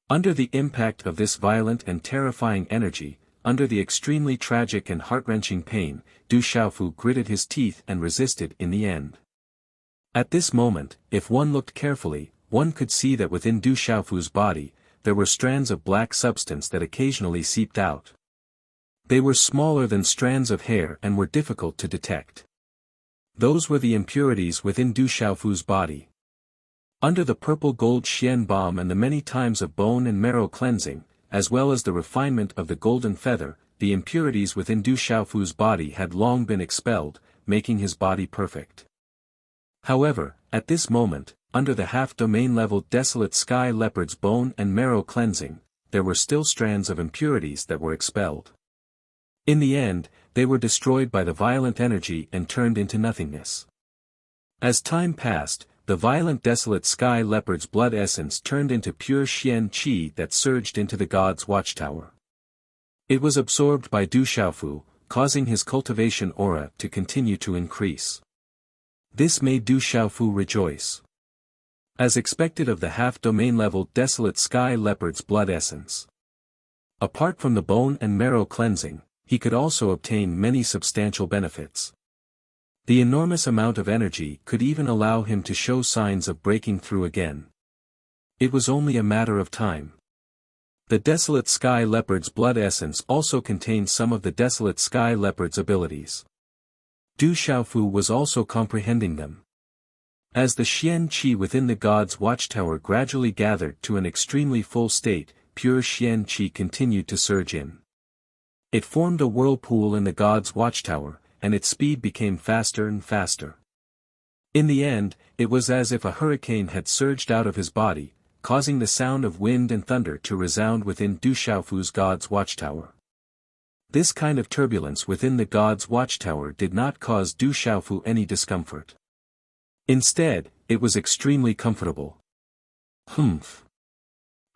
Under the impact of this violent and terrifying energy, under the extremely tragic and heart-wrenching pain, Du Xiaofu gritted his teeth and resisted in the end. At this moment, if one looked carefully, one could see that within Du Xiaofu's body, there were strands of black substance that occasionally seeped out. They were smaller than strands of hair and were difficult to detect. Those were the impurities within Du Xiaofu's body. Under the purple gold Xian balm and the many times of bone and marrow cleansing, as well as the refinement of the golden feather, the impurities within Du Xiaofu's body had long been expelled, making his body perfect. However, at this moment, under the half-domain level desolate sky leopard's bone and marrow cleansing, there were still strands of impurities that were expelled. In the end, they were destroyed by the violent energy and turned into nothingness. As time passed, the violent desolate sky leopard's blood essence turned into pure Xian Qi that surged into the god's watchtower. It was absorbed by Du Xiaofu, causing his cultivation aura to continue to increase. This made Du Xiaofu rejoice. As expected of the half-domain level desolate sky leopard's blood essence. Apart from the bone and marrow cleansing, he could also obtain many substantial benefits. The enormous amount of energy could even allow him to show signs of breaking through again. It was only a matter of time. The desolate sky leopard's blood essence also contained some of the desolate sky leopard's abilities. Du Xiaofu was also comprehending them. As the Xian Qi within the god's watchtower gradually gathered to an extremely full state, pure Xian Qi continued to surge in. It formed a whirlpool in the god's watchtower, and its speed became faster and faster. In the end, it was as if a hurricane had surged out of his body, causing the sound of wind and thunder to resound within Du Xiaofu's god's watchtower. This kind of turbulence within the god's watchtower did not cause Du Xiaofu any discomfort. Instead, it was extremely comfortable. Humph.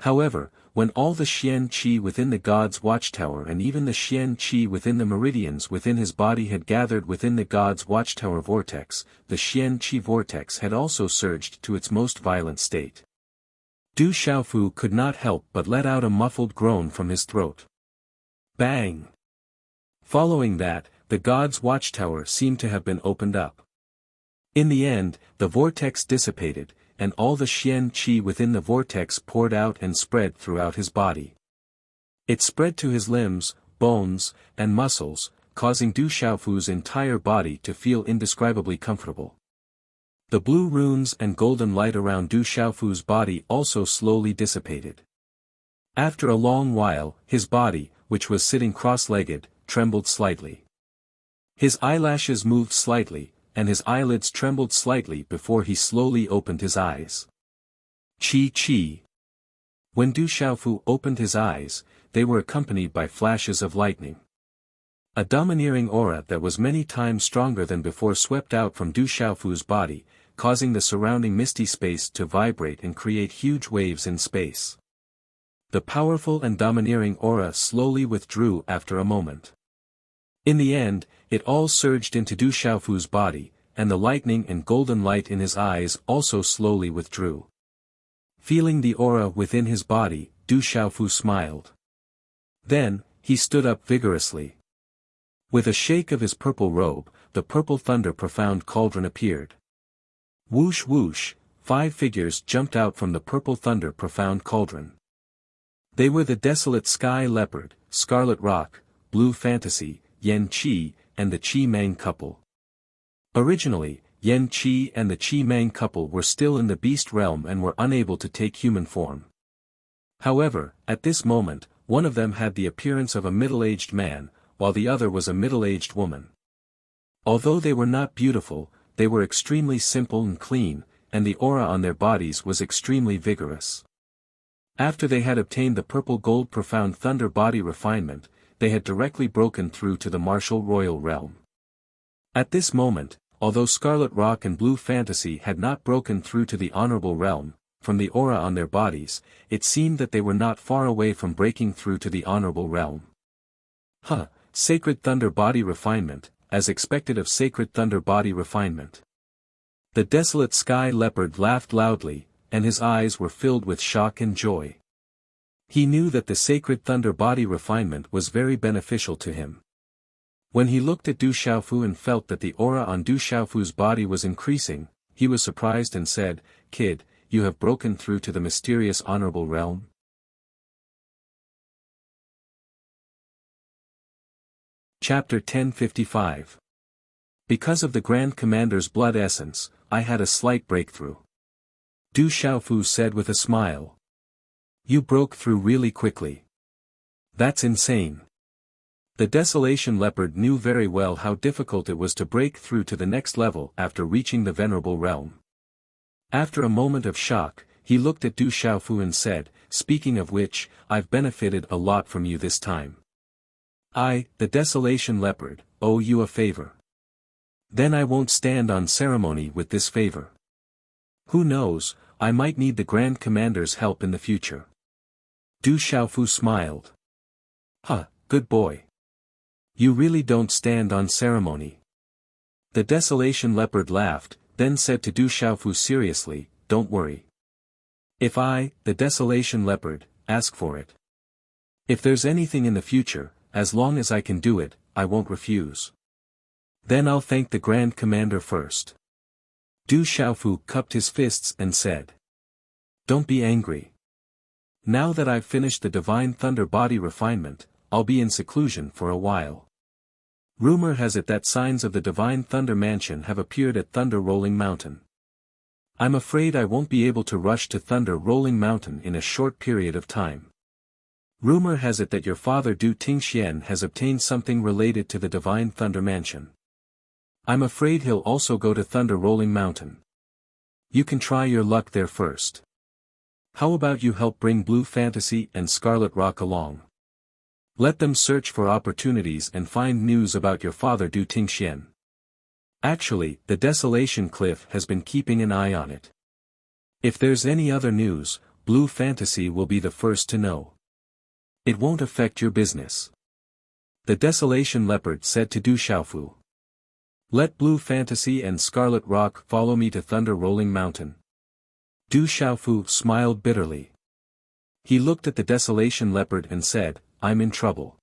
However, when all the Xian Qi within the god's watchtower and even the Xian Qi within the meridians within his body had gathered within the god's watchtower vortex, the Xian Qi vortex had also surged to its most violent state. Du Xiaofu could not help but let out a muffled groan from his throat. Bang! Following that, the god's watchtower seemed to have been opened up. In the end, the vortex dissipated, and all the Xian Qi within the vortex poured out and spread throughout his body. It spread to his limbs, bones, and muscles, causing Du Xiaofu's entire body to feel indescribably comfortable. The blue runes and golden light around Du Xiaofu's body also slowly dissipated. After a long while, his body, which was sitting cross-legged, trembled slightly. His eyelashes moved slightly, and his eyelids trembled slightly before he slowly opened his eyes. Qi. When Du Xiaofu opened his eyes, they were accompanied by flashes of lightning. A domineering aura that was many times stronger than before swept out from Du Xiaofu's body, causing the surrounding misty space to vibrate and create huge waves in space. The powerful and domineering aura slowly withdrew after a moment. In the end, it all surged into Du Xiaofu's body, and the lightning and golden light in his eyes also slowly withdrew. Feeling the aura within his body, Du Xiaofu smiled. Then, he stood up vigorously. With a shake of his purple robe, the purple thunder profound cauldron appeared. Whoosh whoosh, 5 figures jumped out from the purple thunder profound cauldron. They were the desolate sky leopard, scarlet rock, blue fantasy, Yan Qi, and the Qi Mang couple. Originally, Yan Qi and the Qi Mang couple were still in the beast realm and were unable to take human form. However, at this moment, one of them had the appearance of a middle-aged man, while the other was a middle-aged woman. Although they were not beautiful, they were extremely simple and clean, and the aura on their bodies was extremely vigorous. After they had obtained the purple gold profound thunder body refinement, they had directly broken through to the martial royal realm. At this moment, although Scarlet Rock and Blue Fantasy had not broken through to the honorable realm, from the aura on their bodies, it seemed that they were not far away from breaking through to the honorable realm. Sacred Thunder Body Refinement, as expected of Sacred Thunder Body Refinement. The desolate sky leopard laughed loudly, and his eyes were filled with shock and joy. He knew that the Sacred Thunder Body Refinement was very beneficial to him. When he looked at Du Xiaofu and felt that the aura on Du Xiaofu's body was increasing, he was surprised and said, "Kid, you have broken through to the mysterious honorable realm?" Chapter 1055. Because of the Grand Commander's blood essence, I had a slight breakthrough. Du Xiaofu said with a smile. You broke through really quickly. That's insane. The Desolation Leopard knew very well how difficult it was to break through to the next level after reaching the Venerable Realm. After a moment of shock, he looked at Du Xiaofu and said, "Speaking of which, I've benefited a lot from you this time. I, the Desolation Leopard, owe you a favor. Then I won't stand on ceremony with this favor. Who knows, I might need the Grand Commander's help in the future." Du Xiaofu smiled. Good boy. You really don't stand on ceremony. The Desolation Leopard laughed, then said to Du Xiaofu seriously, "Don't worry. If I, the Desolation Leopard, ask for it. If there's anything in the future, as long as I can do it, I won't refuse. Then I'll thank the Grand Commander first." Du Xiaofu cupped his fists and said. "Don't be angry. Now that I've finished the Divine Thunder Body Refinement, I'll be in seclusion for a while. Rumor has it that signs of the Divine Thunder Mansion have appeared at Thunder Rolling Mountain. I'm afraid I won't be able to rush to Thunder Rolling Mountain in a short period of time. Rumor has it that your father Du Tingxian has obtained something related to the Divine Thunder Mansion. I'm afraid he'll also go to Thunder Rolling Mountain. You can try your luck there first. How about you help bring Blue Fantasy and Scarlet Rock along? Let them search for opportunities and find news about your father Du Tingxian. Actually, the Desolation Cliff has been keeping an eye on it. If there's any other news, Blue Fantasy will be the first to know. It won't affect your business." The Desolation Leopard said to Du Xiaofu. "Let Blue Fantasy and Scarlet Rock follow me to Thunder Rolling Mountain." Du Xiaofu smiled bitterly. He looked at the Desolation Leopard and said, "I'm in trouble.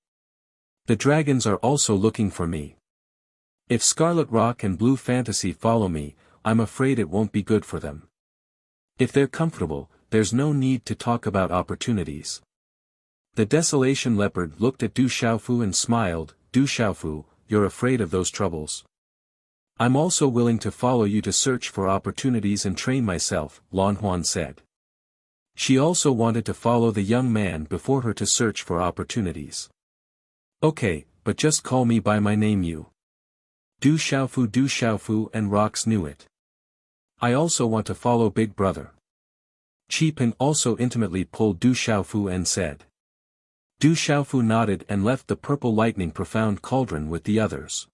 The dragons are also looking for me. If Scarlet Rock and Blue Fantasy follow me, I'm afraid it won't be good for them. If they're comfortable, there's no need to talk about opportunities." The Desolation Leopard looked at Du Xiaofu and smiled. "Du Xiaofu, you're afraid of those troubles. I'm also willing to follow you to search for opportunities and train myself," Lan Huan said. She also wanted to follow the young man before her to search for opportunities. "Okay, but just call me by my name you." Du Xiaofu and Rox knew it. "I also want to follow Big Brother. Qi Ping also intimately pulled Du Xiaofu and said. Du Xiaofu nodded and left the purple lightning profound cauldron with the others.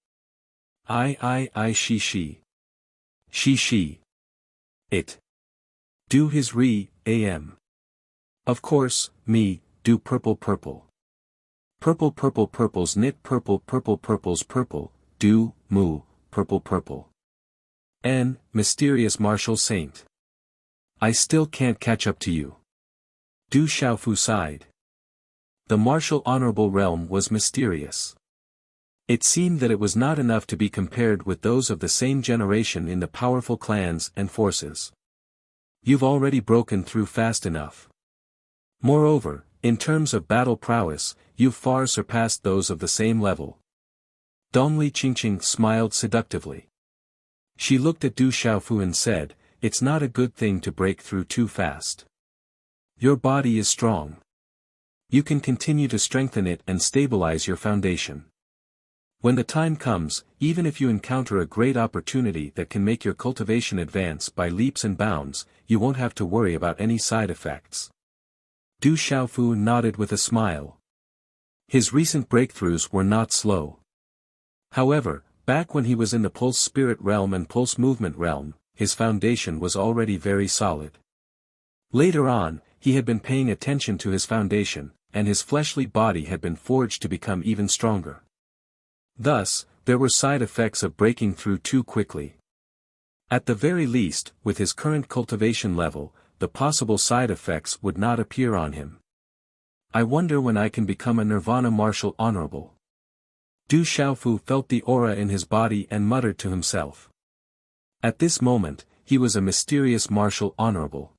Shi. Shi. It. Do his am. Of course, me, do purple. Purple's knit purple's purple, do, mu, purple. N, mysterious martial saint. I still can't catch up to you. Du Xiaofu sighed. The martial honorable realm was mysterious. It seemed that it was not enough to be compared with those of the same generation in the powerful clans and forces. You've already broken through fast enough. Moreover, in terms of battle prowess, you've far surpassed those of the same level. Dongli Qingqing smiled seductively. She looked at Du Xiaofu and said, it's not a good thing to break through too fast. Your body is strong. You can continue to strengthen it and stabilize your foundation. When the time comes, even if you encounter a great opportunity that can make your cultivation advance by leaps and bounds, you won't have to worry about any side effects. Du Xiaofu nodded with a smile. His recent breakthroughs were not slow. However, back when he was in the pulse spirit realm and pulse movement realm, his foundation was already very solid. Later on, he had been paying attention to his foundation, and his fleshly body had been forged to become even stronger. Thus, there were side effects of breaking through too quickly. At the very least, with his current cultivation level, the possible side effects would not appear on him. I wonder when I can become a Nirvana martial honorable. Du Xiaofu felt the aura in his body and muttered to himself. At this moment, he was a mysterious martial honorable.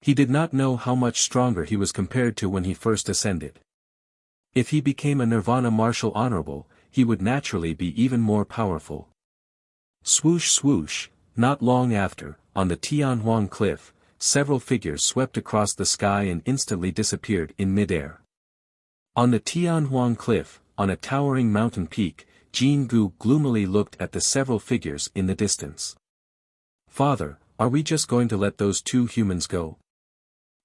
He did not know how much stronger he was compared to when he first ascended. If he became a Nirvana martial honorable, he would naturally be even more powerful. Swoosh swoosh, not long after, on the Tianhuang cliff, several figures swept across the sky and instantly disappeared in midair. On the Tianhuang cliff, on a towering mountain peak, Jin Gu gloomily looked at the several figures in the distance. Father, are we just going to let those two humans go?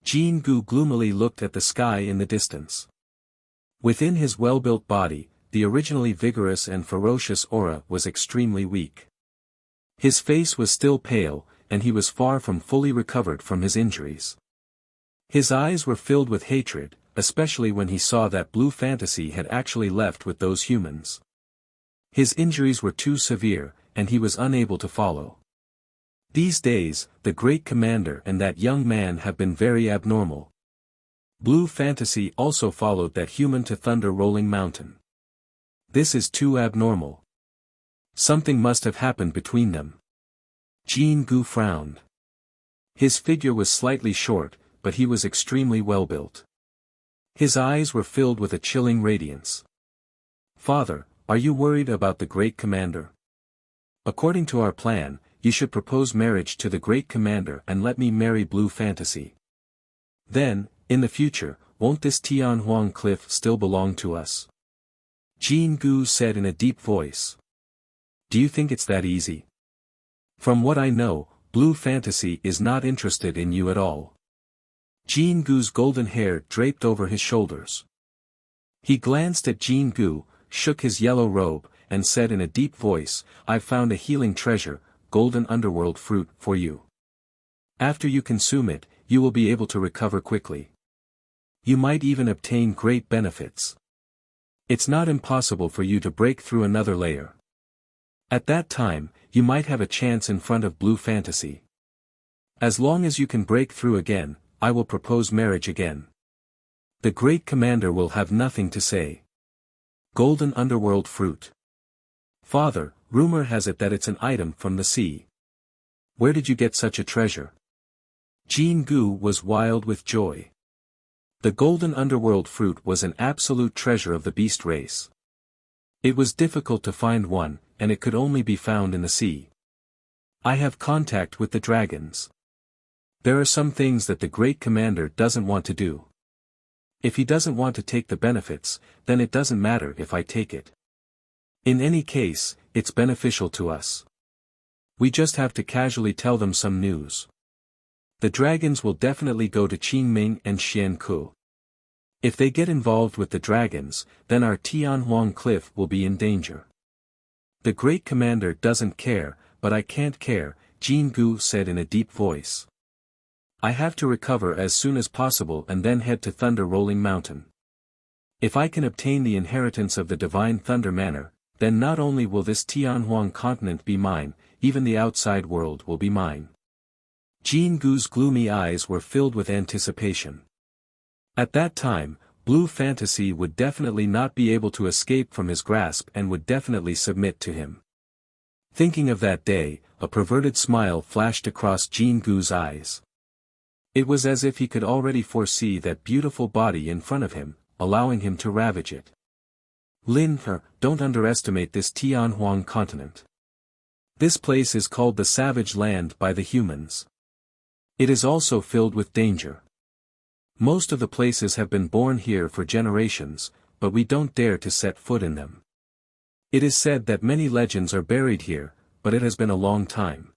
Jin Gu gloomily looked at the sky in the distance. Within his well-built body, the originally vigorous and ferocious aura was extremely weak. His face was still pale, and he was far from fully recovered from his injuries. His eyes were filled with hatred, especially when he saw that Blue Fantasy had actually left with those humans. His injuries were too severe, and he was unable to follow. These days, the great commander and that young man have been very abnormal. Blue Fantasy also followed that human to Thunder Rolling Mountain. This is too abnormal. Something must have happened between them. Jin Gu frowned. His figure was slightly short, but he was extremely well built. His eyes were filled with a chilling radiance. Father, are you worried about the great commander? According to our plan, you should propose marriage to the great commander and let me marry Blue Fantasy. Then, in the future, won't this Tianhuang cliff still belong to us? Jin Gu said in a deep voice. Do you think it's that easy? From what I know, Blue Fantasy is not interested in you at all. Jin Gu's golden hair draped over his shoulders. He glanced at Jin Gu, shook his yellow robe, and said in a deep voice, I've found a healing treasure, golden underworld fruit, for you. After you consume it, you will be able to recover quickly. You might even obtain great benefits. It's not impossible for you to break through another layer. At that time, you might have a chance in front of Blue Fantasy. As long as you can break through again, I will propose marriage again. The great commander will have nothing to say. Golden underworld fruit. Father, rumor has it that it's an item from the sea. Where did you get such a treasure? Jin Gu was wild with joy. The golden underworld fruit was an absolute treasure of the beast race. It was difficult to find one, and it could only be found in the sea. I have contact with the dragons. There are some things that the great commander doesn't want to do. If he doesn't want to take the benefits, then it doesn't matter if I take it. In any case, it's beneficial to us. We just have to casually tell them some news. The dragons will definitely go to Qingming and Xianku. If they get involved with the dragons, then our Tianhuang cliff will be in danger. The great commander doesn't care, but I can't care, Jin Gu said in a deep voice. I have to recover as soon as possible and then head to Thunder Rolling Mountain. If I can obtain the inheritance of the Divine Thunder Manor, then not only will this Tianhuang continent be mine, even the outside world will be mine. Jin Gu's gloomy eyes were filled with anticipation. At that time, Blue Fantasy would definitely not be able to escape from his grasp and would definitely submit to him. Thinking of that day, a perverted smile flashed across Jin Gu's eyes. It was as if he could already foresee that beautiful body in front of him, allowing him to ravage it. Lin, don't underestimate this Tianhuang continent. This place is called the Savage Land by the humans. It is also filled with danger. Most of the places have been born here for generations, but we don't dare to set foot in them. It is said that many legends are buried here, but it has been a long time.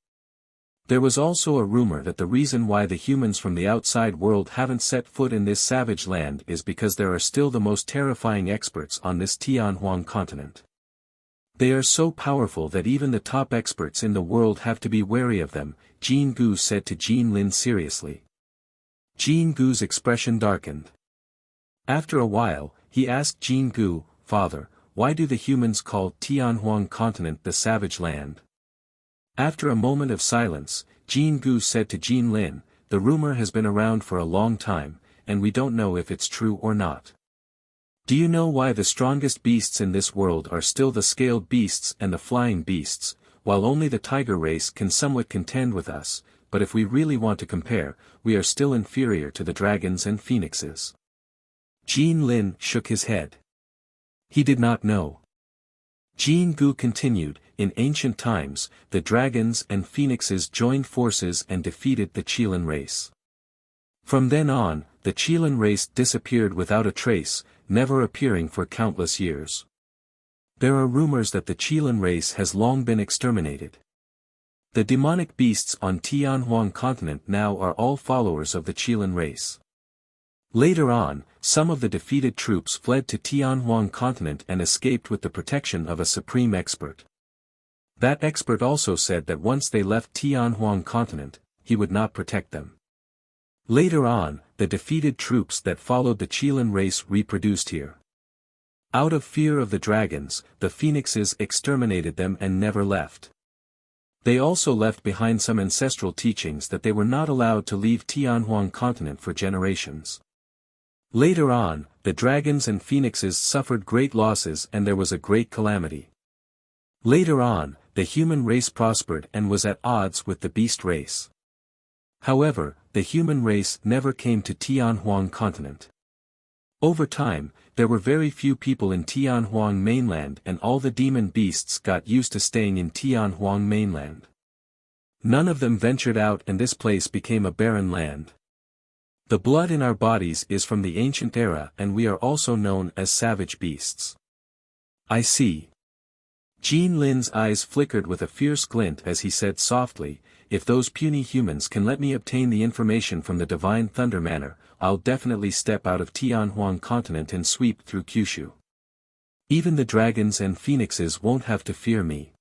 There was also a rumor that the reason why the humans from the outside world haven't set foot in this savage land is because there are still the most terrifying experts on this Tianhuang continent. They are so powerful that even the top experts in the world have to be wary of them, Jin Gu said to Jin Lin seriously. Jin Gu's expression darkened. After a while, he asked Jin Gu, Father, why do the humans call Tianhuang continent the savage land? After a moment of silence, Jin Gu said to Jin Lin, the rumor has been around for a long time, and we don't know if it's true or not. Do you know why the strongest beasts in this world are still the scaled beasts and the flying beasts, while only the tiger race can somewhat contend with us, but if we really want to compare, we are still inferior to the dragons and phoenixes? Jin Lin shook his head. He did not know. Jin Gu continued, in ancient times, the dragons and phoenixes joined forces and defeated the Qilin race. From then on, the Qilin race disappeared without a trace, never appearing for countless years. There are rumors that the Qilin race has long been exterminated. The demonic beasts on Tianhuang continent now are all followers of the Qilin race. Later on, some of the defeated troops fled to Tianhuang continent and escaped with the protection of a supreme expert. That expert also said that once they left Tianhuang continent, he would not protect them. Later on, the defeated troops that followed the Qilin race reproduced here. Out of fear of the dragons, the phoenixes exterminated them and never left. They also left behind some ancestral teachings that they were not allowed to leave Tianhuang continent for generations. Later on, the dragons and phoenixes suffered great losses and there was a great calamity. Later on, the human race prospered and was at odds with the beast race. However, the human race never came to Tianhuang continent. Over time, there were very few people in Tianhuang mainland and all the demon beasts got used to staying in Tianhuang mainland. None of them ventured out and this place became a barren land. The blood in our bodies is from the ancient era and we are also known as savage beasts. I see. Jin Lin's eyes flickered with a fierce glint as he said softly, if those puny humans can let me obtain the information from the Divine Thunder Manor, I'll definitely step out of Tianhuang continent and sweep through Kyushu. Even the dragons and phoenixes won't have to fear me.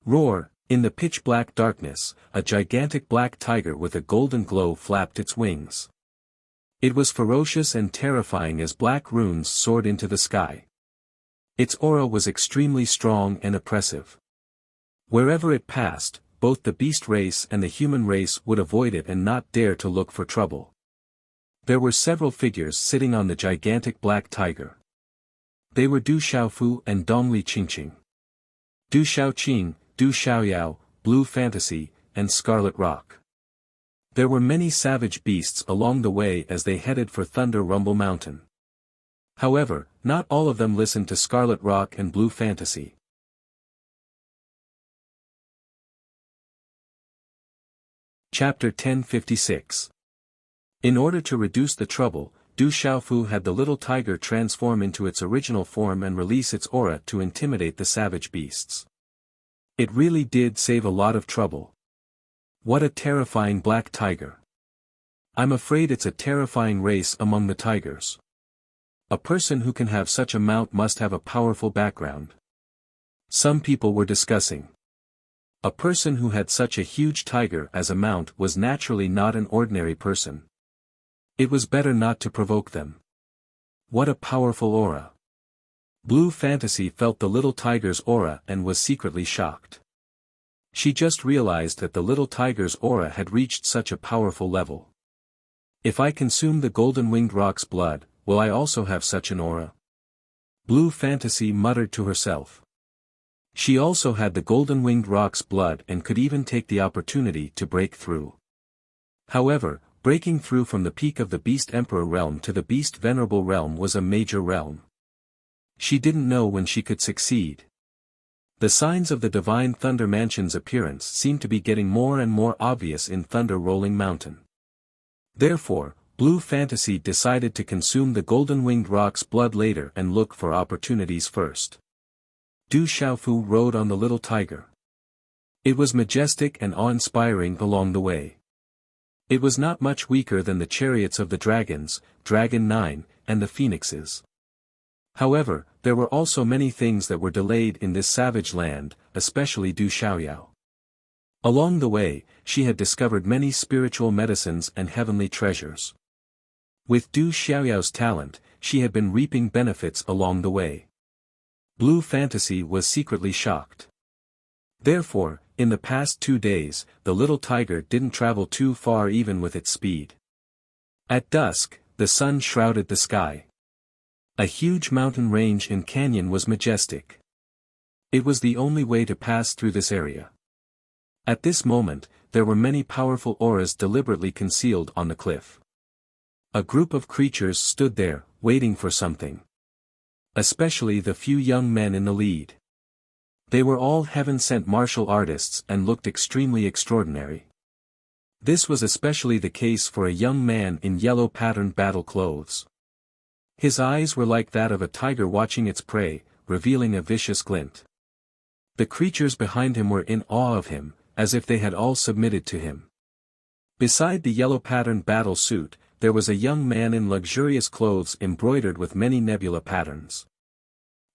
Roar, in the pitch-black darkness, a gigantic black tiger with a golden glow flapped its wings. It was ferocious and terrifying as black runes soared into the sky. Its aura was extremely strong and oppressive. Wherever it passed, both the beast race and the human race would avoid it and not dare to look for trouble. There were several figures sitting on the gigantic black tiger. They were Du Xiaofu and Dongli Qingqing. Du Xiaoqing, Du Xiaoyao, Blue Fantasy, and Scarlet Rock. There were many savage beasts along the way as they headed for Thunder Rumble Mountain. However, not all of them listened to Scarlet Rock and Blue Fantasy. Chapter 1056. In order to reduce the trouble, Du Xiaofu had the little tiger transform into its original form and release its aura to intimidate the savage beasts. It really did save a lot of trouble. What a terrifying black tiger. I'm afraid it's a terrifying race among the tigers. A person who can have such a mount must have a powerful background. Some people were discussing. A person who had such a huge tiger as a mount was naturally not an ordinary person. It was better not to provoke them. What a powerful aura. Blue Fantasy felt the little tiger's aura and was secretly shocked. She just realized that the little tiger's aura had reached such a powerful level. If I consume the golden-winged rock's blood, will I also have such an aura? Blue Fantasy muttered to herself. She also had the golden-winged rock's blood and could even take the opportunity to break through. However, breaking through from the peak of the Beast Emperor realm to the Beast Venerable realm was a major realm. She didn't know when she could succeed. The signs of the Divine Thunder Mansion's appearance seemed to be getting more and more obvious in Thunder Rolling Mountain. Therefore, Blue Fantasy decided to consume the golden-winged rock's blood later and look for opportunities first. Du Xiaofu rode on the little tiger. It was majestic and awe-inspiring along the way. It was not much weaker than the chariots of the dragons, Dragon 9, and the phoenixes. However, there were also many things that were delayed in this savage land, especially Du Xiaoyao. Along the way, she had discovered many spiritual medicines and heavenly treasures. With Du Xiaoyao's talent, she had been reaping benefits along the way. Blue Fantasy was secretly shocked. Therefore, in the past 2 days, the little tiger didn't travel too far even with its speed. At dusk, the sun shrouded the sky. A huge mountain range and canyon was majestic. It was the only way to pass through this area. At this moment, there were many powerful auras deliberately concealed on the cliff. A group of creatures stood there, waiting for something. Especially the few young men in the lead. They were all heaven-sent martial artists and looked extremely extraordinary. This was especially the case for a young man in yellow-patterned battle clothes. His eyes were like that of a tiger watching its prey, revealing a vicious glint. The creatures behind him were in awe of him, as if they had all submitted to him. Beside the yellow-patterned battle suit, there was a young man in luxurious clothes embroidered with many nebula patterns.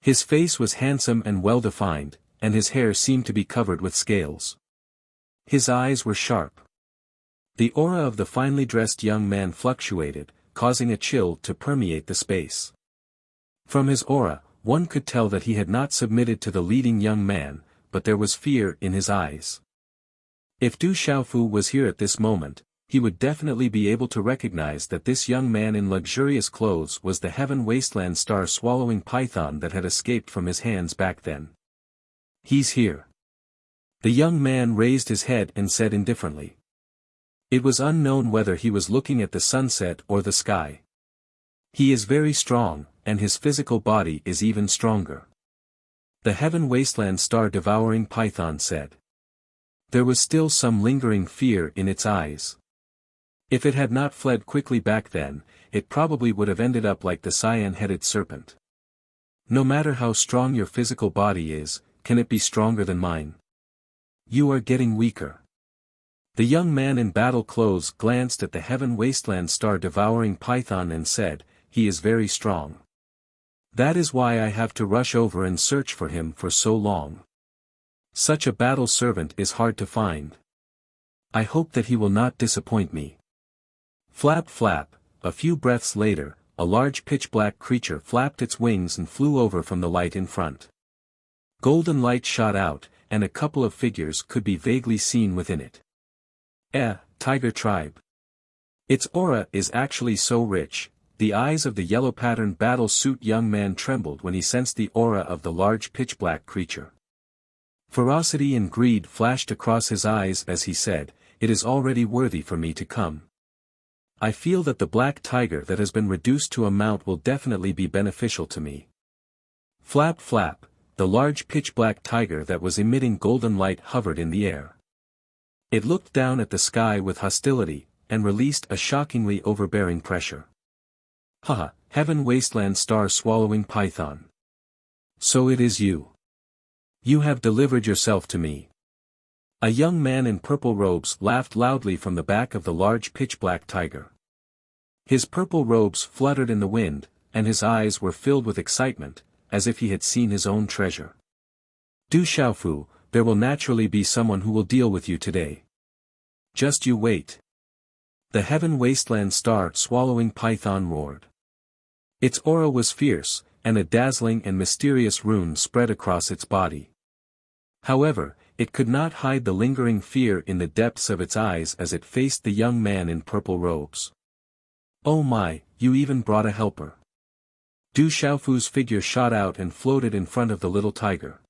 His face was handsome and well-defined, and his hair seemed to be covered with scales. His eyes were sharp. The aura of the finely dressed young man fluctuated, causing a chill to permeate the space. From his aura, one could tell that he had not submitted to the leading young man, but there was fear in his eyes. If Du Xiaofu was here at this moment, he would definitely be able to recognize that this young man in luxurious clothes was the Heaven Wasteland star-swallowing python that had escaped from his hands back then. He's here. The young man raised his head and said indifferently. It was unknown whether he was looking at the sunset or the sky. He is very strong, and his physical body is even stronger. The Heaven Wasteland star-devouring python said. There was still some lingering fear in its eyes. If it had not fled quickly back then, it probably would have ended up like the cyan-headed serpent. No matter how strong your physical body is, can it be stronger than mine? You are getting weaker. The young man in battle clothes glanced at the Heaven Wasteland star-devouring python and said, he is very strong. That is why I have to rush over and search for him for so long. Such a battle servant is hard to find. I hope that he will not disappoint me. Flap flap, a few breaths later, a large pitch-black creature flapped its wings and flew over from the light in front. Golden light shot out, and a couple of figures could be vaguely seen within it. Tiger tribe. Its aura is actually so rich. The eyes of the yellow-patterned battle suit young man trembled when he sensed the aura of the large pitch-black creature. Ferocity and greed flashed across his eyes as he said, it is already worthy for me to come. I feel that the black tiger that has been reduced to a mount will definitely be beneficial to me. Flap flap, the large pitch-black tiger that was emitting golden light hovered in the air. It looked down at the sky with hostility, and released a shockingly overbearing pressure. Haha, Heaven Wasteland star-swallowing python. So it is you. You have delivered yourself to me. A young man in purple robes laughed loudly from the back of the large pitch-black tiger. His purple robes fluttered in the wind, and his eyes were filled with excitement, as if he had seen his own treasure. Du Xiaofu, there will naturally be someone who will deal with you today. Just you wait. The heaven wasteland star swallowing python roared. Its aura was fierce, and a dazzling and mysterious rune spread across its body. However, it could not hide the lingering fear in the depths of its eyes as it faced the young man in purple robes. Oh my, you even brought a helper. Du Xiaofu's figure shot out and floated in front of the little tiger.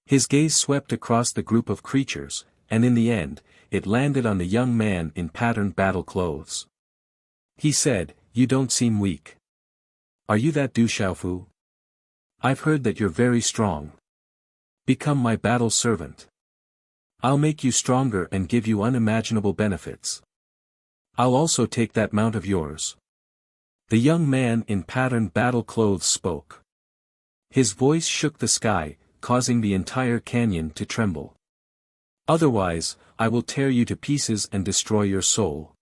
His gaze swept across the group of creatures, and in the end, it landed on the young man in patterned battle clothes. He said, "You don't seem weak. Are you that Du Xiaofu? I've heard that you're very strong. Become my battle servant. I'll make you stronger and give you unimaginable benefits. I'll also take that mount of yours." The young man in patterned battle clothes spoke. His voice shook the sky, causing the entire canyon to tremble. "Otherwise, I will tear you to pieces and destroy your soul."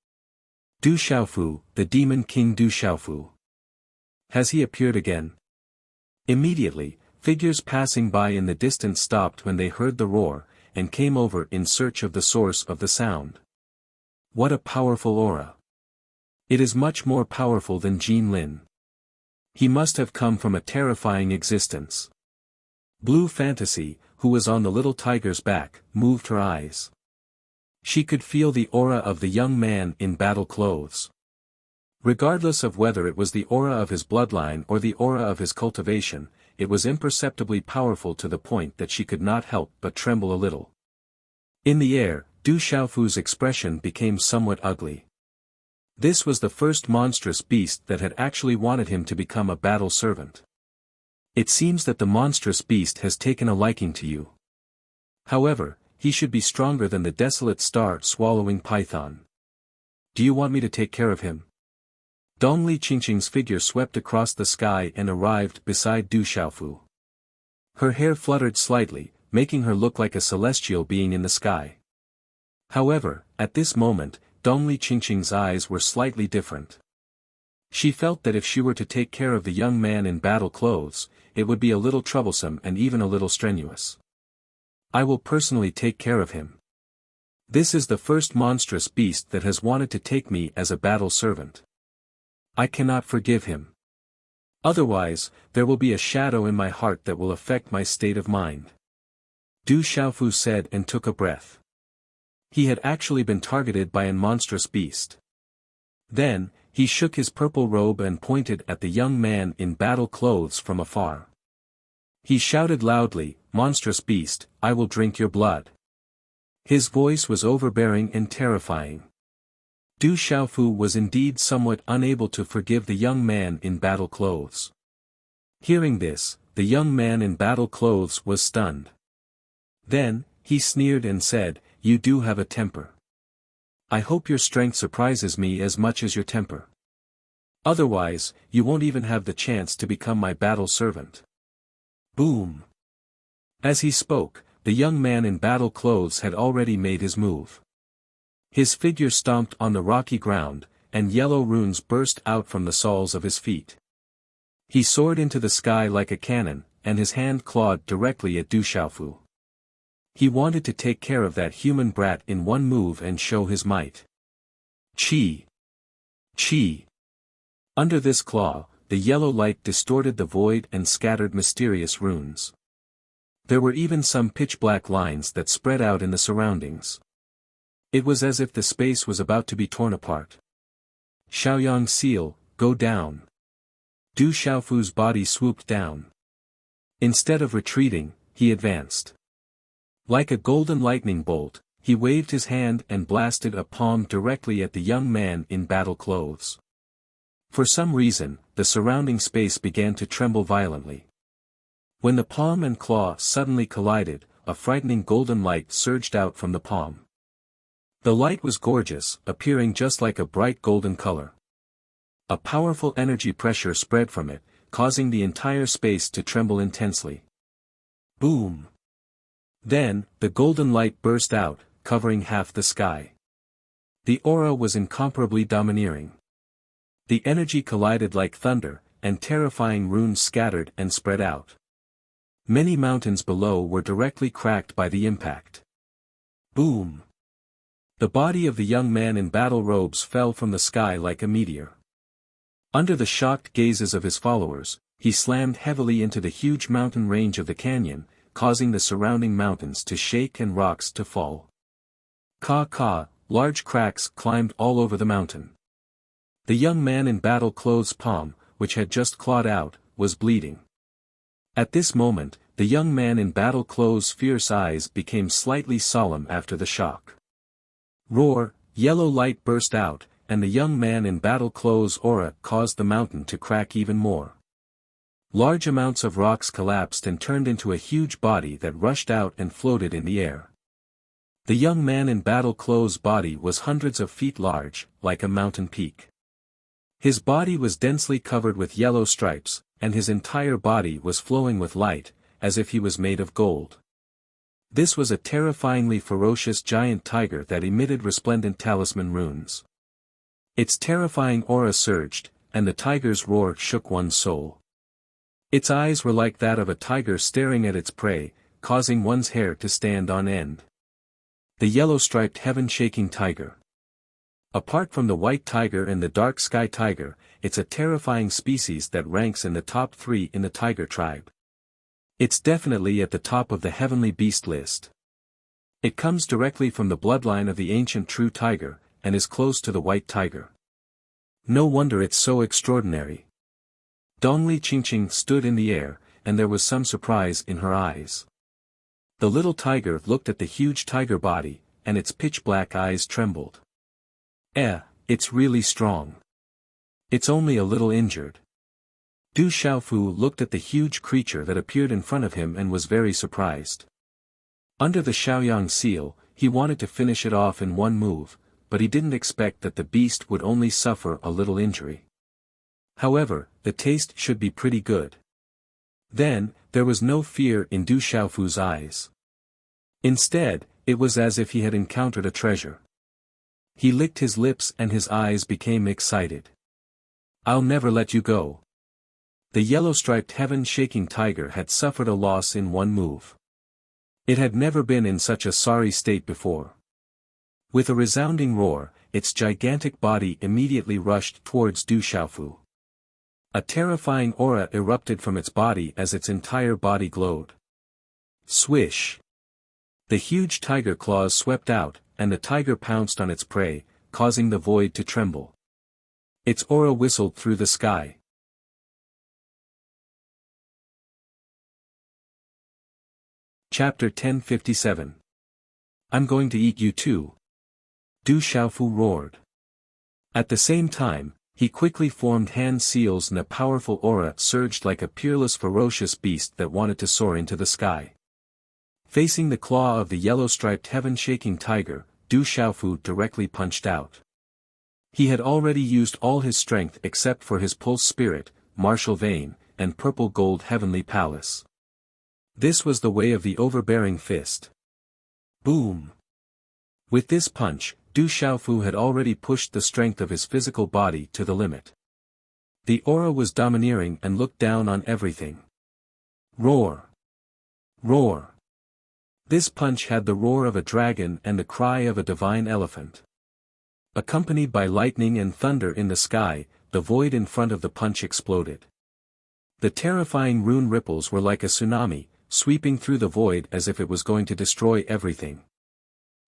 Du Xiaofu, the demon king Du Xiaofu. Has he appeared again? Immediately, figures passing by in the distance stopped when they heard the roar, and came over in search of the source of the sound. What a powerful aura! It is much more powerful than Jin Lin. He must have come from a terrifying existence. Blue Fantasy, who was on the little tiger's back, moved her eyes. She could feel the aura of the young man in battle clothes. Regardless of whether it was the aura of his bloodline or the aura of his cultivation, it was imperceptibly powerful to the point that she could not help but tremble a little. In the air, Du Xiaofu's expression became somewhat ugly. This was the first monstrous beast that had actually wanted him to become a battle servant. It seems that the monstrous beast has taken a liking to you. However, he should be stronger than the desolate star-swallowing python. Do you want me to take care of him? Dongli Qingqing's figure swept across the sky and arrived beside Du Xiaofu. Her hair fluttered slightly, making her look like a celestial being in the sky. However, at this moment, Dongli Qingqing's eyes were slightly different. She felt that if she were to take care of the young man in battle clothes, it would be a little troublesome and even a little strenuous. I will personally take care of him. This is the first monstrous beast that has wanted to take me as a battle servant. I cannot forgive him. Otherwise, there will be a shadow in my heart that will affect my state of mind. Du Xiaofu said and took a breath. He had actually been targeted by a monstrous beast. Then, he shook his purple robe and pointed at the young man in battle clothes from afar. He shouted loudly, "Monstrous beast, I will drink your blood." His voice was overbearing and terrifying. Du Xiaofu was indeed somewhat unable to forgive the young man in battle clothes. Hearing this, the young man in battle clothes was stunned. Then, he sneered and said, "You do have a temper. I hope your strength surprises me as much as your temper. Otherwise, you won't even have the chance to become my battle servant." Boom! As he spoke, the young man in battle clothes had already made his move. His figure stomped on the rocky ground, and yellow runes burst out from the soles of his feet. He soared into the sky like a cannon, and his hand clawed directly at Du Xiaofu. He wanted to take care of that human brat in one move and show his might. Chi! Chi! Under this claw, the yellow light distorted the void and scattered mysterious runes. There were even some pitch-black lines that spread out in the surroundings. It was as if the space was about to be torn apart. Xiaoyang seal, go down. Du Xiaofu's body swooped down. Instead of retreating, he advanced. Like a golden lightning bolt, he waved his hand and blasted a palm directly at the young man in battle clothes. For some reason, the surrounding space began to tremble violently. When the palm and claw suddenly collided, a frightening golden light surged out from the palm. The light was gorgeous, appearing just like a bright golden color. A powerful energy pressure spread from it, causing the entire space to tremble intensely. Boom! Then, the golden light burst out, covering half the sky. The aura was incomparably domineering. The energy collided like thunder, and terrifying runes scattered and spread out. Many mountains below were directly cracked by the impact. Boom! The body of the young man in battle robes fell from the sky like a meteor. Under the shocked gazes of his followers, he slammed heavily into the huge mountain range of the canyon, causing the surrounding mountains to shake and rocks to fall. Caw, large cracks climbed all over the mountain. The young man in battle clothes' palm, which had just clawed out, was bleeding. At this moment, the young man in battle clothes' fierce eyes became slightly solemn after the shock. Roar, yellow light burst out, and the young man in battle clothes' aura caused the mountain to crack even more. Large amounts of rocks collapsed and turned into a huge body that rushed out and floated in the air. The young man in battle clothes' body was hundreds of feet large, like a mountain peak. His body was densely covered with yellow stripes, and his entire body was flowing with light, as if he was made of gold. This was a terrifyingly ferocious giant tiger that emitted resplendent talisman runes. Its terrifying aura surged, and the tiger's roar shook one's soul. Its eyes were like that of a tiger staring at its prey, causing one's hair to stand on end. The yellow-striped heaven-shaking tiger. Apart from the white tiger and the dark sky tiger, it's a terrifying species that ranks in the top 3 in the tiger tribe. It's definitely at the top of the heavenly beast list. It comes directly from the bloodline of the ancient true tiger, and is close to the white tiger. No wonder it's so extraordinary. Dongli Qingqing stood in the air, and there was some surprise in her eyes. The little tiger looked at the huge tiger body, and its pitch-black eyes trembled. It's really strong. It's only a little injured. Du Xiaofu looked at the huge creature that appeared in front of him and was very surprised. Under the Shaoyang seal, he wanted to finish it off in one move, but he didn't expect that the beast would only suffer a little injury. However, the taste should be pretty good. Then, there was no fear in Du Xiaofu's eyes. Instead, it was as if he had encountered a treasure. He licked his lips and his eyes became excited. I'll never let you go. The yellow-striped heaven-shaking tiger had suffered a loss in one move. It had never been in such a sorry state before. With a resounding roar, its gigantic body immediately rushed towards Du Xiaofu. A terrifying aura erupted from its body as its entire body glowed. Swish! The huge tiger claws swept out, and the tiger pounced on its prey, causing the void to tremble. Its aura whistled through the sky. Chapter 1057. I'm going to eat you too. Du Xiaofu roared. At the same time, he quickly formed hand seals and a powerful aura surged like a peerless ferocious beast that wanted to soar into the sky. Facing the claw of the yellow-striped heaven-shaking tiger, Du Xiaofu directly punched out. He had already used all his strength except for his pulse spirit, martial vein, and purple gold heavenly palace. This was the way of the overbearing fist. Boom! With this punch, Du Xiaofu had already pushed the strength of his physical body to the limit. The aura was domineering and looked down on everything. Roar! Roar! This punch had the roar of a dragon and the cry of a divine elephant. Accompanied by lightning and thunder in the sky, the void in front of the punch exploded. The terrifying rune ripples were like a tsunami, sweeping through the void as if it was going to destroy everything.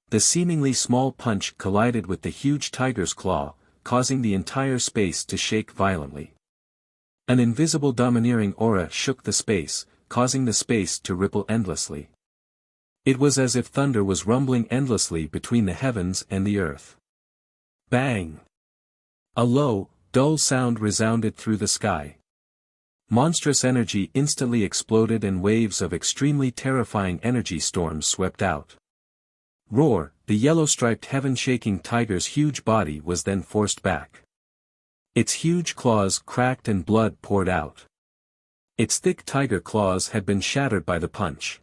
The seemingly small punch collided with the huge tiger's claw, causing the entire space to shake violently. An invisible domineering aura shook the space, causing the space to ripple endlessly. It was as if thunder was rumbling endlessly between the heavens and the earth. Bang! A low, dull sound resounded through the sky. Monstrous energy instantly exploded and waves of extremely terrifying energy storms swept out. Roar! The yellow-striped heaven-shaking tiger's huge body was then forced back. Its huge claws cracked and blood poured out. Its thick tiger claws had been shattered by the punch.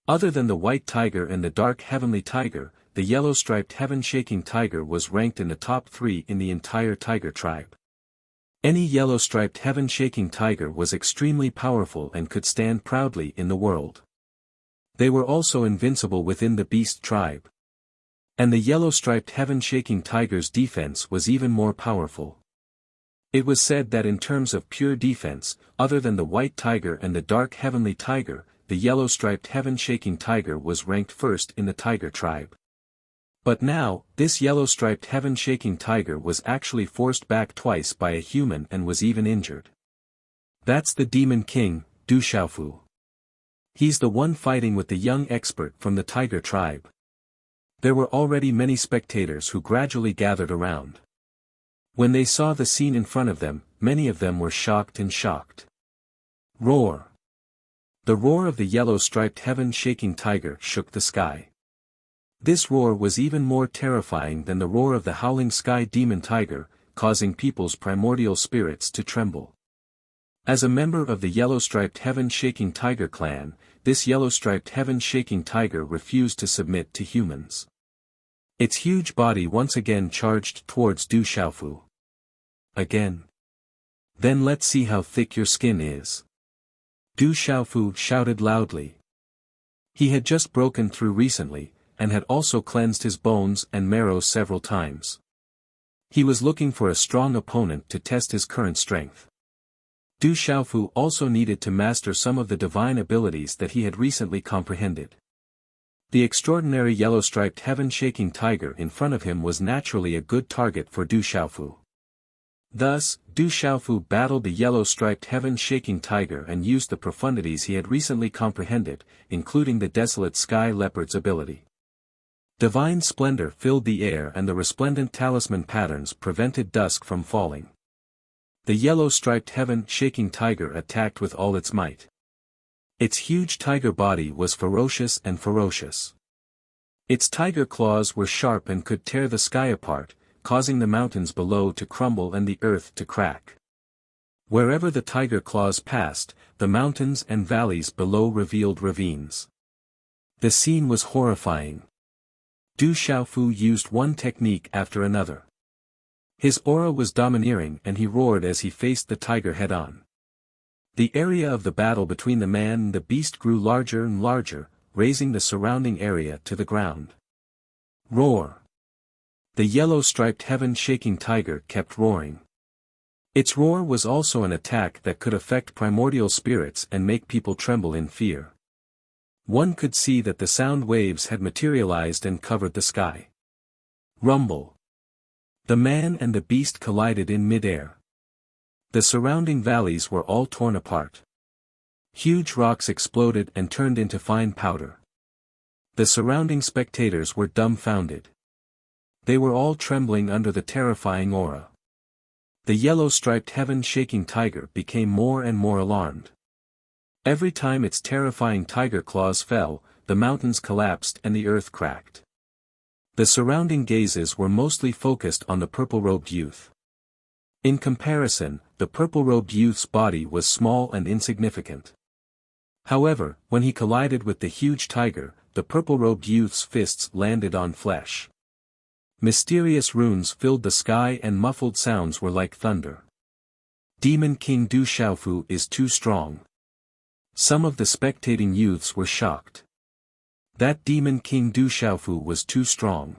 Other than the white tiger and the dark heavenly tiger, the yellow-striped heaven-shaking tiger was ranked in the top 3 in the entire tiger tribe. Any yellow-striped heaven-shaking tiger was extremely powerful and could stand proudly in the world. They were also invincible within the beast tribe. And the yellow-striped heaven-shaking tiger's defense was even more powerful. It was said that in terms of pure defense, other than the white tiger and the dark heavenly tiger, the yellow-striped heaven-shaking tiger was ranked first in the tiger tribe. But now, this yellow-striped heaven-shaking tiger was actually forced back twice by a human and was even injured. That's the Demon King, Du Xiaofu. He's the one fighting with the young expert from the tiger tribe. There were already many spectators who gradually gathered around. When they saw the scene in front of them, many of them were shocked and shocked. Roar! The roar of the yellow-striped heaven-shaking tiger shook the sky. This roar was even more terrifying than the roar of the howling sky demon tiger, causing people's primordial spirits to tremble. As a member of the yellow-striped heaven-shaking tiger clan, this yellow-striped heaven-shaking tiger refused to submit to humans. Its huge body once again charged towards Du Xiaofu. Again. Then let's see how thick your skin is. Du Xiaofu shouted loudly. He had just broken through recently, and had also cleansed his bones and marrow several times. He was looking for a strong opponent to test his current strength. Du Xiaofu also needed to master some of the divine abilities that he had recently comprehended. The extraordinary yellow-striped heaven-shaking tiger in front of him was naturally a good target for Du Xiaofu. Thus, Du Xiaofu battled the yellow-striped heaven-shaking tiger and used the profundities he had recently comprehended, including the desolate sky leopard's ability. Divine splendor filled the air and the resplendent talisman patterns prevented dusk from falling. The yellow-striped heaven-shaking tiger attacked with all its might. Its huge tiger body was ferocious and ferocious. Its tiger claws were sharp and could tear the sky apart, causing the mountains below to crumble and the earth to crack. Wherever the tiger claws passed, the mountains and valleys below revealed ravines. The scene was horrifying. Du Xiaofu used one technique after another. His aura was domineering and he roared as he faced the tiger head-on. The area of the battle between the man and the beast grew larger and larger, raising the surrounding area to the ground. Roar! The yellow-striped heaven-shaking tiger kept roaring. Its roar was also an attack that could affect primordial spirits and make people tremble in fear. One could see that the sound waves had materialized and covered the sky. Rumble. The man and the beast collided in mid-air. The surrounding valleys were all torn apart. Huge rocks exploded and turned into fine powder. The surrounding spectators were dumbfounded. They were all trembling under the terrifying aura. The yellow-striped heaven-shaking tiger became more and more alarmed. Every time its terrifying tiger claws fell, the mountains collapsed and the earth cracked. The surrounding gazes were mostly focused on the purple-robed youth. In comparison, the purple-robed youth's body was small and insignificant. However, when he collided with the huge tiger, the purple-robed youth's fists landed on flesh. Mysterious runes filled the sky and muffled sounds were like thunder. Demon King Du Xiaofu is too strong. Some of the spectating youths were shocked. That Demon King Du Xiaofu was too strong.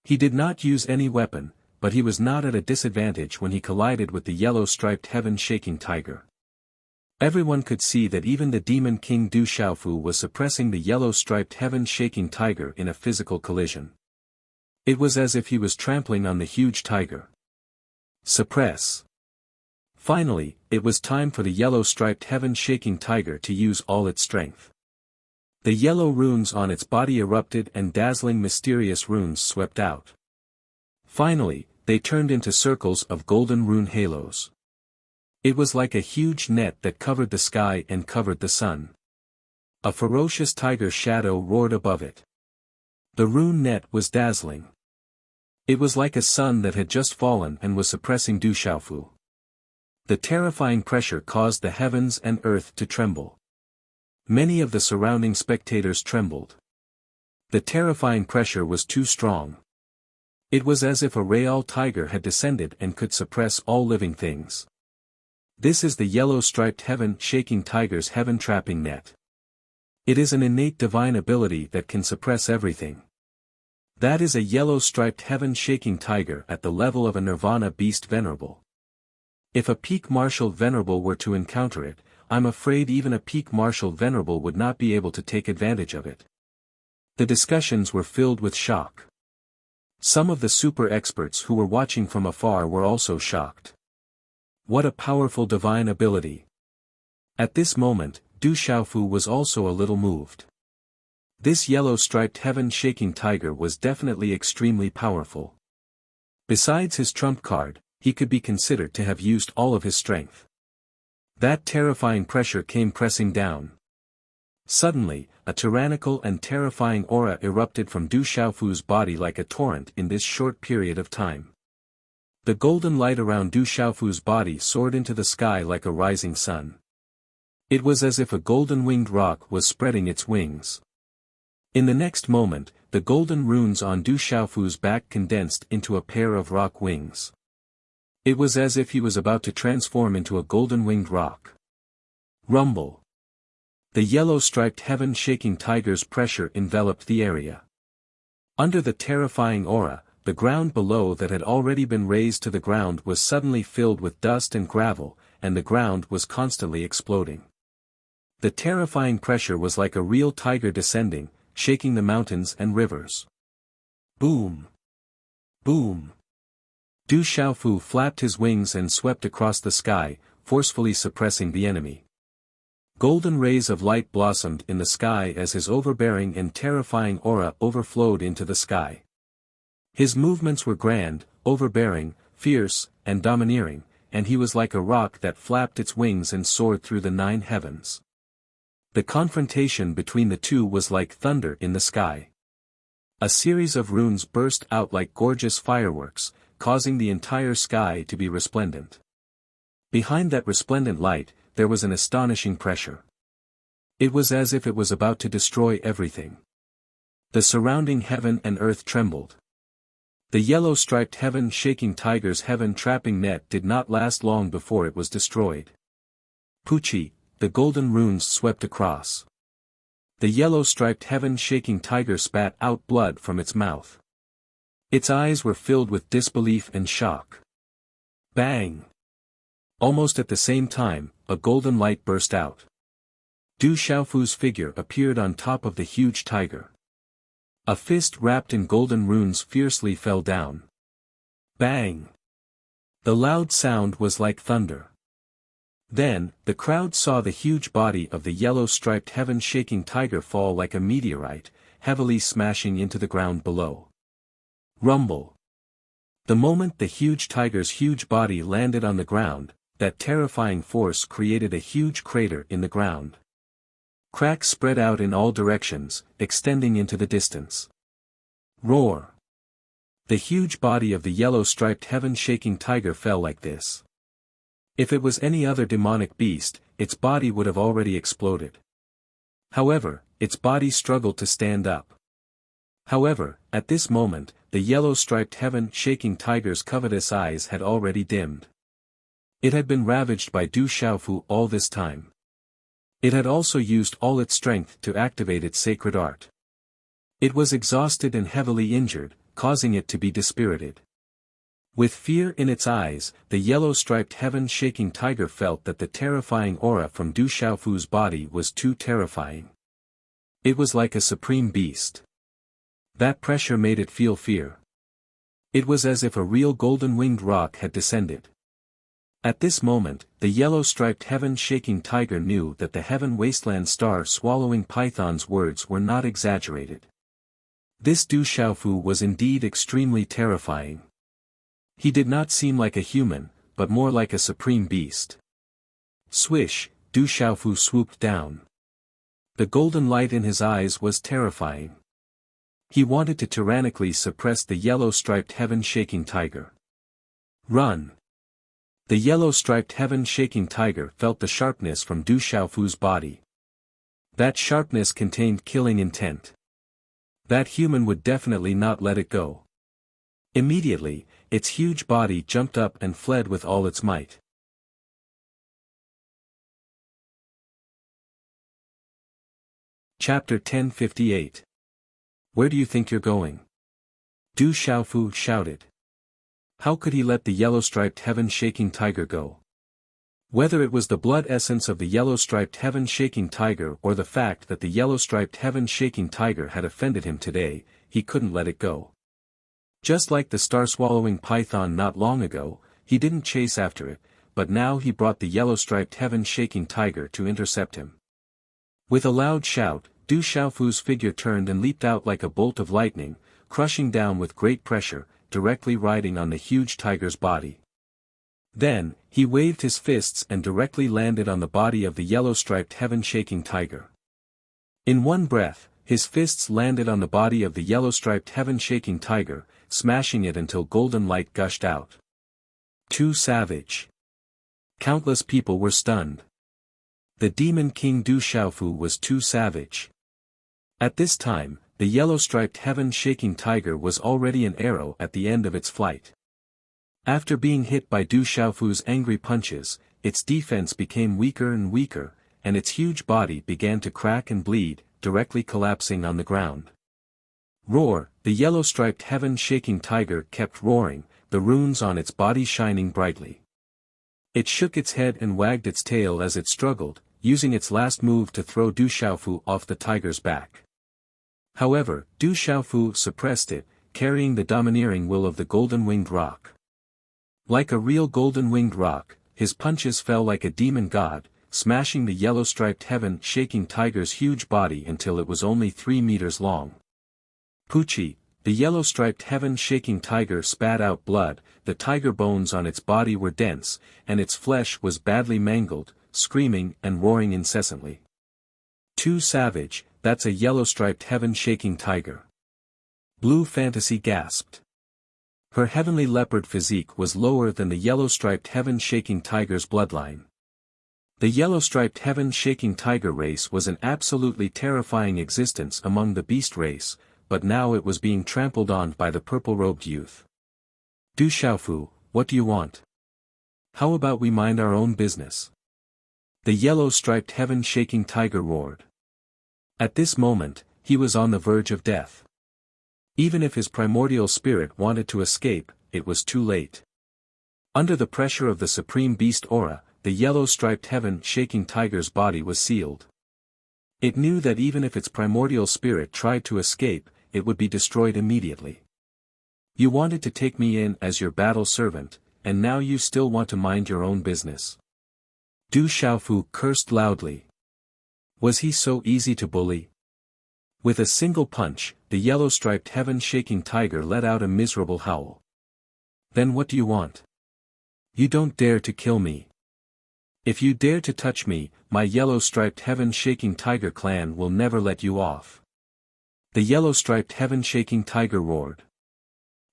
He did not use any weapon, but he was not at a disadvantage when he collided with the yellow-striped heaven-shaking tiger. Everyone could see that even the Demon King Du Xiaofu was suppressing the yellow-striped heaven-shaking tiger in a physical collision. It was as if he was trampling on the huge tiger. Suppress. Finally, it was time for the yellow-striped heaven-shaking tiger to use all its strength. The yellow runes on its body erupted and dazzling mysterious runes swept out. Finally, they turned into circles of golden rune halos. It was like a huge net that covered the sky and covered the sun. A ferocious tiger shadow roared above it. The rune net was dazzling. It was like a sun that had just fallen and was suppressing Du Xiaofu. The terrifying pressure caused the heavens and earth to tremble. Many of the surrounding spectators trembled. The terrifying pressure was too strong. It was as if a real tiger had descended and could suppress all living things. This is the yellow-striped heaven-shaking tiger's heaven-trapping net. It is an innate divine ability that can suppress everything. That is a yellow-striped heaven-shaking tiger at the level of a nirvana beast venerable. If a peak martial venerable were to encounter it, I'm afraid even a peak martial venerable would not be able to take advantage of it. The discussions were filled with shock. Some of the super experts who were watching from afar were also shocked. What a powerful divine ability. At this moment, Du Xiaofu was also a little moved. This yellow-striped heaven-shaking tiger was definitely extremely powerful. Besides his trump card, he could be considered to have used all of his strength. That terrifying pressure came pressing down. Suddenly, a tyrannical and terrifying aura erupted from Du Xiaofu's body like a torrent in this short period of time. The golden light around Du Xiaofu's body soared into the sky like a rising sun. It was as if a golden-winged rock was spreading its wings. In the next moment, the golden runes on Du Xiaofu's back condensed into a pair of rock wings. It was as if he was about to transform into a golden-winged rock. Rumble. The yellow-striped heaven-shaking tiger's pressure enveloped the area. Under the terrifying aura, the ground below that had already been raised to the ground was suddenly filled with dust and gravel, and the ground was constantly exploding. The terrifying pressure was like a real tiger descending, shaking the mountains and rivers. Boom! Boom! Du Xiaofu flapped his wings and swept across the sky, forcefully suppressing the enemy. Golden rays of light blossomed in the sky as his overbearing and terrifying aura overflowed into the sky. His movements were grand, overbearing, fierce, and domineering, and he was like a rock that flapped its wings and soared through the 9 heavens. The confrontation between the two was like thunder in the sky. A series of runes burst out like gorgeous fireworks, causing the entire sky to be resplendent. Behind that resplendent light, there was an astonishing pressure. It was as if it was about to destroy everything. The surrounding heaven and earth trembled. The yellow-striped heaven-shaking tiger's heaven-trapping net did not last long before it was destroyed. Puchi, the golden runes swept across. The yellow-striped heaven-shaking tiger spat out blood from its mouth. Its eyes were filled with disbelief and shock. Bang! Almost at the same time, a golden light burst out. Du Xiaofu's figure appeared on top of the huge tiger. A fist wrapped in golden runes fiercely fell down. Bang! The loud sound was like thunder. Then, the crowd saw the huge body of the yellow-striped heaven-shaking tiger fall like a meteorite, heavily smashing into the ground below. Rumble! The moment the huge tiger's huge body landed on the ground, that terrifying force created a huge crater in the ground. Cracks spread out in all directions, extending into the distance. Roar! The huge body of the yellow-striped heaven-shaking tiger fell like this. If it was any other demonic beast, its body would have already exploded. However, its body struggled to stand up. However, at this moment, the yellow-striped heaven-shaking tiger's covetous eyes had already dimmed. It had been ravaged by Du Xiaofu all this time. It had also used all its strength to activate its sacred art. It was exhausted and heavily injured, causing it to be dispirited. With fear in its eyes, the yellow-striped heaven-shaking tiger felt that the terrifying aura from Du Xiaofu's body was too terrifying. It was like a supreme beast. That pressure made it feel fear. It was as if a real golden-winged rock had descended. At this moment, the yellow-striped heaven-shaking tiger knew that the heaven wasteland star-swallowing python's words were not exaggerated. This Du Xiaofu was indeed extremely terrifying. He did not seem like a human, but more like a supreme beast. Swish, Du Xiaofu swooped down. The golden light in his eyes was terrifying. He wanted to tyrannically suppress the yellow-striped heaven-shaking tiger. Run! The yellow-striped heaven-shaking tiger felt the sharpness from Du Xiaofu's body. That sharpness contained killing intent. That human would definitely not let it go. Immediately, its huge body jumped up and fled with all its might. Chapter 1058. Where do you think you're going? Du Xiaofu shouted. How could he let the yellow-striped heaven-shaking tiger go? Whether it was the blood essence of the yellow-striped heaven-shaking tiger or the fact that the yellow-striped heaven-shaking tiger had offended him today, he couldn't let it go. Just like the star-swallowing python not long ago, he didn't chase after it, but now he brought the yellow-striped heaven-shaking tiger to intercept him. With a loud shout, Du Xiaofu's figure turned and leaped out like a bolt of lightning, crushing down with great pressure, directly riding on the huge tiger's body. Then, he waved his fists and directly landed on the body of the yellow-striped heaven-shaking tiger. In one breath, his fists landed on the body of the yellow-striped heaven-shaking tiger, smashing it until golden light gushed out. Too savage. Countless people were stunned. The demon king Du Xiaofu was too savage. At this time, the yellow-striped heaven-shaking tiger was already an arrow at the end of its flight. After being hit by Du Xiaofu's angry punches, its defense became weaker and weaker, and its huge body began to crack and bleed, directly collapsing on the ground. Roar! The yellow-striped heaven-shaking tiger kept roaring, the runes on its body shining brightly. It shook its head and wagged its tail as it struggled, using its last move to throw Du Xiaofu off the tiger's back. However, Du Xiaofu suppressed it, carrying the domineering will of the golden-winged roc. Like a real golden-winged roc, his punches fell like a demon god, smashing the yellow-striped heaven-shaking tiger's huge body until it was only 3 meters long. Poochie! The yellow-striped heaven-shaking tiger spat out blood, the tiger bones on its body were dense, and its flesh was badly mangled, screaming and roaring incessantly. Too savage, that's a yellow-striped heaven-shaking tiger. Blue Fantasy gasped. Her heavenly leopard physique was lower than the yellow-striped heaven-shaking tiger's bloodline. The yellow-striped heaven-shaking tiger race was an absolutely terrifying existence among the beast race, but now it was being trampled on by the purple-robed youth. Du Xiaofu, what do you want? How about we mind our own business? The yellow-striped heaven-shaking tiger roared. At this moment, he was on the verge of death. Even if his primordial spirit wanted to escape, it was too late. Under the pressure of the supreme beast aura, the yellow-striped heaven-shaking tiger's body was sealed. It knew that even if its primordial spirit tried to escape, it would be destroyed immediately. You wanted to take me in as your battle servant, and now you still want to mind your own business. Du Xiaofu cursed loudly. Was he so easy to bully? With a single punch, the yellow-striped heaven-shaking tiger let out a miserable howl. Then what do you want? You don't dare to kill me. If you dare to touch me, my yellow-striped heaven-shaking tiger clan will never let you off. The yellow-striped heaven-shaking tiger roared.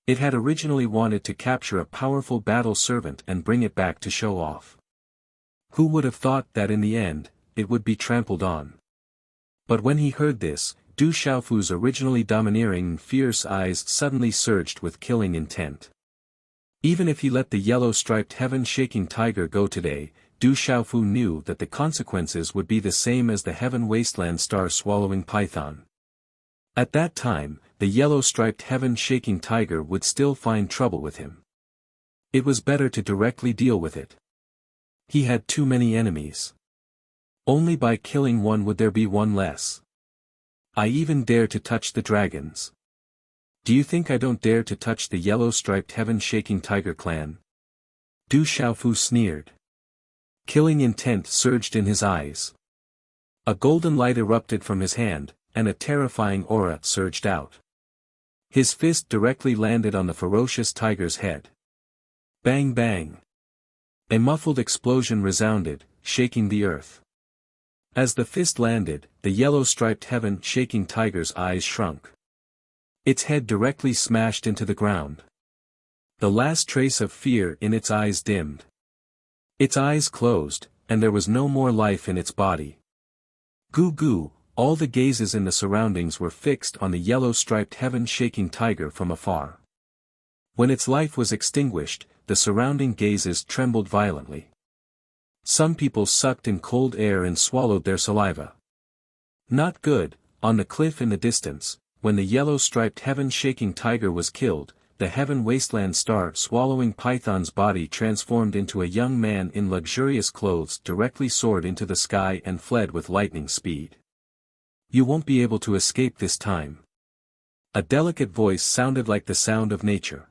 It had originally wanted to capture a powerful battle servant and bring it back to show off. Who would have thought that in the end, it would be trampled on? But when he heard this, Du Xiaofu's originally domineering and fierce eyes suddenly surged with killing intent. Even if he let the yellow-striped heaven-shaking tiger go today, Du Xiaofu knew that the consequences would be the same as the heaven wasteland star-swallowing python. At that time, the yellow-striped heaven-shaking tiger would still find trouble with him. It was better to directly deal with it. He had too many enemies. Only by killing one would there be one less. I even dare to touch the dragons. Do you think I don't dare to touch the yellow-striped heaven-shaking tiger clan? Du Xiaofu sneered. Killing intent surged in his eyes. A golden light erupted from his hand, and a terrifying aura surged out. His fist directly landed on the ferocious tiger's head. Bang bang. A muffled explosion resounded, shaking the earth. As the fist landed, the yellow-striped heaven-shaking tiger's eyes shrunk. Its head directly smashed into the ground. The last trace of fear in its eyes dimmed. Its eyes closed, and there was no more life in its body. Goo goo, all the gazes in the surroundings were fixed on the yellow-striped heaven-shaking tiger from afar. When its life was extinguished, the surrounding gazes trembled violently. Some people sucked in cold air and swallowed their saliva. Not good. On the cliff in the distance, when the yellow-striped heaven-shaking tiger was killed, the heaven wasteland star-swallowing python's body transformed into a young man in luxurious clothes directly soared into the sky and fled with lightning speed. "You won't be able to escape this time." A delicate voice sounded like the sound of nature.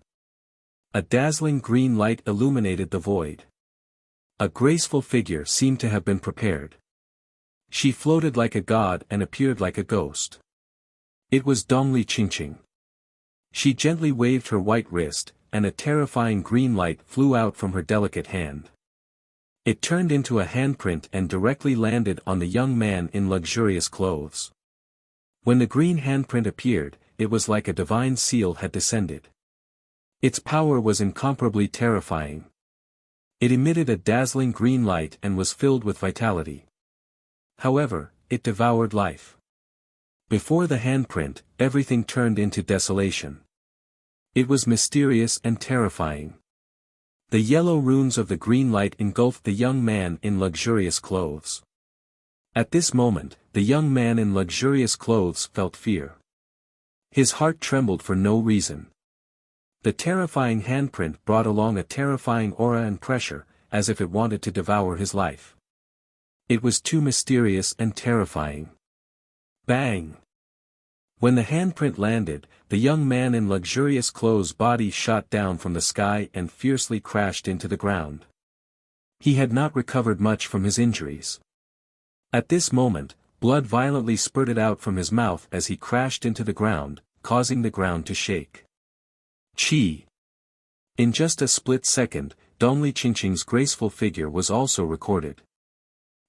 A dazzling green light illuminated the void. A graceful figure seemed to have been prepared. She floated like a god and appeared like a ghost. It was Dongli Qingqing. She gently waved her white wrist, and a terrifying green light flew out from her delicate hand. It turned into a handprint and directly landed on the young man in luxurious clothes. When the green handprint appeared, it was like a divine seal had descended. Its power was incomparably terrifying. It emitted a dazzling green light and was filled with vitality. However, it devoured life. Before the handprint, everything turned into desolation. It was mysterious and terrifying. The yellow runes of the green light engulfed the young man in luxurious clothes. At this moment, the young man in luxurious clothes felt fear. His heart trembled for no reason. The terrifying handprint brought along a terrifying aura and pressure, as if it wanted to devour his life. It was too mysterious and terrifying. Bang! When the handprint landed, the young man in luxurious clothes' body shot down from the sky and fiercely crashed into the ground. He had not recovered much from his injuries. At this moment, blood violently spurted out from his mouth as he crashed into the ground, causing the ground to shake. Chi! In just a split second, Dongli Qingqing's graceful figure was also recorded.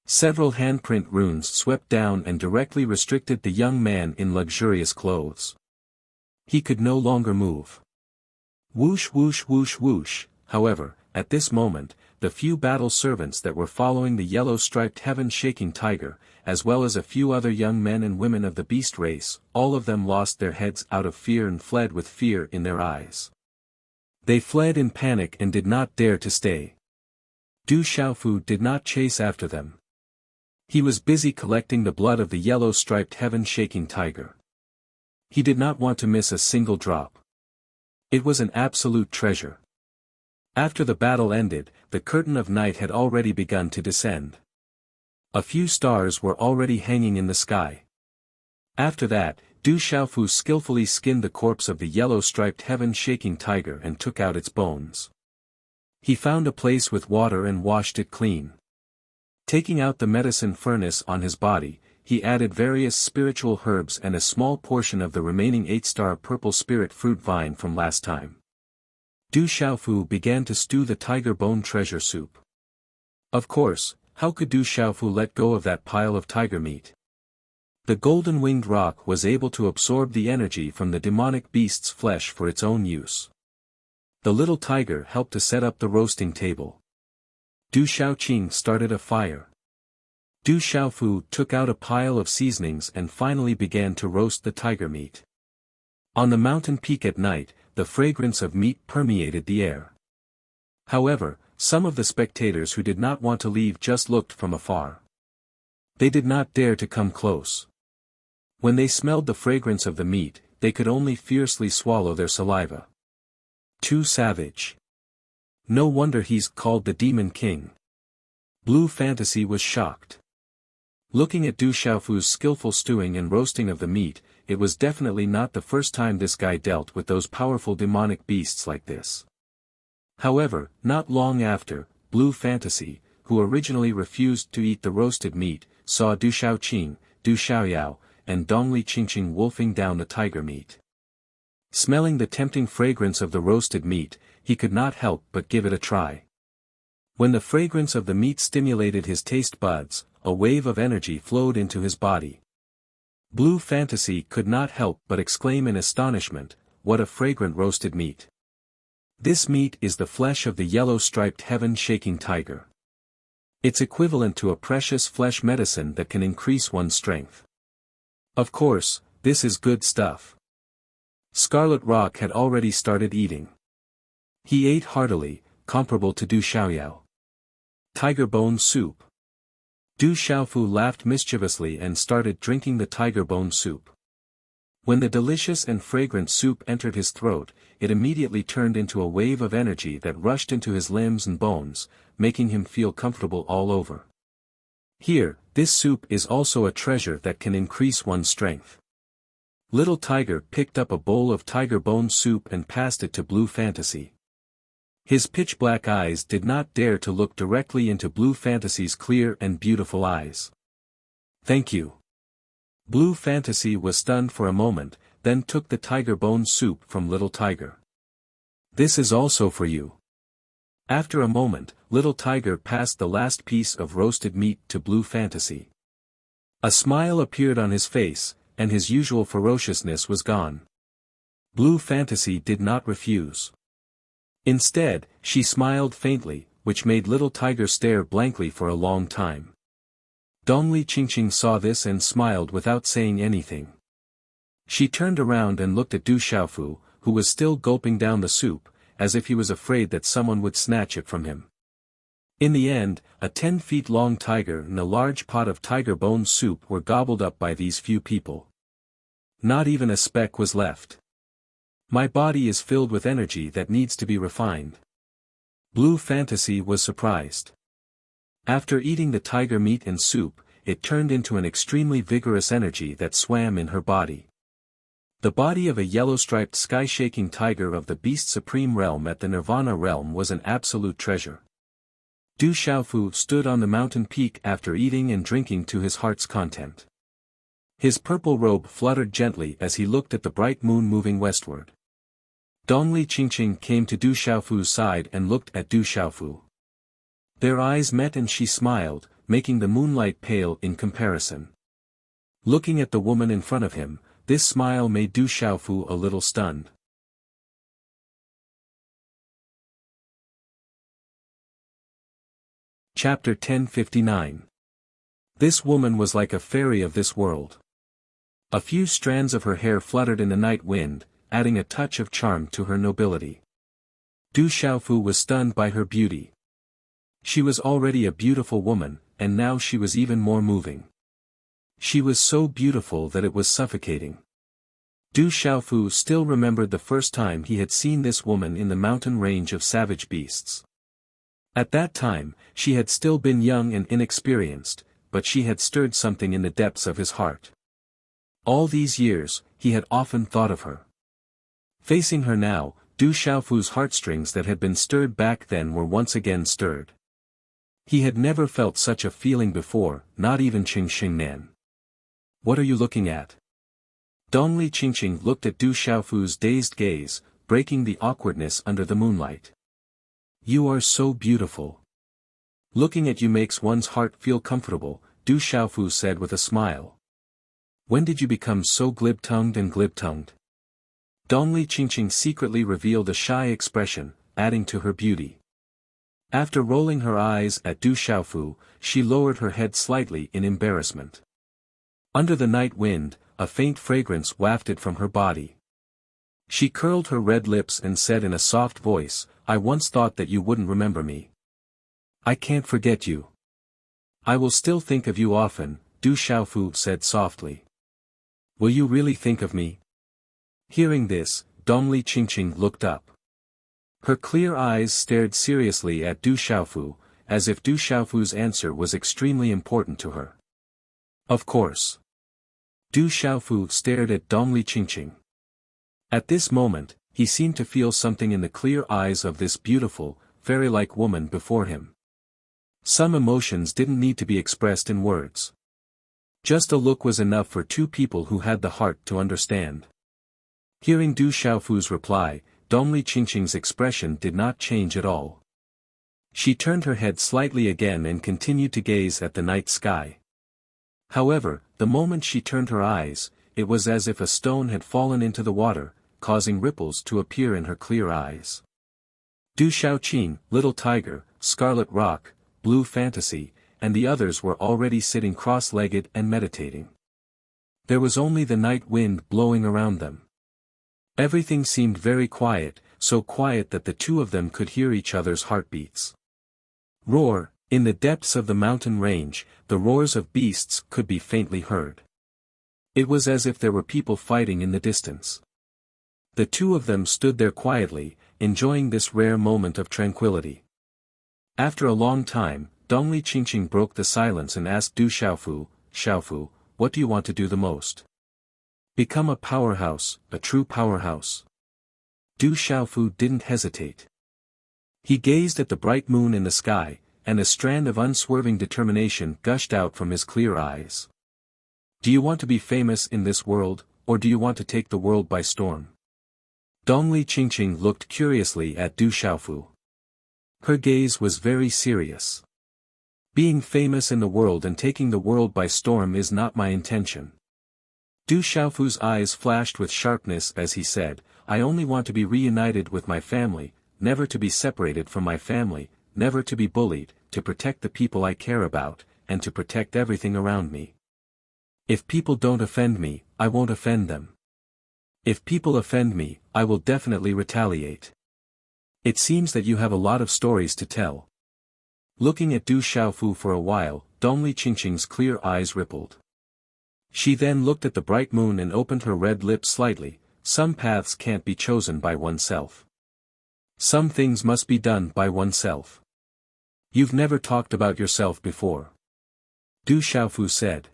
Several handprint runes swept down and directly restricted the young man in luxurious clothes. He could no longer move. Whoosh whoosh whoosh whoosh. However, at this moment, the few battle servants that were following the yellow-striped heaven-shaking tiger, as well as a few other young men and women of the beast race, all of them lost their heads out of fear and fled with fear in their eyes. They fled in panic and did not dare to stay. Du Xiaofu did not chase after them. He was busy collecting the blood of the yellow-striped heaven-shaking tiger. He did not want to miss a single drop. It was an absolute treasure. After the battle ended, the curtain of night had already begun to descend. A few stars were already hanging in the sky. After that, Du Xiaofu skillfully skinned the corpse of the yellow-striped heaven-shaking tiger and took out its bones. He found a place with water and washed it clean. Taking out the medicine furnace on his body, he added various spiritual herbs and a small portion of the remaining 8-star purple spirit fruit vine from last time. Du Xiaofu began to stew the tiger bone treasure soup. Of course, how could Du Xiaofu let go of that pile of tiger meat? The golden-winged rock was able to absorb the energy from the demonic beast's flesh for its own use. The little tiger helped to set up the roasting table. Du Xiaoqing started a fire. Du Xiaofu took out a pile of seasonings and finally began to roast the tiger meat. On the mountain peak at night, the fragrance of meat permeated the air. However, some of the spectators who did not want to leave just looked from afar. They did not dare to come close. When they smelled the fragrance of the meat, they could only fiercely swallow their saliva. Too savage. No wonder he's called the Demon King. Blue Fantasy was shocked. Looking at Du Xiaofu's skillful stewing and roasting of the meat, it was definitely not the first time this guy dealt with those powerful demonic beasts like this. However, not long after, Blue Fantasy, who originally refused to eat the roasted meat, saw Du Xiaoqing, Du Xiaoyao, and Dongli Qingqing wolfing down the tiger meat. Smelling the tempting fragrance of the roasted meat, he could not help but give it a try. When the fragrance of the meat stimulated his taste buds, a wave of energy flowed into his body. Blue Fantasy could not help but exclaim in astonishment, "What a fragrant roasted meat! This meat is the flesh of the yellow-striped heaven-shaking tiger. It's equivalent to a precious flesh medicine that can increase one's strength." Of course, this is good stuff. Scarlet Rock had already started eating. He ate heartily, comparable to Du Xiaoyao. Tiger bone soup. Du Xiaofu laughed mischievously and started drinking the tiger bone soup. When the delicious and fragrant soup entered his throat, it immediately turned into a wave of energy that rushed into his limbs and bones, making him feel comfortable all over. Here, this soup is also a treasure that can increase one's strength. Little Tiger picked up a bowl of tiger bone soup and passed it to Blue Fantasy. His pitch-black eyes did not dare to look directly into Blue Fantasy's clear and beautiful eyes. "Thank you." Blue Fantasy was stunned for a moment, then took the tiger bone soup from Little Tiger. "This is also for you." After a moment, Little Tiger passed the last piece of roasted meat to Blue Fantasy. A smile appeared on his face, and his usual ferociousness was gone. Blue Fantasy did not refuse. Instead, she smiled faintly, which made Little Tiger stare blankly for a long time. Dongli Qingqing saw this and smiled without saying anything. She turned around and looked at Du Xiaofu, who was still gulping down the soup, as if he was afraid that someone would snatch it from him. In the end, a 10-feet-long tiger and a large pot of tiger bone soup were gobbled up by these few people. Not even a speck was left. My body is filled with energy that needs to be refined. Blue Fantasy was surprised. After eating the tiger meat and soup, it turned into an extremely vigorous energy that swam in her body. The body of a yellow-striped sky-shaking tiger of the Beast Supreme realm at the Nirvana realm was an absolute treasure. Du Xiaofu stood on the mountain peak after eating and drinking to his heart's content. His purple robe fluttered gently as he looked at the bright moon moving westward. Dongli Qingqing came to Du Xiaofu's side and looked at Du Xiaofu. Their eyes met and she smiled, making the moonlight pale in comparison. Looking at the woman in front of him, this smile made Du Xiaofu a little stunned. Chapter 1059. This woman was like a fairy of this world. A few strands of her hair fluttered in the night wind, adding a touch of charm to her nobility. Du Xiaofu was stunned by her beauty. She was already a beautiful woman, and now she was even more moving. She was so beautiful that it was suffocating. Du Xiaofu still remembered the first time he had seen this woman in the mountain range of savage beasts. At that time, she had still been young and inexperienced, but she had stirred something in the depths of his heart. All these years, he had often thought of her. Facing her now, Du Xiaofu's heartstrings that had been stirred back then were once again stirred. He had never felt such a feeling before, not even Qing Xingnan. "What are you looking at?" Dongli Qingqing looked at Du Xiaofu's dazed gaze, breaking the awkwardness under the moonlight. "You are so beautiful. Looking at you makes one's heart feel comfortable," Du Xiaofu said with a smile. "When did you become so glib-tongued and glib-tongued?" Dongli Qingqing secretly revealed a shy expression, adding to her beauty. After rolling her eyes at Du Xiaofu, she lowered her head slightly in embarrassment. Under the night wind, a faint fragrance wafted from her body. She curled her red lips and said in a soft voice, "I once thought that you wouldn't remember me. I can't forget you. I will still think of you often," Du Xiaofu said softly. "Will you really think of me?" Hearing this, Dongli Qingqing looked up. Her clear eyes stared seriously at Du Xiaofu, as if Du Xiaofu's answer was extremely important to her. "Of course." Du Xiaofu stared at Dongli Qingqing. At this moment, he seemed to feel something in the clear eyes of this beautiful, fairy-like woman before him. Some emotions didn't need to be expressed in words. Just a look was enough for two people who had the heart to understand. Hearing Du Xiaofu's reply, Dongli Qingqing's expression did not change at all. She turned her head slightly again and continued to gaze at the night sky. However, the moment she turned her eyes, it was as if a stone had fallen into the water, causing ripples to appear in her clear eyes. Du Xiaoqing, Little Tiger, Scarlet Rock, Blue Fantasy, and the others were already sitting cross-legged and meditating. There was only the night wind blowing around them. Everything seemed very quiet, so quiet that the two of them could hear each other's heartbeats. Roar, in the depths of the mountain range, the roars of beasts could be faintly heard. It was as if there were people fighting in the distance. The two of them stood there quietly, enjoying this rare moment of tranquility. After a long time, Dongli Qingqing broke the silence and asked Du Xiaofu, what do you want to do the most? Become a powerhouse, a true powerhouse. Du Xiaofu didn't hesitate. He gazed at the bright moon in the sky, and a strand of unswerving determination gushed out from his clear eyes. Do you want to be famous in this world, or do you want to take the world by storm? Dongli Qingqing looked curiously at Du Xiaofu. Her gaze was very serious. Being famous in the world and taking the world by storm is not my intention. Du Xiaofu's eyes flashed with sharpness as he said, I only want to be reunited with my family, never to be separated from my family, never to be bullied, to protect the people I care about, and to protect everything around me. If people don't offend me, I won't offend them. If people offend me, I will definitely retaliate. It seems that you have a lot of stories to tell. Looking at Du Xiaofu for a while, Dongli Qingqing's clear eyes rippled. She then looked at the bright moon and opened her red lips slightly. Some paths can't be chosen by oneself. Some things must be done by oneself. You've never talked about yourself before. Du Xiaofu said.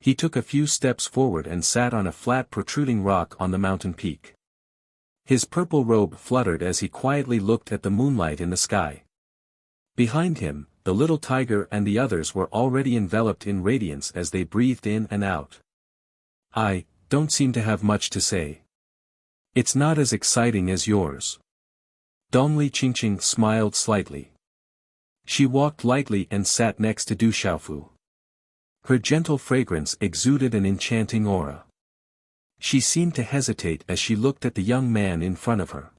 He took a few steps forward and sat on a flat protruding rock on the mountain peak. His purple robe fluttered as he quietly looked at the moonlight in the sky. Behind him, the little tiger and the others were already enveloped in radiance as they breathed in and out. I don't seem to have much to say. It's not as exciting as yours. Dongli Qingqing smiled slightly. She walked lightly and sat next to Du Xiaofu. Her gentle fragrance exuded an enchanting aura. She seemed to hesitate as she looked at the young man in front of her.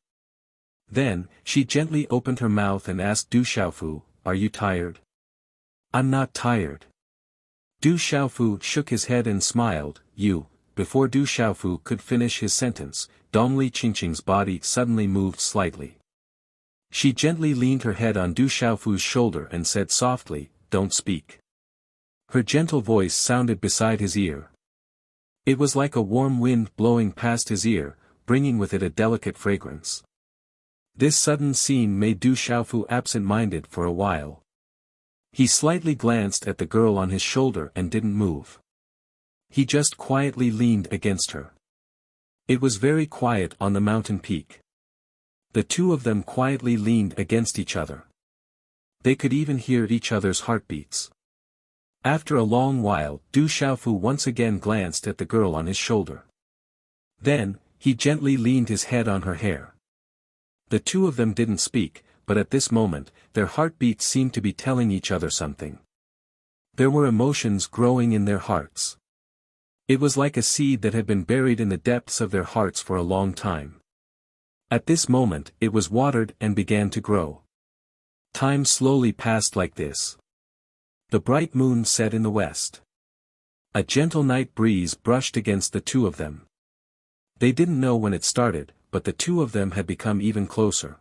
Then, she gently opened her mouth and asked Du Xiaofu, are you tired? I'm not tired. Du Xiaofu shook his head and smiled, Before Du Xiaofu could finish his sentence, Dongli Qingqing's body suddenly moved slightly. She gently leaned her head on Du Xiaofu's shoulder and said softly, don't speak. Her gentle voice sounded beside his ear. It was like a warm wind blowing past his ear, bringing with it a delicate fragrance. This sudden scene made Du Xiaofu absent-minded for a while. He slightly glanced at the girl on his shoulder and didn't move. He just quietly leaned against her. It was very quiet on the mountain peak. The two of them quietly leaned against each other. They could even hear each other's heartbeats. After a long while, Du Xiaofu once again glanced at the girl on his shoulder. Then, he gently leaned his head on her hair. The two of them didn't speak, but at this moment, their heartbeats seemed to be telling each other something. There were emotions growing in their hearts. It was like a seed that had been buried in the depths of their hearts for a long time. At this moment, it was watered and began to grow. Time slowly passed like this. The bright moon set in the west. A gentle night breeze brushed against the two of them. They didn't know when it started, but the two of them had become even closer.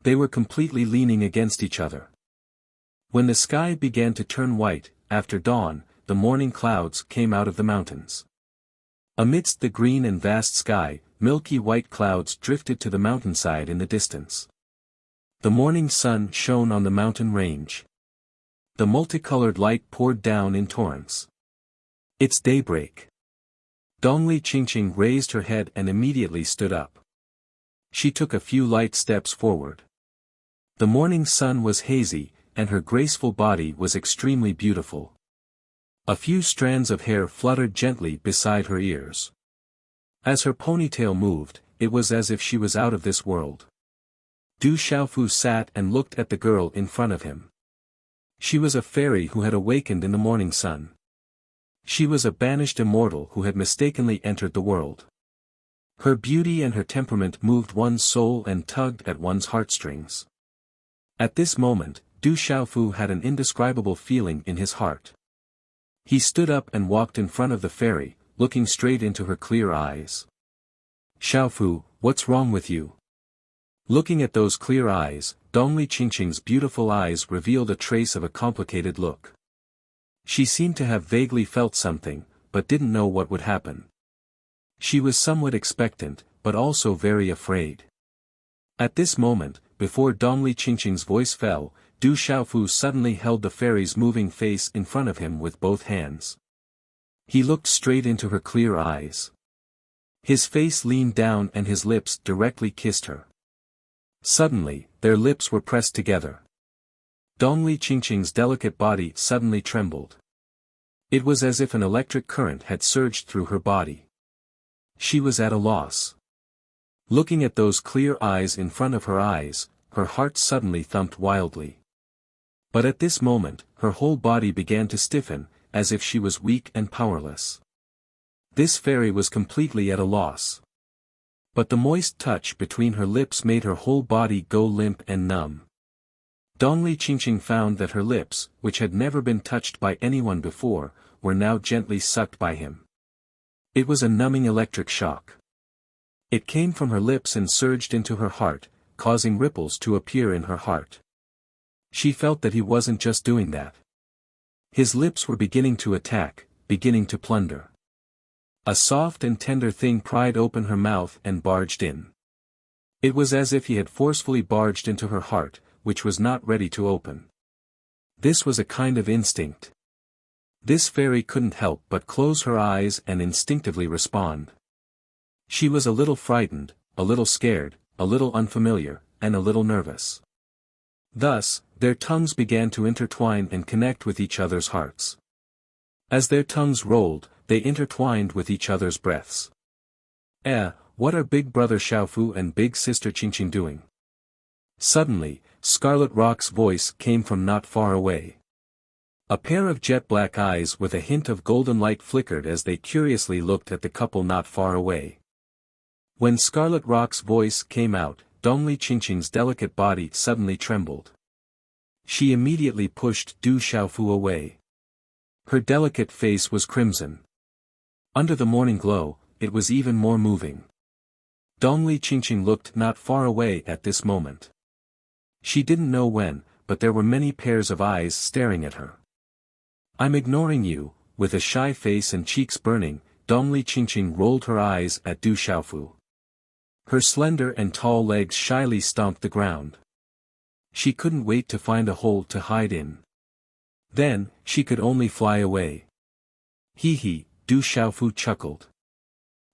They were completely leaning against each other. When the sky began to turn white, after dawn, the morning clouds came out of the mountains. Amidst the green and vast sky, milky white clouds drifted to the mountainside in the distance. The morning sun shone on the mountain range. The multicolored light poured down in torrents. It's daybreak. Dongli Qingqing raised her head and immediately stood up. She took a few light steps forward. The morning sun was hazy, and her graceful body was extremely beautiful. A few strands of hair fluttered gently beside her ears. As her ponytail moved, it was as if she was out of this world. Du Xiaofu sat and looked at the girl in front of him. She was a fairy who had awakened in the morning sun. She was a banished immortal who had mistakenly entered the world. Her beauty and her temperament moved one's soul and tugged at one's heartstrings. At this moment, Du Xiaofu had an indescribable feeling in his heart. He stood up and walked in front of the fairy, looking straight into her clear eyes. Xiaofu, what's wrong with you? Looking at those clear eyes, Dongli Qingqing's beautiful eyes revealed a trace of a complicated look. She seemed to have vaguely felt something, but didn't know what would happen. She was somewhat expectant, but also very afraid. At this moment, before Dongli Qingqing's voice fell, Du Xiaofu suddenly held the fairy's moving face in front of him with both hands. He looked straight into her clear eyes. His face leaned down and his lips directly kissed her. Suddenly, their lips were pressed together. Dongli Qingqing's delicate body suddenly trembled. It was as if an electric current had surged through her body. She was at a loss. Looking at those clear eyes in front of her eyes, her heart suddenly thumped wildly. But at this moment, her whole body began to stiffen, as if she was weak and powerless. This fairy was completely at a loss. But the moist touch between her lips made her whole body go limp and numb. Dongli Qingqing found that her lips, which had never been touched by anyone before, were now gently sucked by him. It was a numbing electric shock. It came from her lips and surged into her heart, causing ripples to appear in her heart. She felt that he wasn't just doing that. His lips were beginning to attack, beginning to plunder. A soft and tender thing pried open her mouth and barged in. It was as if he had forcefully barged into her heart, which was not ready to open. This was a kind of instinct. This fairy couldn't help but close her eyes and instinctively respond. She was a little frightened, a little scared, a little unfamiliar, and a little nervous. Thus, their tongues began to intertwine and connect with each other's hearts. As their tongues rolled, they intertwined with each other's breaths. What are Big Brother Xiaofu and Big Sister Qingqing doing? Suddenly, Scarlet Rock's voice came from not far away. A pair of jet-black eyes with a hint of golden light flickered as they curiously looked at the couple not far away. When Scarlet Rock's voice came out, Dongli Qingqing's delicate body suddenly trembled. She immediately pushed Du Xiaofu away. Her delicate face was crimson. Under the morning glow, it was even more moving. Dongli Qingqing looked not far away at this moment. She didn't know when, but there were many pairs of eyes staring at her. I'm ignoring you, with a shy face and cheeks burning, Dongli Qingqing rolled her eyes at Du Xiaofu. Her slender and tall legs shyly stomped the ground. She couldn't wait to find a hole to hide in. Then, she could only fly away. Hee, Du Xiaofu chuckled.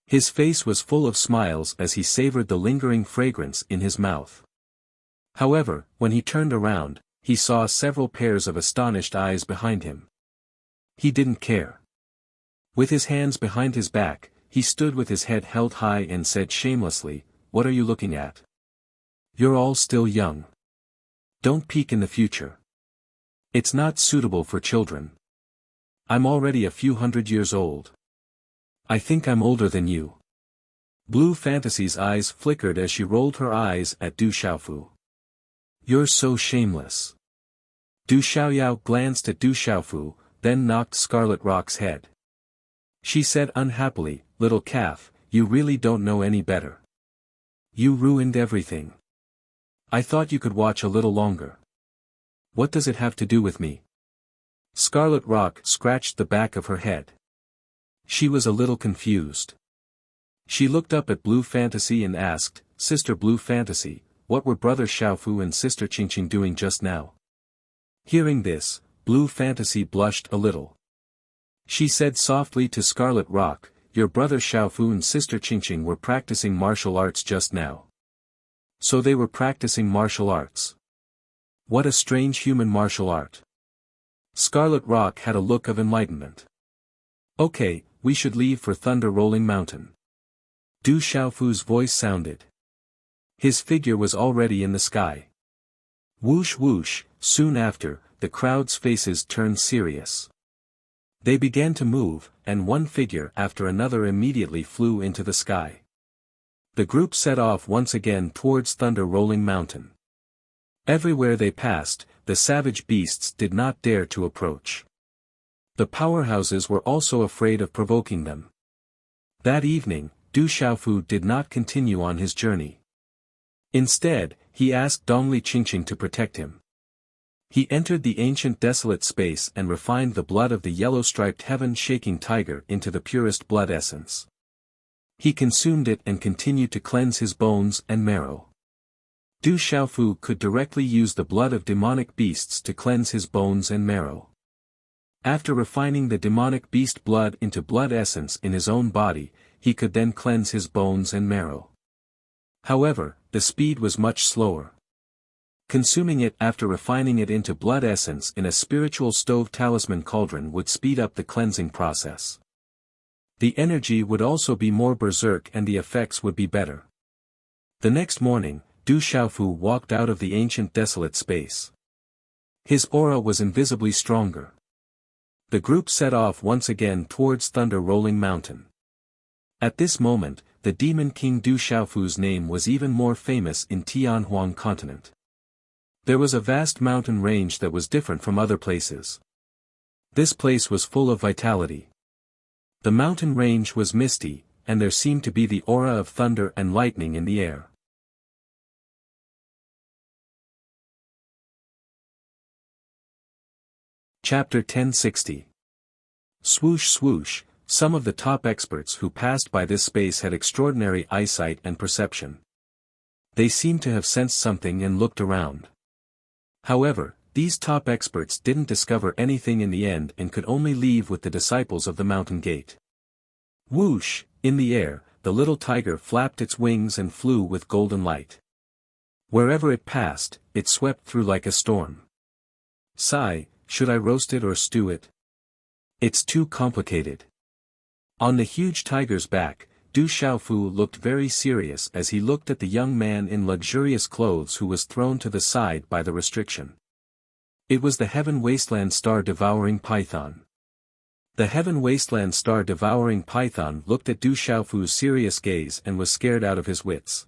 His face was full of smiles as he savored the lingering fragrance in his mouth. However, when he turned around, he saw several pairs of astonished eyes behind him. He didn't care. With his hands behind his back, he stood with his head held high and said shamelessly, "What are you looking at? You're all still young. Don't peek in the future. It's not suitable for children. I'm already a few hundred years old. I think I'm older than you." Blue Fantasy's eyes flickered as she rolled her eyes at Du Xiaofu. "You're so shameless." Du Xiaoyao glanced at Du Xiaofu, then knocked Scarlet Rock's head. She said unhappily, "Little calf, you really don't know any better. You ruined everything. I thought you could watch a little longer. What does it have to do with me?" Scarlet Rock scratched the back of her head. She was a little confused. She looked up at Blue Fantasy and asked, "Sister Blue Fantasy, what were Brother Xiaofu and Sister Qingqing doing just now?" Hearing this, Blue Fantasy blushed a little. She said softly to Scarlet Rock, "Your Brother Xiaofu and Sister Qingqing were practicing martial arts just now." So they were practicing martial arts. What a strange human martial art. Scarlet Rock had a look of enlightenment. "Okay, we should leave for Thunder Rolling Mountain." Du Xiaofu's voice sounded. His figure was already in the sky. Whoosh whoosh, soon after, the crowd's faces turned serious. They began to move, and one figure after another immediately flew into the sky. The group set off once again towards Thunder Rolling Mountain. Everywhere they passed, the savage beasts did not dare to approach. The powerhouses were also afraid of provoking them. That evening, Du Xiaofu did not continue on his journey. Instead, he asked Dongli Qingqing to protect him. He entered the ancient desolate space and refined the blood of the yellow-striped heaven-shaking tiger into the purest blood essence. He consumed it and continued to cleanse his bones and marrow. Du Xiaofu could directly use the blood of demonic beasts to cleanse his bones and marrow. After refining the demonic beast blood into blood essence in his own body, he could then cleanse his bones and marrow. However, the speed was much slower. Consuming it after refining it into blood essence in a spiritual stove talisman cauldron would speed up the cleansing process. The energy would also be more berserk and the effects would be better. The next morning, Du Xiaofu walked out of the ancient desolate space. His aura was invisibly stronger. The group set off once again towards Thunder Rolling Mountain. At this moment, the Demon King Du Xiaofu's name was even more famous in Tianhuang continent. There was a vast mountain range that was different from other places. This place was full of vitality. The mountain range was misty, and there seemed to be the aura of thunder and lightning in the air. Chapter 1060. Swoosh swoosh, some of the top experts who passed by this space had extraordinary eyesight and perception. They seemed to have sensed something and looked around. However, these top experts didn't discover anything in the end and could only leave with the disciples of the mountain gate. Whoosh, in the air, the little tiger flapped its wings and flew with golden light. Wherever it passed, it swept through like a storm. Sigh, should I roast it or stew it? It's too complicated. On the huge tiger's back, Du Xiaofu looked very serious as he looked at the young man in luxurious clothes who was thrown to the side by the restriction. It was the Heaven Wasteland Star-Devouring Python. The Heaven Wasteland Star-Devouring Python looked at Du Xiaofu's serious gaze and was scared out of his wits.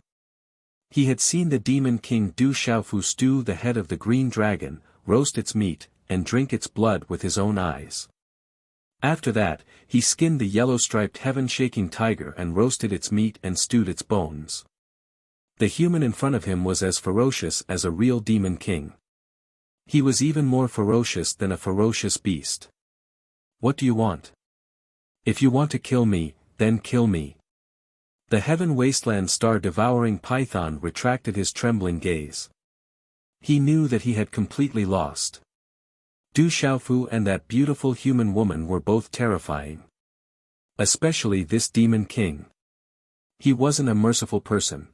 He had seen the Demon King Du Xiaofu stew the head of the green dragon, roast its meat, and drink its blood with his own eyes. After that, he skinned the yellow-striped heaven-shaking tiger and roasted its meat and stewed its bones. The human in front of him was as ferocious as a real demon king. He was even more ferocious than a ferocious beast. What do you want? If you want to kill me, then kill me. The Heaven Wasteland Star-Devouring Python retracted his trembling gaze. He knew that he had completely lost. Du Xiaofu and that beautiful human woman were both terrifying. Especially this demon king. He wasn't a merciful person.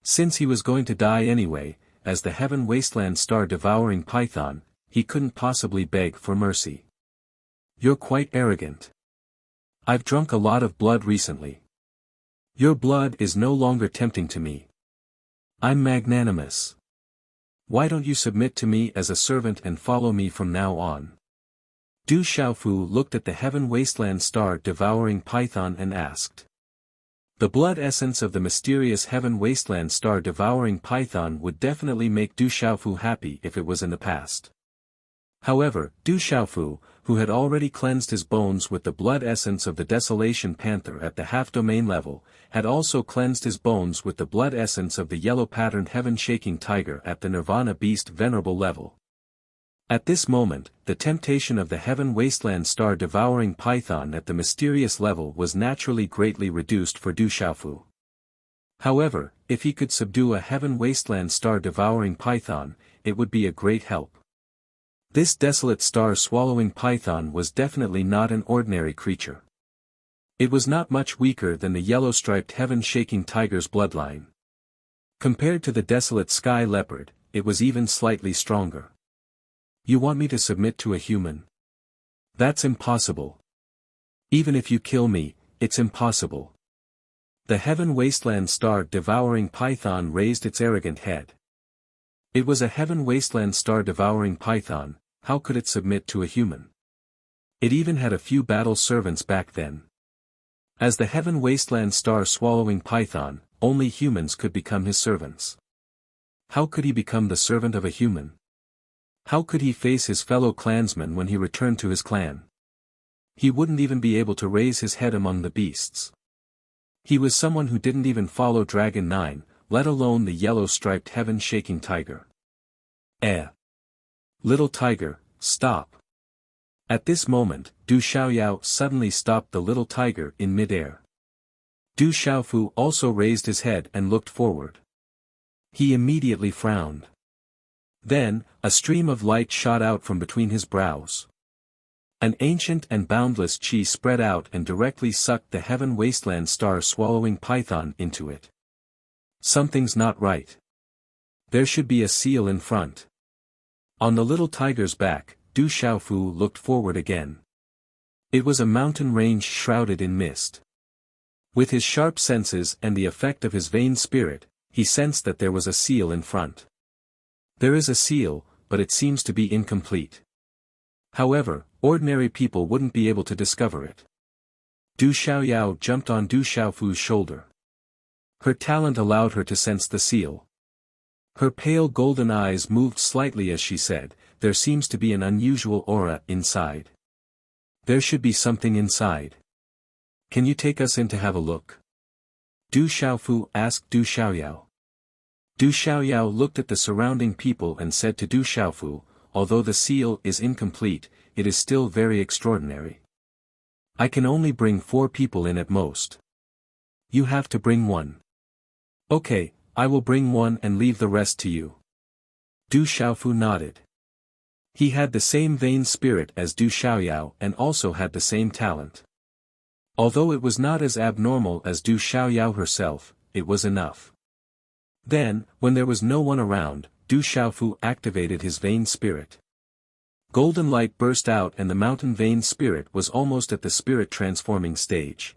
Since he was going to die anyway, as the Heaven Wasteland Star-Devouring Python, he couldn't possibly beg for mercy. You're quite arrogant. I've drunk a lot of blood recently. Your blood is no longer tempting to me. I'm magnanimous. Why don't you submit to me as a servant and follow me from now on? Du Xiaofu looked at the Heaven Wasteland Star-Devouring Python and asked. The blood essence of the mysterious Heaven Wasteland Star-Devouring Python would definitely make Du Xiaofu happy if it was in the past. However, Du Xiaofu, who had already cleansed his bones with the blood essence of the Desolation Panther at the half-domain level, had also cleansed his bones with the blood essence of the yellow-patterned heaven-shaking tiger at the Nirvana Beast Venerable level. At this moment, the temptation of the Heaven Wasteland Star-Devouring Python at the mysterious level was naturally greatly reduced for Du Xiaofu. However, if he could subdue a Heaven Wasteland Star-Devouring Python, it would be a great help. This desolate star-swallowing python was definitely not an ordinary creature. It was not much weaker than the yellow-striped heaven-shaking tiger's bloodline. Compared to the desolate sky leopard, it was even slightly stronger. You want me to submit to a human? That's impossible. Even if you kill me, it's impossible. The Heaven Wasteland Star-Devouring Python raised its arrogant head. It was a Heaven Wasteland Star-Devouring Python, how could it submit to a human? It even had a few battle servants back then. As the Heaven Wasteland Star-Swallowing Python, only humans could become his servants. How could he become the servant of a human? How could he face his fellow clansmen when he returned to his clan? He wouldn't even be able to raise his head among the beasts. He was someone who didn't even follow Dragon 9, let alone the yellow-striped heaven-shaking tiger. Little tiger, stop. At this moment, Du Xiaoyao suddenly stopped the little tiger in mid-air. Du Xiaofu also raised his head and looked forward. He immediately frowned. Then, a stream of light shot out from between his brows. An ancient and boundless qi spread out and directly sucked the heaven wasteland star-swallowing python into it. Something's not right. There should be a seal in front. On the little tiger's back, Du Xiaofu looked forward again. It was a mountain range shrouded in mist. With his sharp senses and the effect of his vain spirit, he sensed that there was a seal in front. There is a seal, but it seems to be incomplete. However, ordinary people wouldn't be able to discover it. Du Xiaoyao jumped on Du Xiaofu's shoulder. Her talent allowed her to sense the seal. Her pale golden eyes moved slightly as she said, "There seems to be an unusual aura inside. There should be something inside. Can you take us in to have a look?" Du Xiaofu asked Du Xiaoyao. Du Xiaoyao looked at the surrounding people and said to Du Xiaofu, "Although the seal is incomplete, it is still very extraordinary. I can only bring 4 people in at most. You have to bring 1. Okay, I will bring 1 and leave the rest to you." Du Xiaofu nodded. He had the same vain spirit as Du Xiaoyao and also had the same talent. Although it was not as abnormal as Du Xiaoyao herself, it was enough. Then, when there was no one around, Du Xiaofu activated his vain spirit. Golden light burst out and the mountain vain spirit was almost at the spirit transforming stage.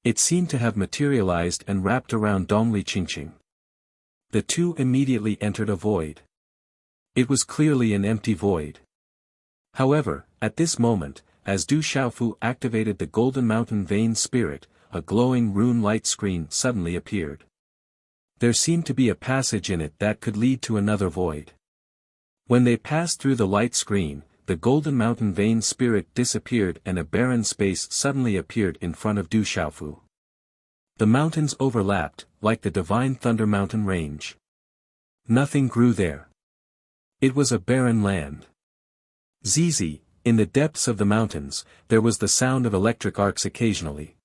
It seemed to have materialized and wrapped around Dongli Qingqing. The two immediately entered a void. It was clearly an empty void. However, at this moment, as Du Xiaofu activated the golden mountain vain spirit, a glowing rune light screen suddenly appeared. There seemed to be a passage in it that could lead to another void. When they passed through the light screen, the golden mountain vain spirit disappeared and a barren space suddenly appeared in front of Du Xiaofu. The mountains overlapped, like the divine Thunder Mountain range. Nothing grew there. It was a barren land. Zizi, in the depths of the mountains, there was the sound of electric arcs occasionally.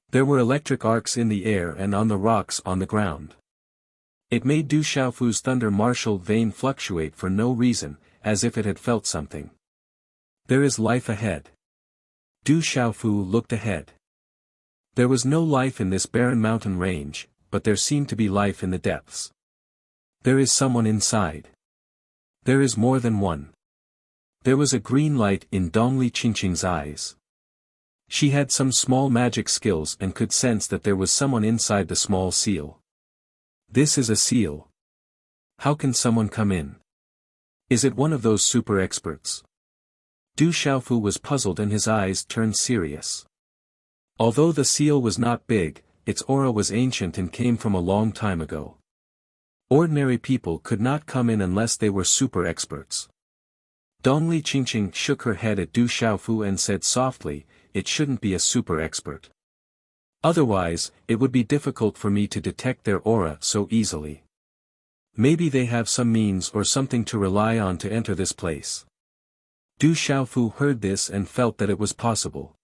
There were electric arcs in the air and on the rocks on the ground. It made Du Xiaofu's thunder martial vein fluctuate for no reason, as if it had felt something. There is life ahead. Du Xiaofu looked ahead. There was no life in this barren mountain range, but there seemed to be life in the depths. There is someone inside. There is more than one. There was a green light in Dongli Qingqing's eyes. She had some small magic skills and could sense that there was someone inside the small seal. This is a seal. How can someone come in? Is it one of those super experts? Du Xiaofu was puzzled and his eyes turned serious. Although the seal was not big, its aura was ancient and came from a long time ago. Ordinary people could not come in unless they were super experts. Dongli Qingqing shook her head at Du Xiaofu and said softly, "It shouldn't be a super expert. Otherwise, it would be difficult for me to detect their aura so easily. Maybe they have some means or something to rely on to enter this place." Du Xiaofu heard this and felt that it was possible.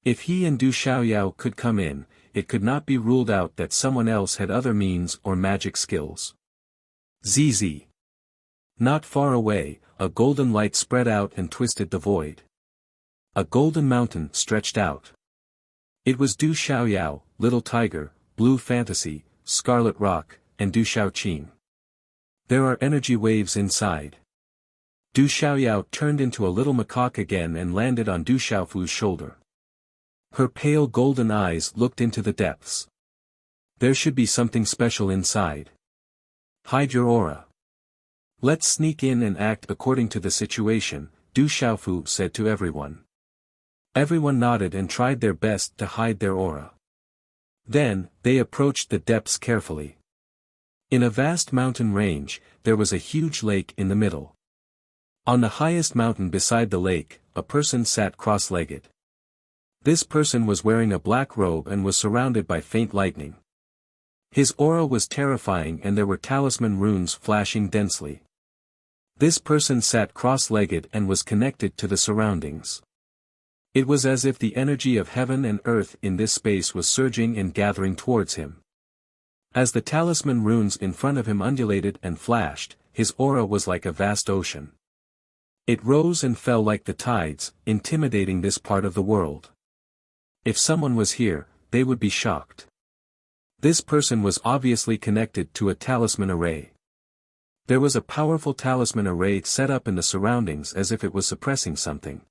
If he and Du Xiaoyao could come in, it could not be ruled out that someone else had other means or magic skills. ZZ. Not far away, a golden light spread out and twisted the void. A golden mountain stretched out. It was Du Xiaoyao, Little Tiger, Blue Fantasy, Scarlet Rock, and Du Xiaoqing. There are energy waves inside. Du Xiaoyao turned into a little macaque again and landed on Du Xiaofu's shoulder. Her pale golden eyes looked into the depths. There should be something special inside. Hide your aura. Let's sneak in and act according to the situation, Du Xiaofu said to everyone. Everyone nodded and tried their best to hide their aura. Then, they approached the depths carefully. In a vast mountain range, there was a huge lake in the middle. On the highest mountain beside the lake, a person sat cross-legged. This person was wearing a black robe and was surrounded by faint lightning. His aura was terrifying and there were talisman runes flashing densely. This person sat cross-legged and was connected to the surroundings. It was as if the energy of heaven and earth in this space was surging and gathering towards him. As the talisman runes in front of him undulated and flashed, his aura was like a vast ocean. It rose and fell like the tides, intimidating this part of the world. If someone was here, they would be shocked. This person was obviously connected to a talisman array. There was a powerful talisman array set up in the surroundings as if it was suppressing something.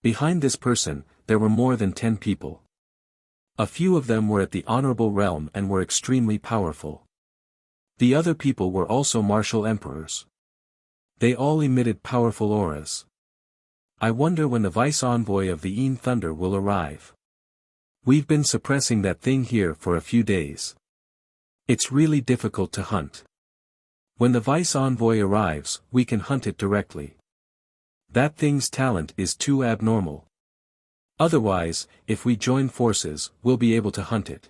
Behind this person, there were more than 10 people. A few of them were at the honorable realm and were extremely powerful. The other people were also martial emperors. They all emitted powerful auras. I wonder when the vice envoy of the Yin Thunder will arrive. We've been suppressing that thing here for a few days. It's really difficult to hunt. When the vice envoy arrives, we can hunt it directly. That thing's talent is too abnormal. Otherwise, if we join forces, we'll be able to hunt it.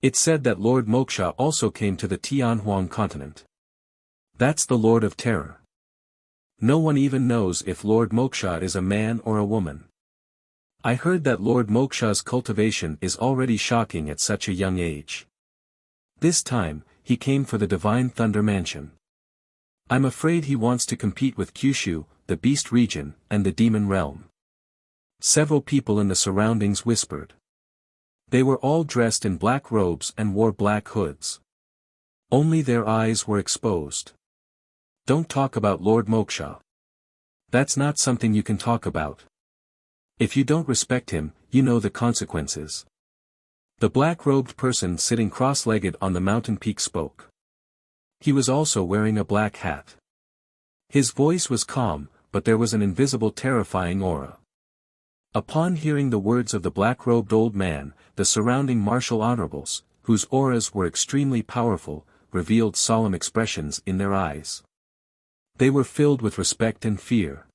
It's said that Lord Moksha also came to the Tianhuang continent. That's the Lord of Terror. No one even knows if Lord Moksha is a man or a woman. I heard that Lord Moksha's cultivation is already shocking at such a young age. This time, he came for the Divine Thunder Mansion. I'm afraid he wants to compete with Kyushu, the Beast region, and the Demon realm. Several people in the surroundings whispered. They were all dressed in black robes and wore black hoods. Only their eyes were exposed. Don't talk about Lord Moksha. That's not something you can talk about. If you don't respect him, you know the consequences. The black-robed person sitting cross-legged on the mountain peak spoke. He was also wearing a black hat. His voice was calm, but there was an invisible terrifying aura. Upon hearing the words of the black-robed old man, the surrounding martial honorables, whose auras were extremely powerful, revealed solemn expressions in their eyes. They were filled with respect and fear.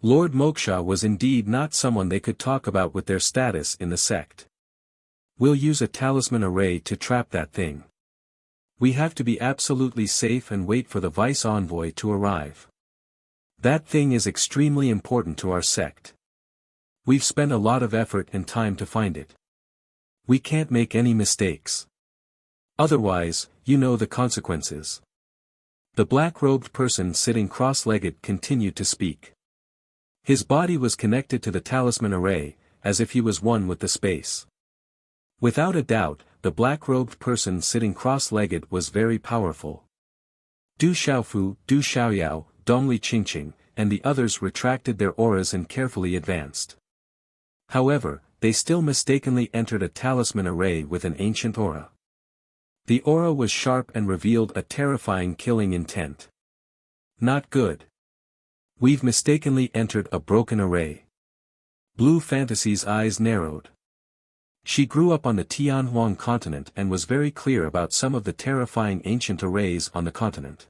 Lord Moksha was indeed not someone they could talk about with their status in the sect. We'll use a talisman array to trap that thing. We have to be absolutely safe and wait for the vice envoy to arrive. That thing is extremely important to our sect. We've spent a lot of effort and time to find it. We can't make any mistakes. Otherwise, you know the consequences. The black-robed person sitting cross-legged continued to speak. His body was connected to the talisman array, as if he was one with the space. Without a doubt, the black-robed person sitting cross-legged was very powerful. Du Xiaofu, Du Xiaoyao, Dongli Qingqing, and the others retracted their auras and carefully advanced. However, they still mistakenly entered a talisman array with an ancient aura. The aura was sharp and revealed a terrifying killing intent. Not good. We've mistakenly entered a broken array. Blue Fantasy's eyes narrowed. She grew up on the Tianhuang continent and was very clear about some of the terrifying ancient arrays on the continent.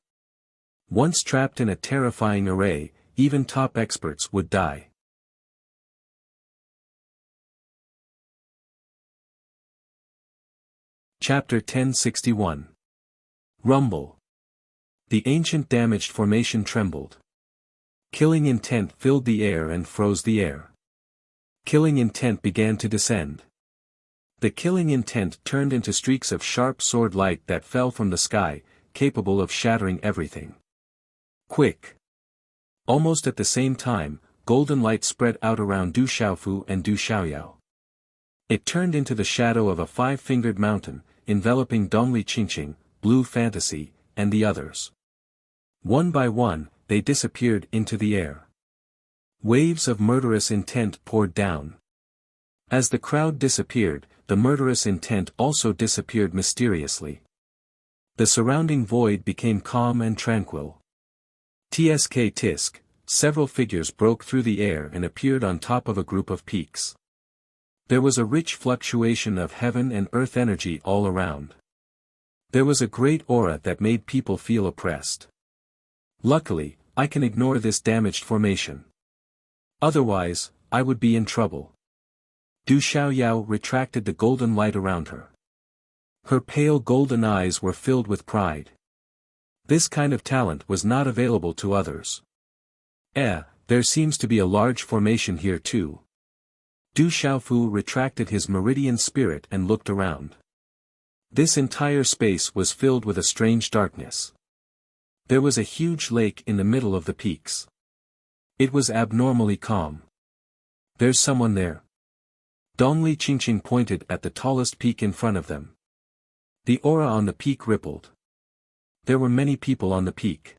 Once trapped in a terrifying array, even top experts would die. Chapter 1061. Rumble. The ancient damaged formation trembled. Killing intent filled the air and froze the air. Killing intent began to descend. The killing intent turned into streaks of sharp sword light that fell from the sky, capable of shattering everything. Quick! Almost at the same time, golden light spread out around Du Xiaofu and Du Xiaoyao. It turned into the shadow of a five-fingered mountain, enveloping Dongli Qingqing, Blue Fantasy, and the others. One by one, they disappeared into the air. Waves of murderous intent poured down. As the crowd disappeared, the murderous intent also disappeared mysteriously. The surrounding void became calm and tranquil. Tsk tisk, several figures broke through the air and appeared on top of a group of peaks. There was a rich fluctuation of heaven and earth energy all around. There was a great aura that made people feel oppressed. Luckily, I can ignore this damaged formation. Otherwise, I would be in trouble. Du Xiaoyao retracted the golden light around her. Her pale golden eyes were filled with pride. This kind of talent was not available to others. There seems to be a large formation here too. Du Xiaofu retracted his meridian spirit and looked around. This entire space was filled with a strange darkness. There was a huge lake in the middle of the peaks. It was abnormally calm. There's someone there. Dongli Qingqing pointed at the tallest peak in front of them. The aura on the peak rippled. There were many people on the peak.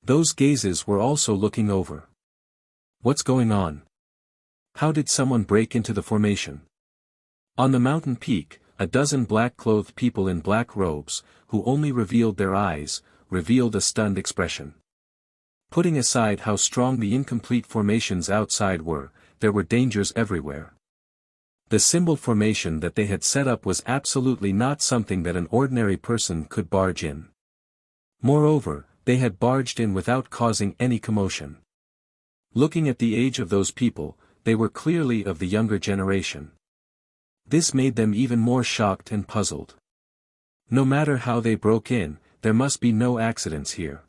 Those gazes were also looking over. What's going on? How did someone break into the formation? On the mountain peak, a dozen black-clothed people in black robes, who only revealed their eyes, revealed a stunned expression. Putting aside how strong the incomplete formations outside were, there were dangers everywhere. The symbol formation that they had set up was absolutely not something that an ordinary person could barge in. Moreover, they had barged in without causing any commotion. Looking at the age of those people, they were clearly of the younger generation. This made them even more shocked and puzzled. No matter how they broke in, there must be no accidents here.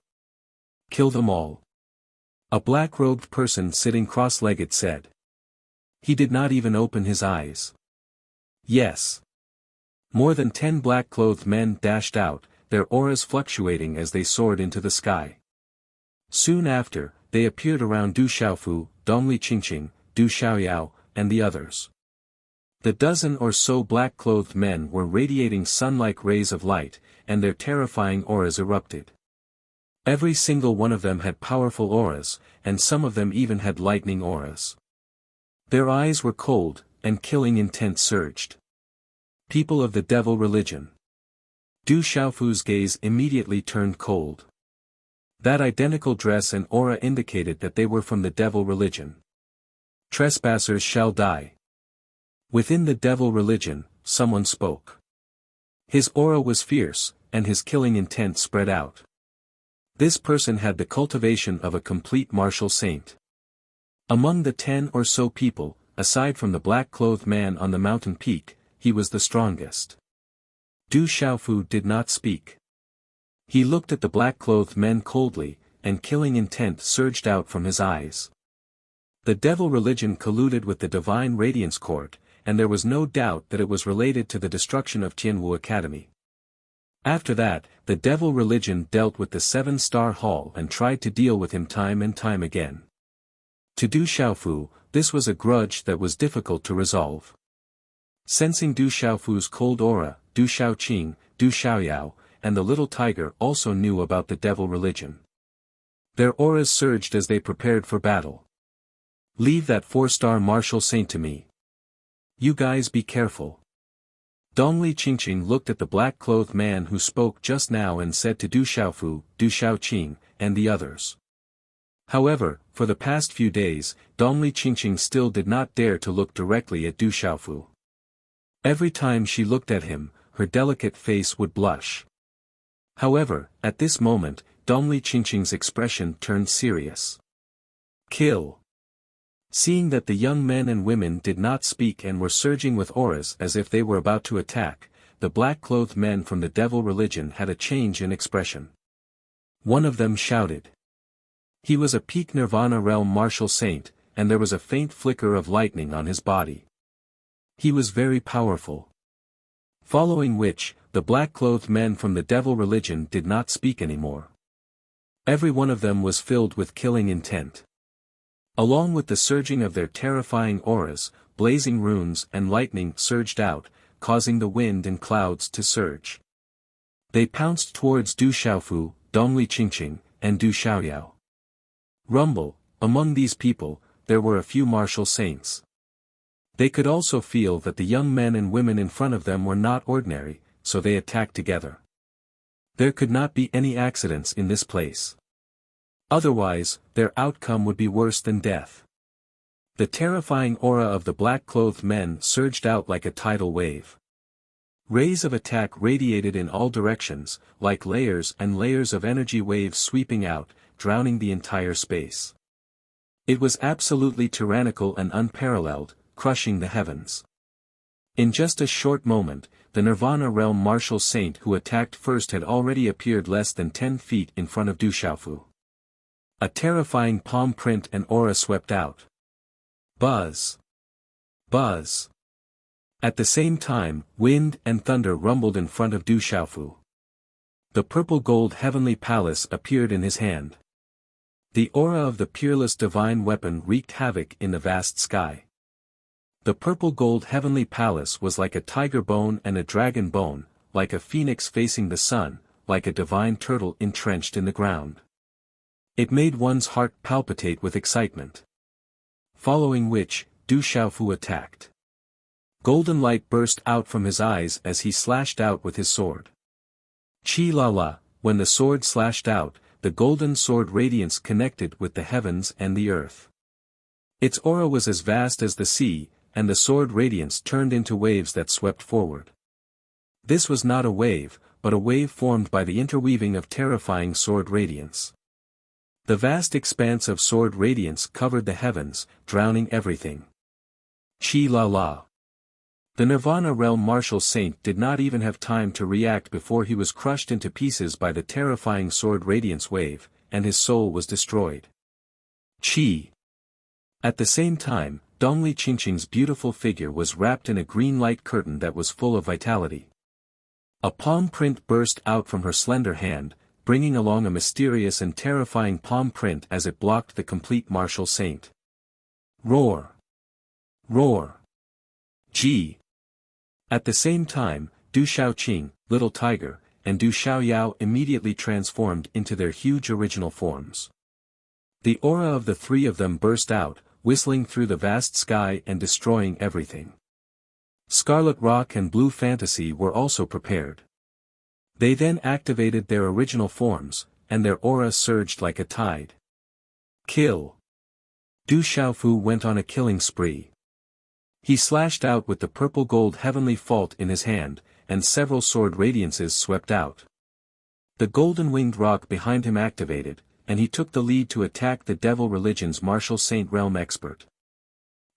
Kill them all. A black-robed person sitting cross-legged said. He did not even open his eyes. Yes. More than 10 black-clothed men dashed out, their auras fluctuating as they soared into the sky. Soon after, they appeared around Du Xiaofu, Dongli Qingqing, Du Xiaoyao, and the others. The dozen or so black-clothed men were radiating sun-like rays of light, and their terrifying auras erupted. Every single one of them had powerful auras, and some of them even had lightning auras. Their eyes were cold, and killing intent surged. People of the devil religion. Du Xiaofu's gaze immediately turned cold. That identical dress and aura indicated that they were from the devil religion. Trespassers shall die. Within the devil religion, someone spoke. His aura was fierce, and his killing intent spread out. This person had the cultivation of a complete martial saint. Among the 10 or so people, aside from the black-clothed man on the mountain peak, he was the strongest. Du Xiaofu did not speak. He looked at the black-clothed men coldly, and killing intent surged out from his eyes. The devil religion colluded with the divine radiance court, and there was no doubt that it was related to the destruction of Tianwu Academy. After that, the devil religion dealt with the 7-star hall and tried to deal with him time and time again. To Du Xiaofu, this was a grudge that was difficult to resolve. Sensing Du Xiaofu's cold aura, Du Xiaoqing, Du Xiaoyao, and the little tiger also knew about the devil religion. Their auras surged as they prepared for battle. Leave that 4-star martial saint to me. You guys be careful. Dongli Qingqing looked at the black-clothed man who spoke just now and said to Du Xiaofu, Du Xiaoqing, and the others. However, for the past few days, Dongli Qingqing still did not dare to look directly at Du Xiaofu. Every time she looked at him, her delicate face would blush. However, at this moment, Dongli Qingqing's expression turned serious. Kill. Seeing that the young men and women did not speak and were surging with auras as if they were about to attack, the black-clothed men from the devil religion had a change in expression. One of them shouted. He was a peak Nirvana realm martial saint, and there was a faint flicker of lightning on his body. He was very powerful. Following which, the black-clothed men from the devil religion did not speak anymore. Every one of them was filled with killing intent. Along with the surging of their terrifying auras, blazing runes and lightning surged out, causing the wind and clouds to surge. They pounced towards Du Xiaofu, Dongli Qingqing, and Du Xiaoyao. Rumble, among these people, there were a few martial saints. They could also feel that the young men and women in front of them were not ordinary, so they attacked together. There could not be any accidents in this place. Otherwise, their outcome would be worse than death. The terrifying aura of the black-clothed men surged out like a tidal wave. Rays of attack radiated in all directions, like layers and layers of energy waves sweeping out, drowning the entire space. It was absolutely tyrannical and unparalleled, crushing the heavens. In just a short moment, the Nirvana realm martial saint who attacked first had already appeared less than 10 feet in front of Du Xiaofu. A terrifying palm print and aura swept out. Buzz! Buzz! At the same time, wind and thunder rumbled in front of Du Xiaofu. The purple gold heavenly palace appeared in his hand. The aura of the peerless divine weapon wreaked havoc in the vast sky. The purple gold heavenly palace was like a tiger bone and a dragon bone, like a phoenix facing the sun, like a divine turtle entrenched in the ground. It made one's heart palpitate with excitement. Following which, Du Xiaofu attacked. Golden light burst out from his eyes as he slashed out with his sword. Chi la la, when the sword slashed out, the golden sword radiance connected with the heavens and the earth. Its aura was as vast as the sea, and the sword radiance turned into waves that swept forward. This was not a wave, but a wave formed by the interweaving of terrifying sword radiance. The vast expanse of sword radiance covered the heavens, drowning everything. Chi la la. The Nirvana realm martial saint did not even have time to react before he was crushed into pieces by the terrifying sword radiance wave, and his soul was destroyed. Chi. At the same time, Dongli Qingqing's beautiful figure was wrapped in a green light curtain that was full of vitality. A palm print burst out from her slender hand, bringing along a mysterious and terrifying palm print as it blocked the complete martial saint. Roar! Roar! Ji! At the same time, Du Xiaoqing, Little Tiger, and Du Xiaoyao immediately transformed into their huge original forms. The aura of the three of them burst out, whistling through the vast sky and destroying everything. Scarlet Rock and Blue Fantasy were also prepared. They then activated their original forms, and their aura surged like a tide. Kill! Du Xiaofu went on a killing spree. He slashed out with the purple gold heavenly fault in his hand, and several sword radiances swept out. The golden winged rock behind him activated, and he took the lead to attack the devil religion's martial saint realm expert.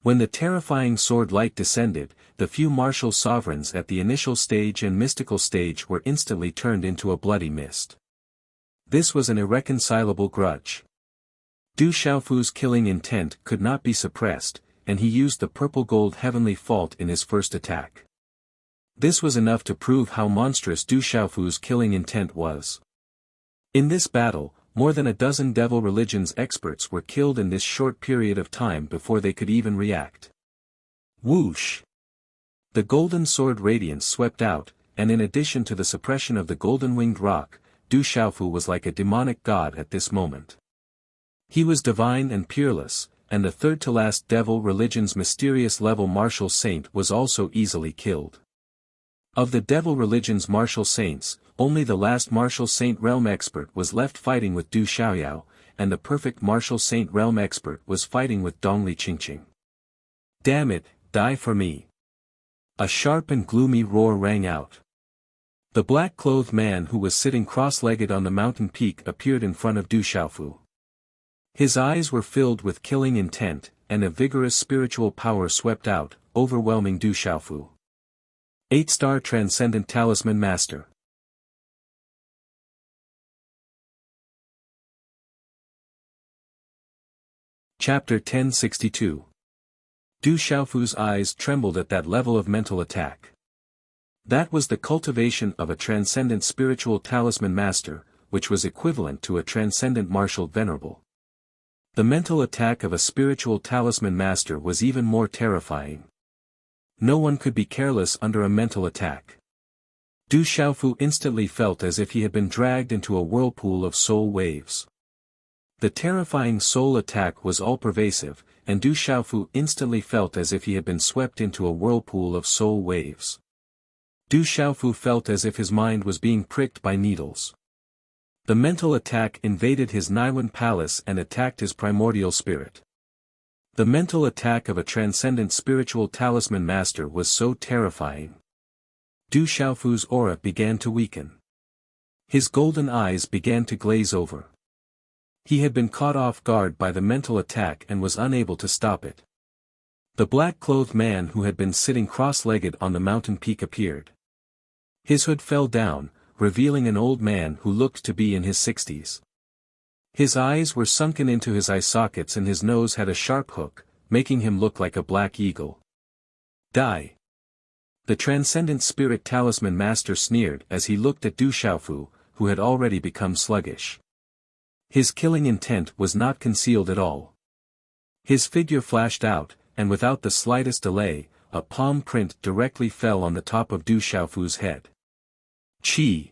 When the terrifying sword light descended, the few martial sovereigns at the initial stage and mystical stage were instantly turned into a bloody mist. This was an irreconcilable grudge. Du Xiaofu's killing intent could not be suppressed, and he used the purple gold heavenly fault in his first attack. This was enough to prove how monstrous Du Xiaofu's killing intent was. In this battle, more than a dozen devil religions experts were killed in this short period of time before they could even react. Whoosh! The golden sword radiance swept out, and in addition to the suppression of the golden winged rock, Du Xiaofu was like a demonic god at this moment. He was divine and peerless, and the third-to-last devil religion's mysterious level martial saint was also easily killed. Of the devil religion's martial saints, only the last martial saint realm expert was left fighting with Du Xiaoyao, and the perfect martial saint realm expert was fighting with Dongli Qingqing. Damn it, die for me! A sharp and gloomy roar rang out. The black-clothed man who was sitting cross-legged on the mountain peak appeared in front of Du Xiaofu. His eyes were filled with killing intent, and a vigorous spiritual power swept out, overwhelming Du Xiaofu. 8-star Transcendent Talisman Master. Chapter 1062. Du Xiaofu's eyes trembled at that level of mental attack. That was the cultivation of a transcendent spiritual talisman master, which was equivalent to a transcendent martial venerable. The mental attack of a spiritual talisman master was even more terrifying. No one could be careless under a mental attack. Du Xiaofu instantly felt as if he had been dragged into a whirlpool of soul waves. The terrifying soul attack was all-pervasive, and Du Xiaofu instantly felt as if he had been swept into a whirlpool of soul waves. Du Xiaofu felt as if his mind was being pricked by needles. The mental attack invaded his Naiwan palace and attacked his primordial spirit. The mental attack of a transcendent spiritual talisman master was so terrifying. Du Xiaofu's aura began to weaken. His golden eyes began to glaze over. He had been caught off guard by the mental attack and was unable to stop it. The black-clothed man who had been sitting cross-legged on the mountain peak appeared. His hood fell down, revealing an old man who looked to be in his 60s. His eyes were sunken into his eye sockets and his nose had a sharp hook, making him look like a black eagle. Die! The Transcendent Spirit Talisman Master sneered as he looked at Du Xiaofu, who had already become sluggish. His killing intent was not concealed at all. His figure flashed out, and without the slightest delay, a palm print directly fell on the top of Du Xiaofu's head. Chi!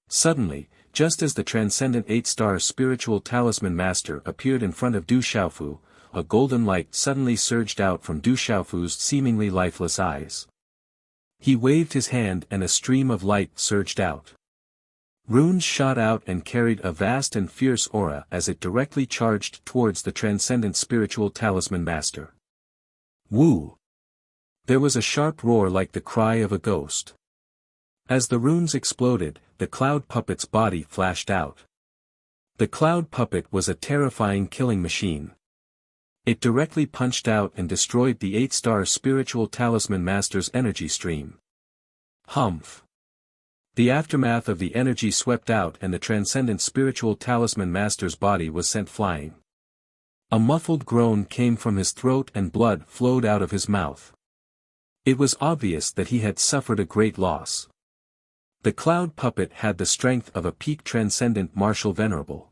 Suddenly, just as the Transcendent 8-Star Spiritual Talisman Master appeared in front of Du Xiaofu, a golden light suddenly surged out from Du Xiaofu's seemingly lifeless eyes. He waved his hand and a stream of light surged out. Runes shot out and carried a vast and fierce aura as it directly charged towards the Transcendent Spiritual Talisman Master. Woo! There was a sharp roar like the cry of a ghost. As the runes exploded, the cloud puppet's body flashed out. The cloud puppet was a terrifying killing machine. It directly punched out and destroyed the 8-Star Spiritual Talisman Master's energy stream. Humph! The aftermath of the energy swept out and the Transcendent Spiritual Talisman Master's body was sent flying. A muffled groan came from his throat and blood flowed out of his mouth. It was obvious that he had suffered a great loss. The cloud puppet had the strength of a peak Transcendent Martial Venerable.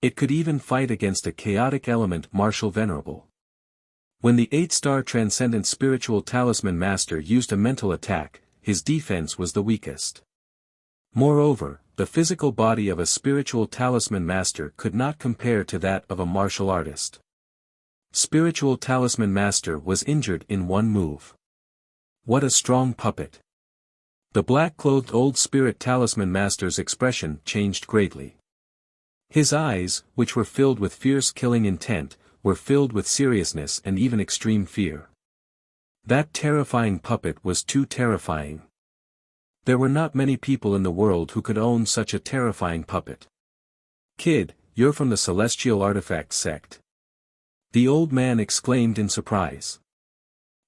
It could even fight against a chaotic element Martial Venerable. When the 8-Star Transcendent Spiritual Talisman Master used a mental attack, his defense was the weakest. Moreover, the physical body of a Spiritual Talisman Master could not compare to that of a martial artist. Spiritual Talisman Master was injured in one move. What a strong puppet! The black-clothed old Spirit Talisman Master's expression changed greatly. His eyes, which were filled with fierce killing intent, were filled with seriousness and even extreme fear. That terrifying puppet was too terrifying. There were not many people in the world who could own such a terrifying puppet. Kid, you're from the Celestial Artifact sect. The old man exclaimed in surprise.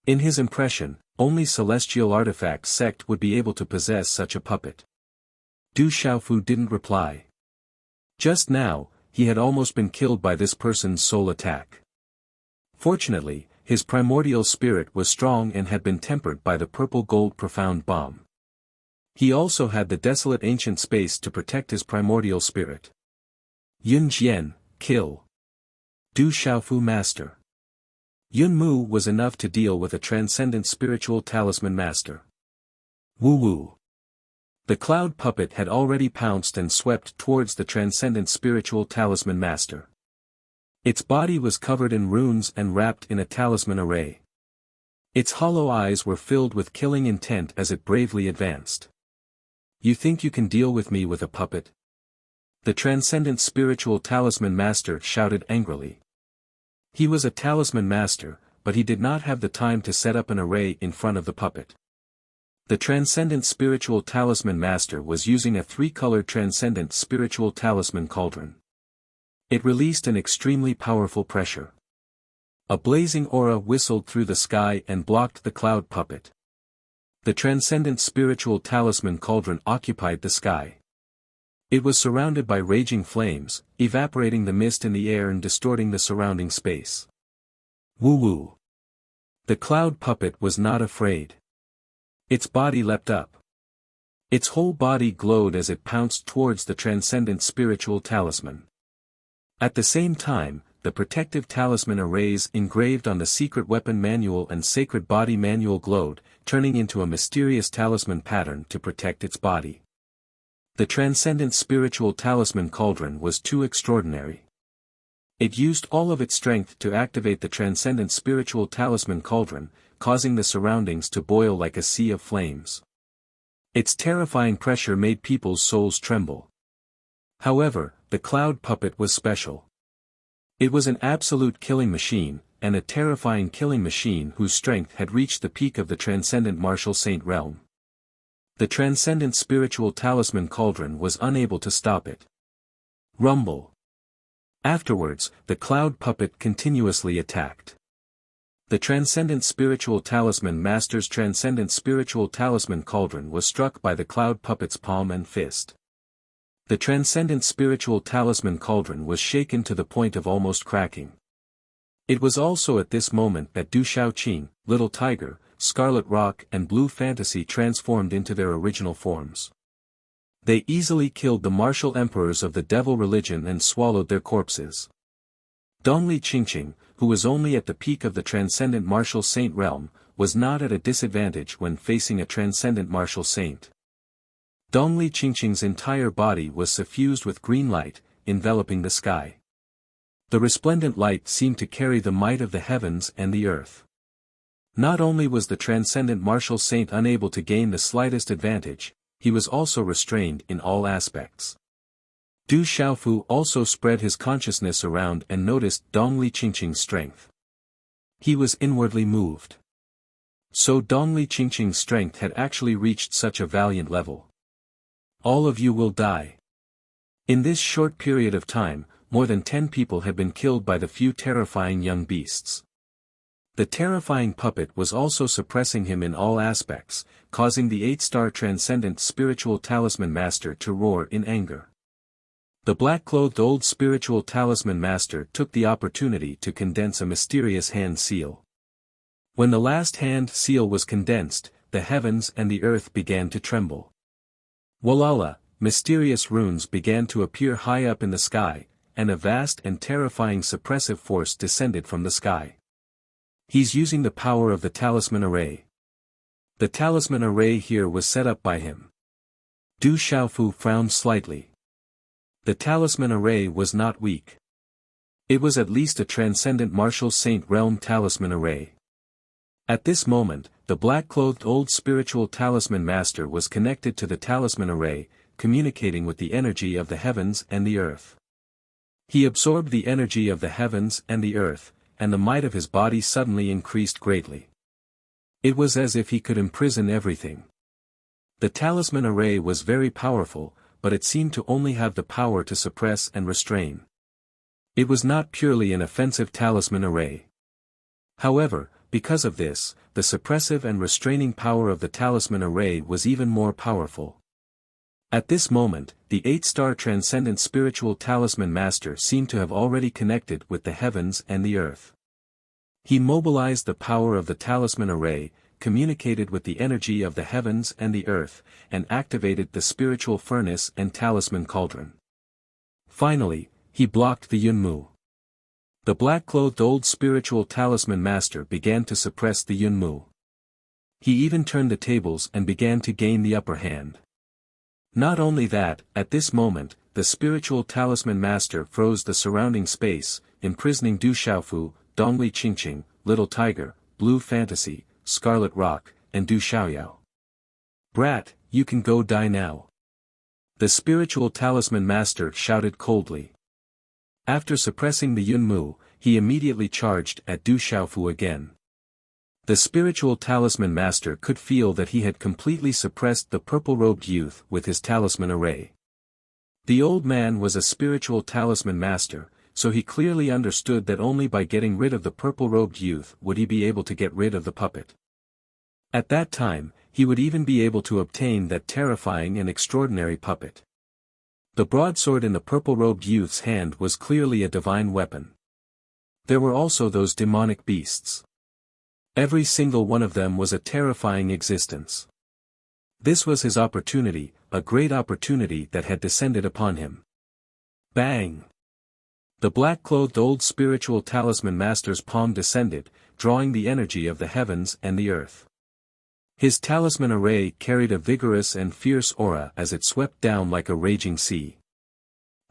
In his impression, only Celestial Artifact sect would be able to possess such a puppet. Du Xiaofu didn't reply. Just now, he had almost been killed by this person's soul attack. Fortunately, his primordial spirit was strong and had been tempered by the purple-gold profound bomb. He also had the desolate ancient space to protect his primordial spirit. Yun Jian, kill. Du Xiaofu Master. Yun Mu was enough to deal with a Transcendent Spiritual Talisman Master. Woo woo. The cloud puppet had already pounced and swept towards the Transcendent Spiritual Talisman Master. Its body was covered in runes and wrapped in a talisman array. Its hollow eyes were filled with killing intent as it bravely advanced. You think you can deal with me with a puppet? The Transcendent Spiritual Talisman Master shouted angrily. He was a talisman master, but he did not have the time to set up an array in front of the puppet. The Transcendent Spiritual Talisman Master was using a 3-colored Transcendent Spiritual Talisman Cauldron. It released an extremely powerful pressure. A blazing aura whistled through the sky and blocked the cloud puppet. The Transcendent Spiritual Talisman Cauldron occupied the sky. It was surrounded by raging flames, evaporating the mist in the air and distorting the surrounding space. Woo woo. The cloud puppet was not afraid. Its body leapt up. Its whole body glowed as it pounced towards the Transcendent Spiritual Talisman. At the same time, the protective talisman arrays engraved on the secret weapon manual and sacred body manual glowed, turning into a mysterious talisman pattern to protect its body. The Transcendent Spiritual Talisman Cauldron was too extraordinary. It used all of its strength to activate the Transcendent Spiritual Talisman Cauldron, causing the surroundings to boil like a sea of flames. Its terrifying pressure made people's souls tremble. However, the cloud puppet was special. It was an absolute killing machine, and a terrifying killing machine whose strength had reached the peak of the Transcendent Martial Saint realm. The Transcendent Spiritual Talisman Cauldron was unable to stop it. Rumble. Afterwards, the cloud puppet continuously attacked. The Transcendent Spiritual Talisman Master's Transcendent Spiritual Talisman Cauldron was struck by the cloud puppet's palm and fist. The Transcendent Spiritual Talisman Cauldron was shaken to the point of almost cracking. It was also at this moment that Du Shaoqing, Little Tiger, Scarlet Rock and Blue Fantasy transformed into their original forms. They easily killed the martial emperors of the devil religion and swallowed their corpses. Dongli Qingqing, who was only at the peak of the transcendent martial saint realm, was not at a disadvantage when facing a transcendent martial saint. Dongli Qingqing's entire body was suffused with green light, enveloping the sky. The resplendent light seemed to carry the might of the heavens and the earth. Not only was the transcendent martial saint unable to gain the slightest advantage, he was also restrained in all aspects. Du Xiaofu also spread his consciousness around and noticed Dongli Qingqing's strength. He was inwardly moved. So Dongli Qingqing's strength had actually reached such a valiant level. All of you will die. In this short period of time, more than 10 people had been killed by the few terrifying young beasts. The terrifying puppet was also suppressing him in all aspects, causing the 8-star Transcendent Spiritual Talisman Master to roar in anger. The black-clothed old Spiritual Talisman Master took the opportunity to condense a mysterious hand seal. When the last hand seal was condensed, the heavens and the earth began to tremble. Walala, mysterious runes began to appear high up in the sky, and a vast and terrifying suppressive force descended from the sky. He's using the power of the talisman array. The talisman array here was set up by him. Du Xiaofu frowned slightly. The talisman array was not weak. It was at least a transcendent martial saint realm talisman array. At this moment, the black-clothed old spiritual talisman master was connected to the talisman array, communicating with the energy of the heavens and the earth. He absorbed the energy of the heavens and the earth, and the might of his body suddenly increased greatly. It was as if he could imprison everything. The talisman array was very powerful, but it seemed to only have the power to suppress and restrain. It was not purely an offensive talisman array. However, because of this, the suppressive and restraining power of the talisman array was even more powerful. At this moment, the 8-star Transcendent Spiritual Talisman Master seemed to have already connected with the heavens and the earth. He mobilized the power of the talisman array, communicated with the energy of the heavens and the earth, and activated the spiritual furnace and talisman cauldron. Finally, he blocked the Yunmu. The black-clothed old spiritual talisman master began to suppress the Yunmu. He even turned the tables and began to gain the upper hand. Not only that, at this moment, the spiritual talisman master froze the surrounding space, imprisoning Du Xiaofu, Dongli Qingqing, Little Tiger, Blue Fantasy, Scarlet Rock, and Du Xiaoyao. Brat, you can go die now. The spiritual talisman master shouted coldly. After suppressing the Yunmu, he immediately charged at Du Xiaofu again. The spiritual talisman master could feel that he had completely suppressed the purple-robed youth with his talisman array. The old man was a spiritual talisman master, so he clearly understood that only by getting rid of the purple-robed youth would he be able to get rid of the puppet. At that time, he would even be able to obtain that terrifying and extraordinary puppet. The broadsword in the purple-robed youth's hand was clearly a divine weapon. There were also those demonic beasts. Every single one of them was a terrifying existence. This was his opportunity, a great opportunity that had descended upon him. Bang! The black-clothed old spiritual talisman master's palm descended, drawing the energy of the heavens and the earth. His talisman array carried a vigorous and fierce aura as it swept down like a raging sea.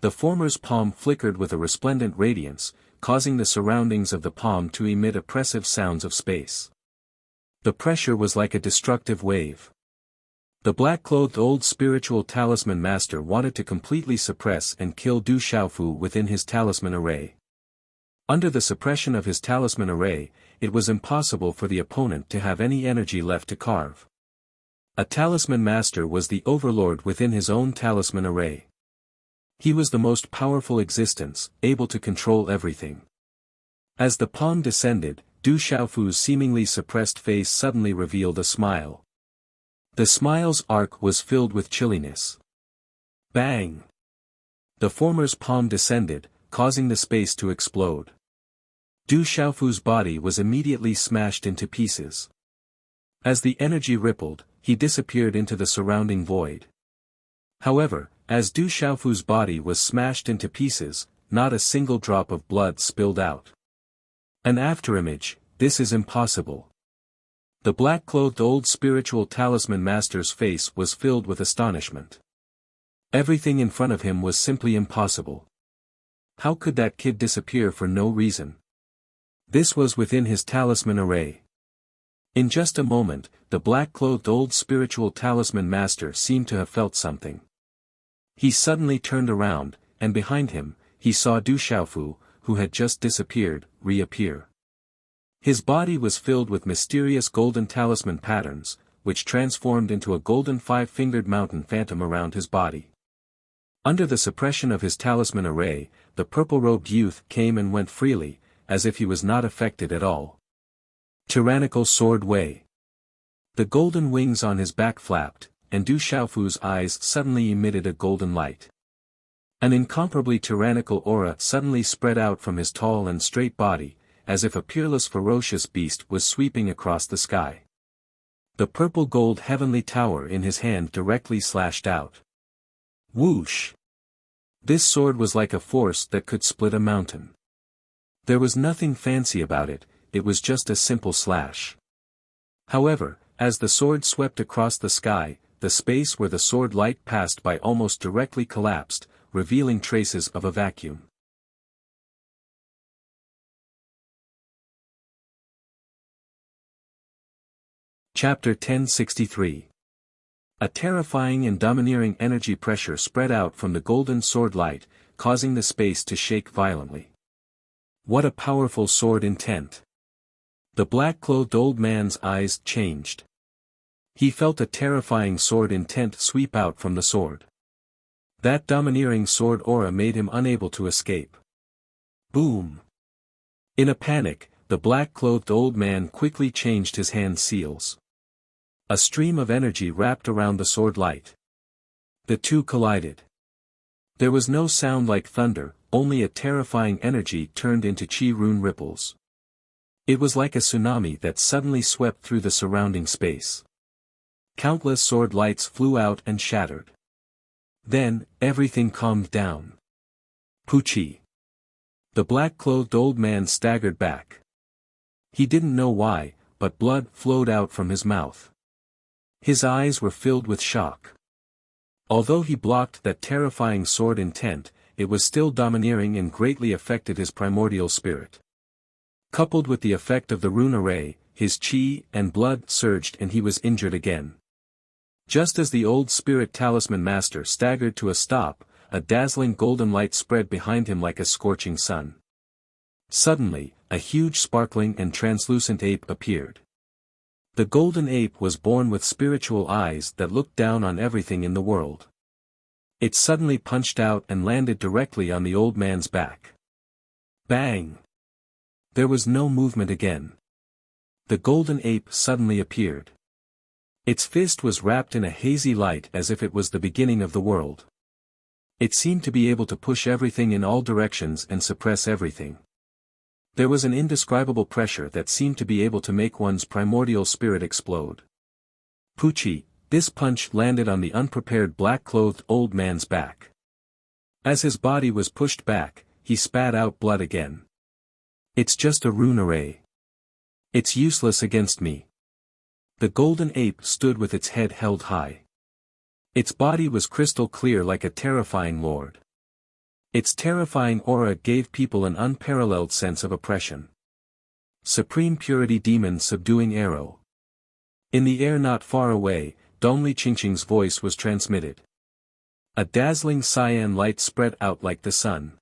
The former's palm flickered with a resplendent radiance, causing the surroundings of the palm to emit oppressive sounds of space. The pressure was like a destructive wave. The black-clothed old spiritual talisman master wanted to completely suppress and kill Du Xiaofu within his talisman array. Under the suppression of his talisman array, it was impossible for the opponent to have any energy left to carve. A talisman master was the overlord within his own talisman array. He was the most powerful existence, able to control everything. As the palm descended, Du Xiaofu's seemingly suppressed face suddenly revealed a smile. The smile's arc was filled with chilliness. Bang! The former's palm descended, causing the space to explode. Du Xiaofu's body was immediately smashed into pieces. As the energy rippled, he disappeared into the surrounding void. However, as Du Xiaofu's body was smashed into pieces, not a single drop of blood spilled out. An afterimage, this is impossible. The black-clothed old spiritual talisman master's face was filled with astonishment. Everything in front of him was simply impossible. How could that kid disappear for no reason? This was within his talisman array. In just a moment, the black-clothed old spiritual talisman master seemed to have felt something. He suddenly turned around, and behind him, he saw Du Xiaofu, who had just disappeared, reappear. His body was filled with mysterious golden talisman patterns, which transformed into a golden five-fingered mountain phantom around his body. Under the suppression of his talisman array, the purple-robed youth came and went freely, as if he was not affected at all. Tyrannical sword way. The golden wings on his back flapped, and Du Xiaofu's eyes suddenly emitted a golden light. An incomparably tyrannical aura suddenly spread out from his tall and straight body, as if a peerless ferocious beast was sweeping across the sky. The purple-gold heavenly tower in his hand directly slashed out. Whoosh! This sword was like a force that could split a mountain. There was nothing fancy about it, it was just a simple slash. However, as the sword swept across the sky, the space where the sword light passed by almost directly collapsed, revealing traces of a vacuum. Chapter 1063. A terrifying and domineering energy pressure spread out from the golden sword light, causing the space to shake violently. What a powerful sword intent! The black-clothed old man's eyes changed. He felt a terrifying sword intent sweep out from the sword. That domineering sword aura made him unable to escape. Boom! In a panic, the black-clothed old man quickly changed his hand seals. A stream of energy wrapped around the sword light. The two collided. There was no sound like thunder, only a terrifying energy turned into chi rune ripples. It was like a tsunami that suddenly swept through the surrounding space. Countless sword lights flew out and shattered. Then, everything calmed down. Pucci. The black-clothed old man staggered back. He didn't know why, but blood flowed out from his mouth. His eyes were filled with shock. Although he blocked that terrifying sword intent, it was still domineering and greatly affected his primordial spirit. Coupled with the effect of the rune array, his chi and blood surged and he was injured again. Just as the old spirit talisman master staggered to a stop, a dazzling golden light spread behind him like a scorching sun. Suddenly, a huge sparkling and translucent ape appeared. The golden ape was born with spiritual eyes that looked down on everything in the world. It suddenly punched out and landed directly on the old man's back. Bang! There was no movement again. The golden ape suddenly appeared. Its fist was wrapped in a hazy light as if it was the beginning of the world. It seemed to be able to push everything in all directions and suppress everything. There was an indescribable pressure that seemed to be able to make one's primordial spirit explode. Pucci, this punch landed on the unprepared black-clothed old man's back. As his body was pushed back, he spat out blood again. It's just a rune array. It's useless against me. The golden ape stood with its head held high. Its body was crystal clear like a terrifying lord. Its terrifying aura gave people an unparalleled sense of oppression. Supreme purity demon subduing arrow. In the air not far away, Dongli Qingqing's voice was transmitted. A dazzling cyan light spread out like the sun.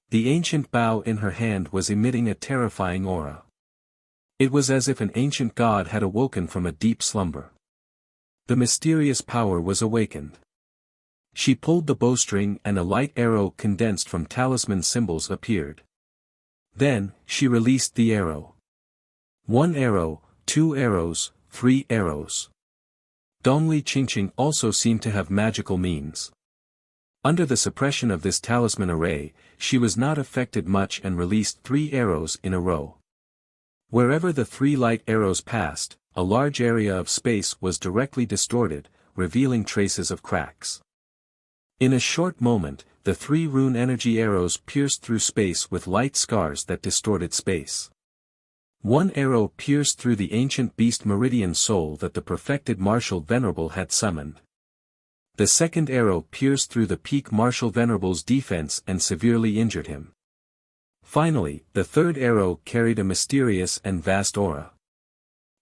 The ancient bow in her hand was emitting a terrifying aura. It was as if an ancient god had awoken from a deep slumber. The mysterious power was awakened. She pulled the bowstring and a light arrow condensed from talisman symbols appeared. Then, she released the arrow. 1 arrow, 2 arrows, 3 arrows. Dongli Qingqing also seemed to have magical means. Under the suppression of this talisman array, she was not affected much and released 3 arrows in a row. Wherever the 3 light arrows passed, a large area of space was directly distorted, revealing traces of cracks. In a short moment, the 3 rune energy arrows pierced through space with light scars that distorted space. 1 arrow pierced through the ancient beast meridian soul that the perfected martial venerable had summoned. The second arrow pierced through the peak martial venerable's defense and severely injured him. Finally, the third arrow carried a mysterious and vast aura.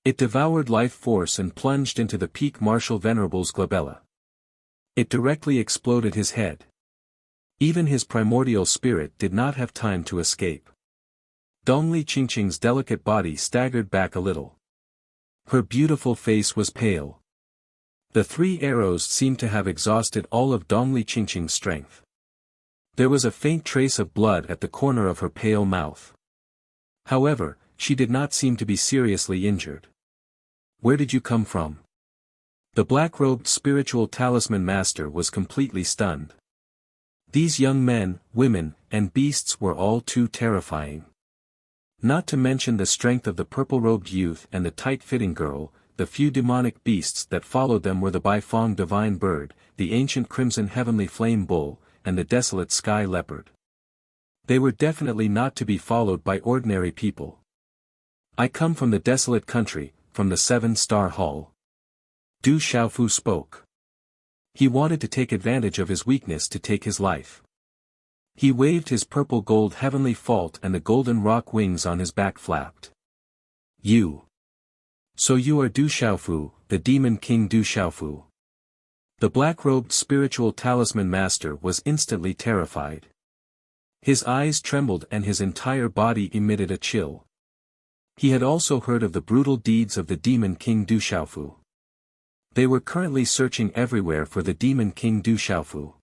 It devoured life force and plunged into the peak martial venerable's glabella. It directly exploded his head. Even his primordial spirit did not have time to escape. Dongli Qingqing's delicate body staggered back a little. Her beautiful face was pale. The 3 arrows seemed to have exhausted all of Dongli Qingqing's strength. There was a faint trace of blood at the corner of her pale mouth. However, she did not seem to be seriously injured. "Where did you come from?" The black-robed spiritual talisman master was completely stunned. These young men, women, and beasts were all too terrifying. Not to mention the strength of the purple-robed youth and the tight-fitting girl, the few demonic beasts that followed them were the Baifeng divine bird, the ancient crimson heavenly flame bull, and the desolate sky leopard. They were definitely not to be followed by ordinary people. "I come from the desolate country, from the 7-star hall." Du Xiaofu spoke. He wanted to take advantage of his weakness to take his life. He waved his purple gold heavenly fault and the golden rock wings on his back flapped. "You. So you are Du Xiaofu, the demon king Du Xiaofu." The black-robed spiritual talisman master was instantly terrified. His eyes trembled and his entire body emitted a chill. He had also heard of the brutal deeds of the demon king Du Xiaofu. They were currently searching everywhere for the demon king Du Xiaofu.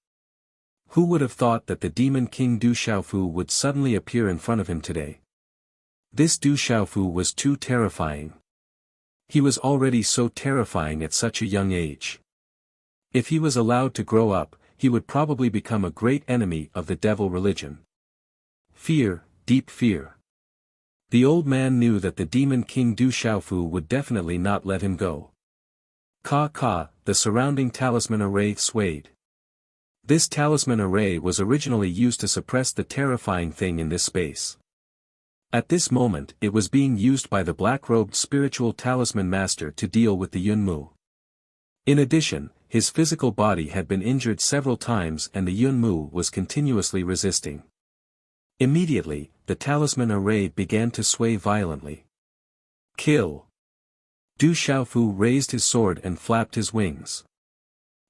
Who would have thought that the demon king Du Xiaofu would suddenly appear in front of him today? This Du Xiaofu was too terrifying. He was already so terrifying at such a young age. If he was allowed to grow up, he would probably become a great enemy of the devil religion. Fear, deep fear. The old man knew that the demon king Du Xiaofu would definitely not let him go. Ka, the surrounding talisman array swayed. This talisman array was originally used to suppress the terrifying thing in this space. At this moment it was being used by the black-robed spiritual talisman master to deal with the Yunmu. In addition, his physical body had been injured several times and the Yunmu was continuously resisting. Immediately, the talisman array began to sway violently. "Kill!" Du Xiaofu raised his sword and flapped his wings.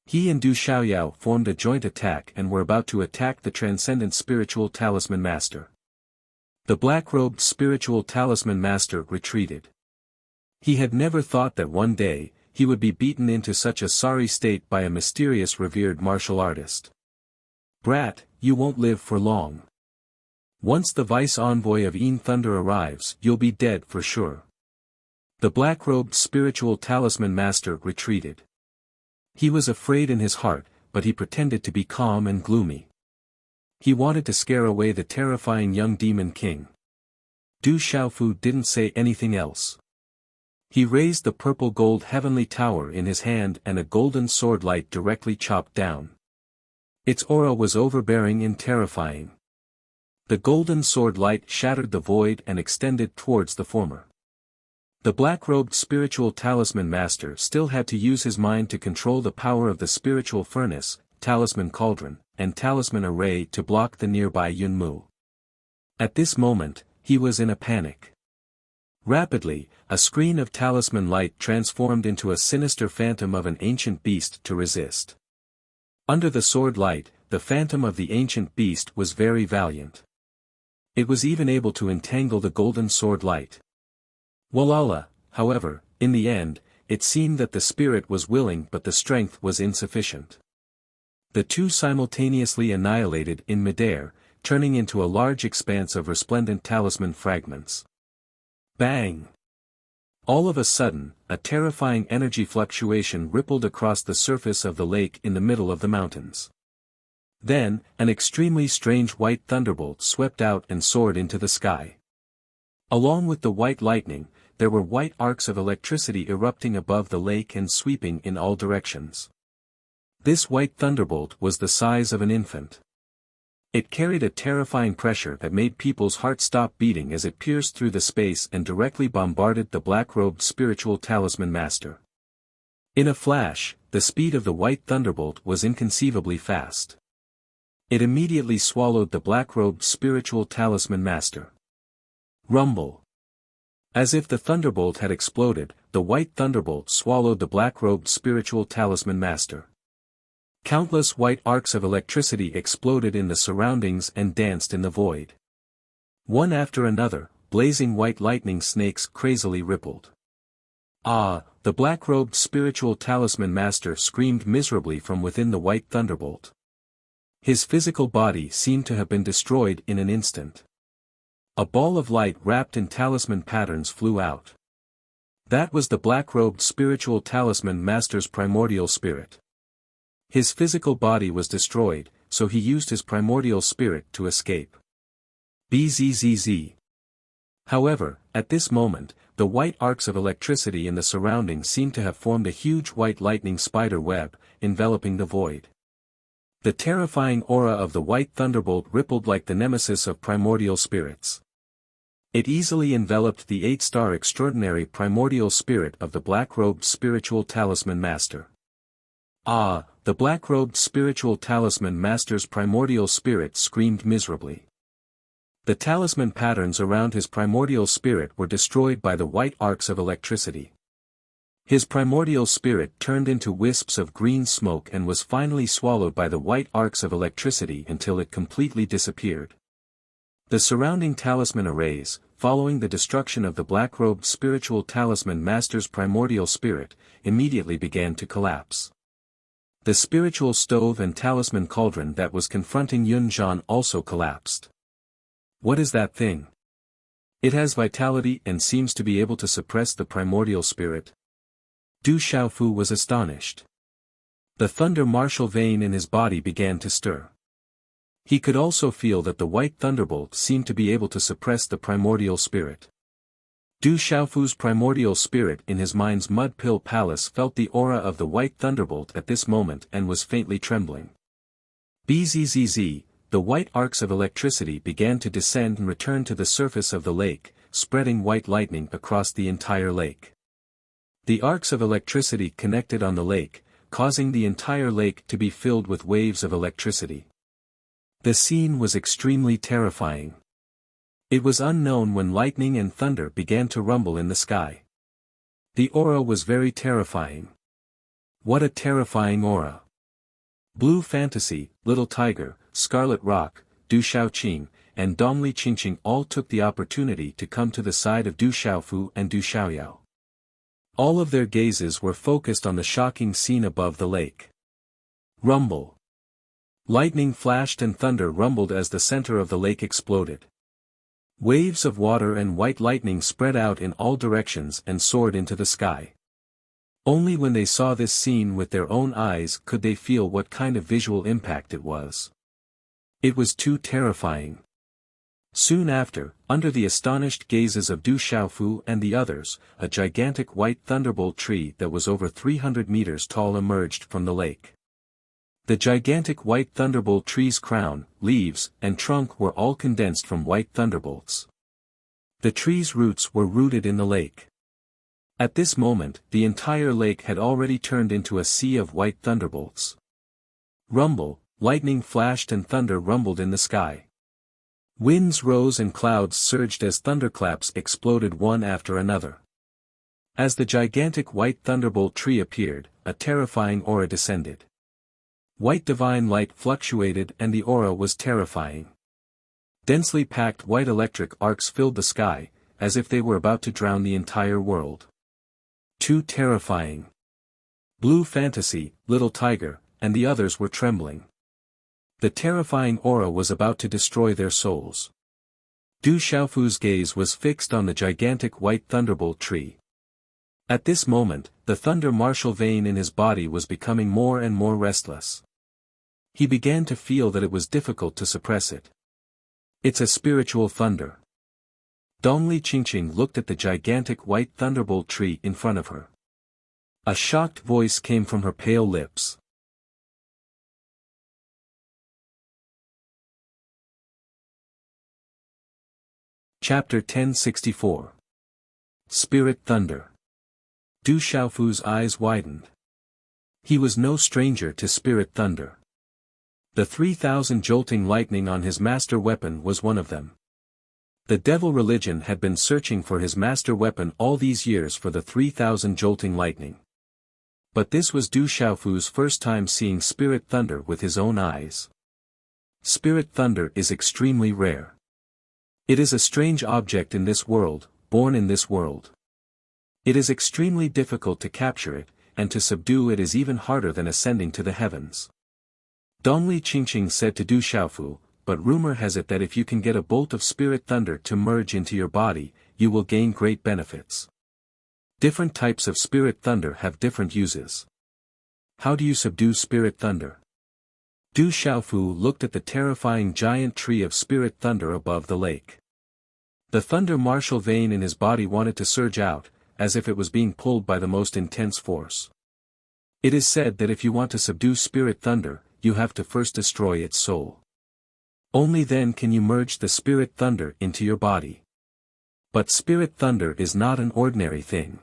He and Du Xiaoyao formed a joint attack and were about to attack the transcendent spiritual talisman master. The black-robed spiritual talisman master retreated. He had never thought that one day, he would be beaten into such a sorry state by a mysterious revered martial artist. "Brat, you won't live for long. Once the vice-envoy of Yin Thunder arrives, you'll be dead for sure." The black-robed spiritual talisman master retreated. He was afraid in his heart, but he pretended to be calm and gloomy. He wanted to scare away the terrifying young demon king. Du Xiaofu didn't say anything else. He raised the purple gold heavenly tower in his hand and a golden sword light directly chopped down. Its aura was overbearing and terrifying. The golden sword light shattered the void and extended towards the former. The black-robed spiritual talisman master still had to use his mind to control the power of the spiritual furnace, talisman cauldron, and talisman array to block the nearby Yunmu. At this moment, he was in a panic. Rapidly, a screen of talisman light transformed into a sinister phantom of an ancient beast to resist. Under the sword light, the phantom of the ancient beast was very valiant. It was even able to entangle the golden sword light. Walala, however, in the end, it seemed that the spirit was willing but the strength was insufficient. The two simultaneously annihilated in midair, turning into a large expanse of resplendent talisman fragments. Bang! All of a sudden, a terrifying energy fluctuation rippled across the surface of the lake in the middle of the mountains. Then, an extremely strange white thunderbolt swept out and soared into the sky. Along with the white lightning, there were white arcs of electricity erupting above the lake and sweeping in all directions. This white thunderbolt was the size of an infant. It carried a terrifying pressure that made people's hearts stop beating as it pierced through the space and directly bombarded the black-robed spiritual talisman master. In a flash, the speed of the white thunderbolt was inconceivably fast. It immediately swallowed the black-robed spiritual talisman master. Rumble. As if the thunderbolt had exploded, the white thunderbolt swallowed the black-robed spiritual talisman master. Countless white arcs of electricity exploded in the surroundings and danced in the void. One after another, blazing white lightning snakes crazily rippled. Ah! The black-robed spiritual talisman master screamed miserably from within the white thunderbolt. His physical body seemed to have been destroyed in an instant. A ball of light wrapped in talisman patterns flew out. That was the black-robed spiritual talisman master's primordial spirit. His physical body was destroyed, so he used his primordial spirit to escape. Bzzz. However, at this moment, the white arcs of electricity in the surroundings seemed to have formed a huge white lightning spider web, enveloping the void. The terrifying aura of the white thunderbolt rippled like the nemesis of primordial spirits. It easily enveloped the 8-star extraordinary primordial spirit of the black-robed spiritual talisman master. Ah! The black-robed spiritual talisman master's primordial spirit screamed miserably. The talisman patterns around his primordial spirit were destroyed by the white arcs of electricity. His primordial spirit turned into wisps of green smoke and was finally swallowed by the white arcs of electricity until it completely disappeared. The surrounding talisman arrays, following the destruction of the black-robed spiritual talisman master's primordial spirit, immediately began to collapse. The spiritual stove and talisman cauldron that was confronting Yun Zhan also collapsed. What is that thing? It has vitality and seems to be able to suppress the primordial spirit. Du Xiaofu was astonished. The thunder martial vein in his body began to stir. He could also feel that the white thunderbolt seemed to be able to suppress the primordial spirit. Du Xiaofu's primordial spirit in his mind's mud pill palace felt the aura of the white thunderbolt at this moment and was faintly trembling. Bzzz, the white arcs of electricity began to descend and return to the surface of the lake, spreading white lightning across the entire lake. The arcs of electricity connected on the lake, causing the entire lake to be filled with waves of electricity. The scene was extremely terrifying. It was unknown when lightning and thunder began to rumble in the sky. The aura was very terrifying. What a terrifying aura! Blue Fantasy, Little Tiger, Scarlet Rock, Du Xiaoqing, and Dongli Qingqing all took the opportunity to come to the side of Du Xiaofu and Du Xiaoyao. All of their gazes were focused on the shocking scene above the lake. Rumble. Lightning flashed and thunder rumbled as the center of the lake exploded. Waves of water and white lightning spread out in all directions and soared into the sky. Only when they saw this scene with their own eyes could they feel what kind of visual impact it was. It was too terrifying. Soon after, under the astonished gazes of Du Xiaofu and the others, a gigantic white thunderbolt tree that was over 300 meters tall emerged from the lake. The gigantic white thunderbolt tree's crown, leaves, and trunk were all condensed from white thunderbolts. The tree's roots were rooted in the lake. At this moment, the entire lake had already turned into a sea of white thunderbolts. Rumble, lightning flashed and thunder rumbled in the sky. Winds rose and clouds surged as thunderclaps exploded one after another. As the gigantic white thunderbolt tree appeared, a terrifying aura descended. White divine light fluctuated and the aura was terrifying. Densely packed white electric arcs filled the sky, as if they were about to drown the entire world. Too terrifying. Blue Fantasy, Little Tiger, and the others were trembling. The terrifying aura was about to destroy their souls. Du Xiaofu's gaze was fixed on the gigantic white thunderbolt tree. At this moment, the thunder martial vein in his body was becoming more and more restless. He began to feel that it was difficult to suppress it. It's a spiritual thunder. Dongli Qingqing looked at the gigantic white thunderbolt tree in front of her. A shocked voice came from her pale lips. Chapter 1064. Spirit Thunder. Du Xiaofu's eyes widened. He was no stranger to spirit thunder. The 3,000 jolting lightning on his master weapon was one of them. The devil religion had been searching for his master weapon all these years for the 3,000 jolting lightning. But this was Du Xiaofu's first time seeing spirit thunder with his own eyes. Spirit thunder is extremely rare. It is a strange object in this world, born in this world. It is extremely difficult to capture it, and to subdue it is even harder than ascending to the heavens. Dongli Qingqing said to Du Xiaofu, but rumor has it that if you can get a bolt of spirit thunder to merge into your body, you will gain great benefits. Different types of spirit thunder have different uses. How do you subdue spirit thunder? Du Xiaofu looked at the terrifying giant tree of spirit thunder above the lake. The thunder martial vein in his body wanted to surge out, as if it was being pulled by the most intense force. It is said that if you want to subdue spirit thunder, you have to first destroy its soul. Only then can you merge the spirit thunder into your body. But spirit thunder is not an ordinary thing.